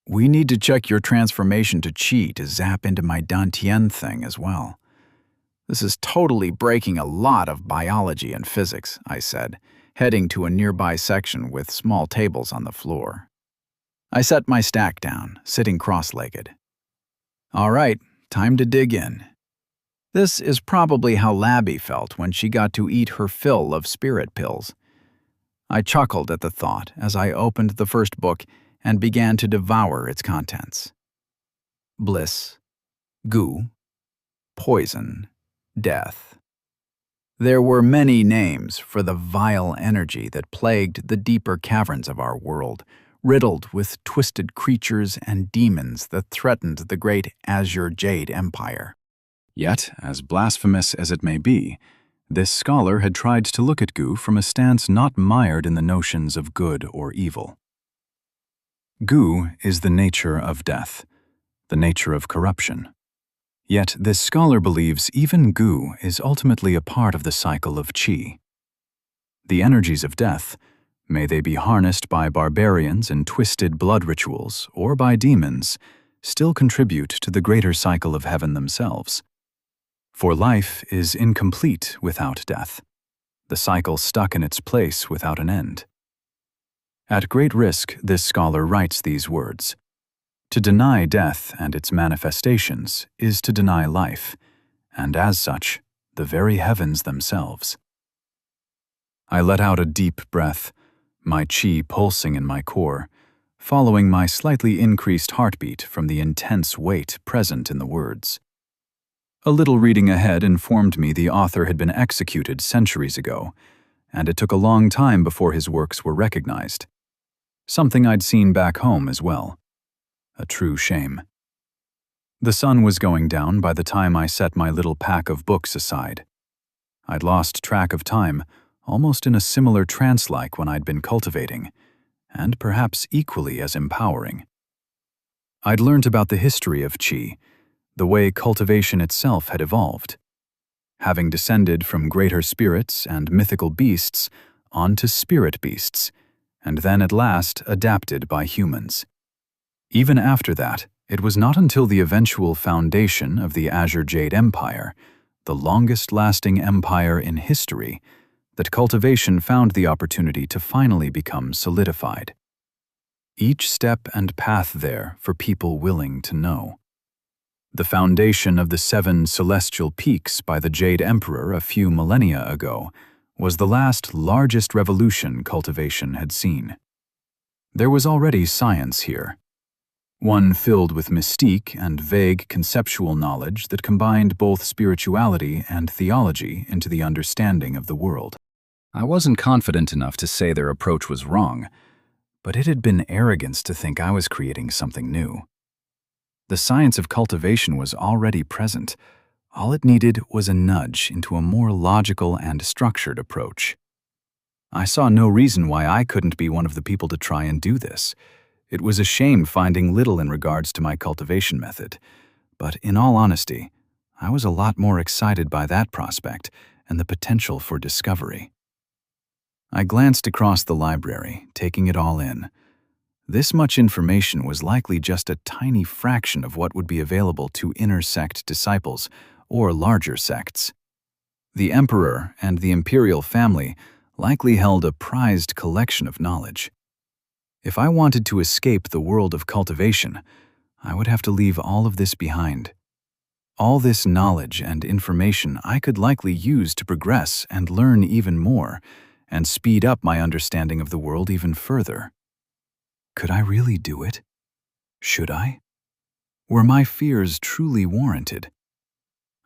We need to check your transformation to chi to zap into my dantian thing as well. This is totally breaking a lot of biology and physics, I said, heading to a nearby section with small tables on the floor. I set my stack down, sitting cross-legged. All right, time to dig in. This is probably how Labby felt when she got to eat her fill of spirit pills. I chuckled at the thought as I opened the first book and began to devour its contents. Bliss, goo, poison, death. There were many names for the vile energy that plagued the deeper caverns of our world, riddled with twisted creatures and demons that threatened the great Azure Jade Empire. Yet, as blasphemous as it may be, this scholar had tried to look at goo from a stance not mired in the notions of good or evil. Goo is the nature of death, the nature of corruption. Yet this scholar believes even goo is ultimately a part of the cycle of chi. The energies of death, may they be harnessed by barbarians in twisted blood rituals or by demons, still contribute to the greater cycle of heaven themselves. For life is incomplete without death, the cycle stuck in its place without an end. At great risk, this scholar writes these words. To deny death and its manifestations is to deny life, and as such, the very heavens themselves. I let out a deep breath, my chi pulsing in my core, following my slightly increased heartbeat from the intense weight present in the words. A little reading ahead informed me the author had been executed centuries ago, and it took a long time before his works were recognized. Something I'd seen back home as well. A true shame. The sun was going down by the time I set my little pack of books aside. I'd lost track of time, almost in a similar trance-like when I'd been cultivating, and perhaps equally as empowering. I'd learned about the history of chi, the way cultivation itself had evolved, having descended from greater spirits and mythical beasts onto spirit beasts, and then at last adapted by humans. Even after that, it was not until the eventual foundation of the Azure Jade Empire, the longest-lasting empire in history, that cultivation found the opportunity to finally become solidified. Each step and path there for people willing to know. The foundation of the 7 celestial peaks by the Jade Emperor a few millennia ago was the last largest revolution cultivation had seen. There was already science here, one filled with mystique and vague conceptual knowledge that combined both spirituality and theology into the understanding of the world. I wasn't confident enough to say their approach was wrong, but it had been arrogance to think I was creating something new. The science of cultivation was already present. All it needed was a nudge into a more logical and structured approach. I saw no reason why I couldn't be one of the people to try and do this. It was a shame finding little in regards to my cultivation method, but in all honesty, I was a lot more excited by that prospect and the potential for discovery. I glanced across the library, taking it all in. This much information was likely just a tiny fraction of what would be available to inner sect disciples or larger sects. The emperor and the imperial family likely held a prized collection of knowledge. If I wanted to escape the world of cultivation, I would have to leave all of this behind. All this knowledge and information I could likely use to progress and learn even more, and speed up my understanding of the world even further. Could I really do it? Should I? Were my fears truly warranted?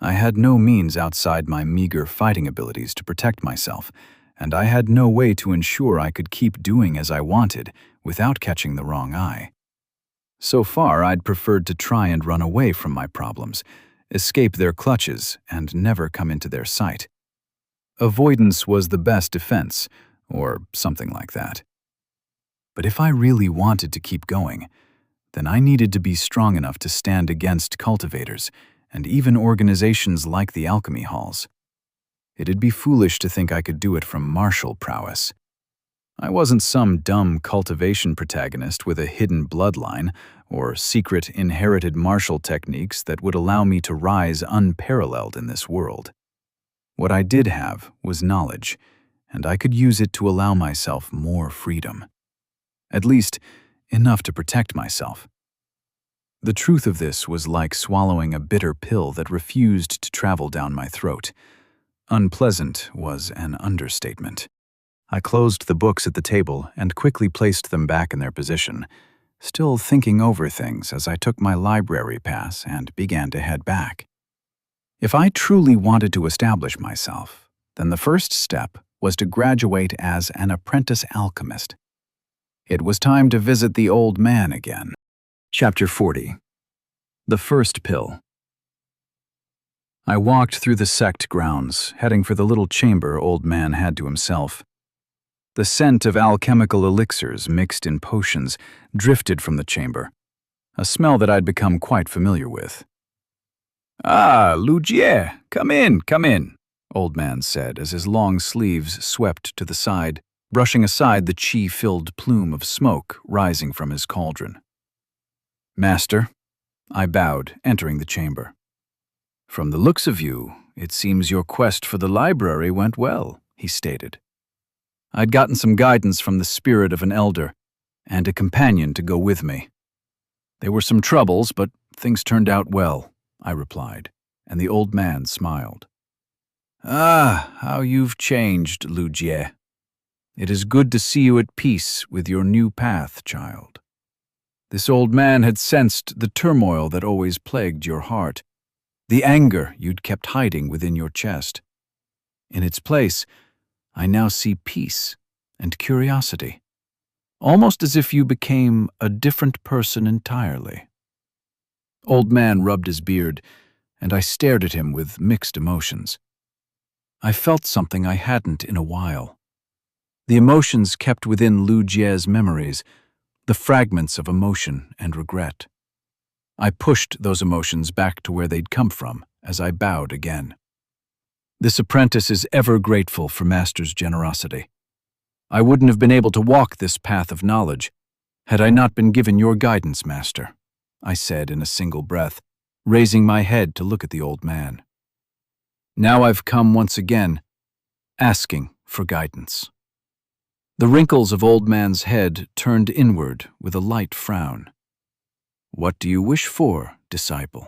I had no means outside my meager fighting abilities to protect myself, and I had no way to ensure I could keep doing as I wanted without catching the wrong eye. So far, I'd preferred to try and run away from my problems, escape their clutches, and never come into their sight. Avoidance was the best defense, or something like that. But if I really wanted to keep going, then I needed to be strong enough to stand against cultivators and even organizations like the alchemy halls. It'd be foolish to think I could do it from martial prowess. I wasn't some dumb cultivation protagonist with a hidden bloodline or secret inherited martial techniques that would allow me to rise unparalleled in this world. What I did have was knowledge, and I could use it to allow myself more freedom. At least, enough to protect myself. The truth of this was like swallowing a bitter pill that refused to travel down my throat. Unpleasant was an understatement. I closed the books at the table and quickly placed them back in their position, still thinking over things as I took my library pass and began to head back. If I truly wanted to establish myself, then the first step was to graduate as an apprentice alchemist. It was time to visit the old man again. Chapter 40. The First Pill. I walked through the sect grounds, heading for the little chamber old man had to himself. The scent of alchemical elixirs mixed in potions drifted from the chamber, a smell that I'd become quite familiar with. "Ah, Lugier, come in," old man said as his long sleeves swept to the side, brushing aside the chi-filled plume of smoke rising from his cauldron. "Master," I bowed, entering the chamber. "From the looks of you, it seems your quest for the library went well," he stated. "I'd gotten some guidance from the spirit of an elder, and a companion to go with me. There were some troubles, but things turned out well," I replied, and the old man smiled. "Ah, how you've changed, Lugier. It is good to see you at peace with your new path, child." This old man had sensed the turmoil that always plagued your heart, the anger you'd kept hiding within your chest. In its place, I now see peace and curiosity, almost as if you became a different person entirely. Old man rubbed his beard, and I stared at him with mixed emotions. I felt something I hadn't in a while. The emotions kept within Lugier's memories, the fragments of emotion and regret. I pushed those emotions back to where they'd come from as I bowed again. "This apprentice is ever grateful for Master's generosity. I wouldn't have been able to walk this path of knowledge had I not been given your guidance, Master," I said in a single breath, raising my head to look at the old man. "Now I've come once again, asking for guidance." The wrinkles of old man's head turned inward with a light frown. "What do you wish for, disciple?"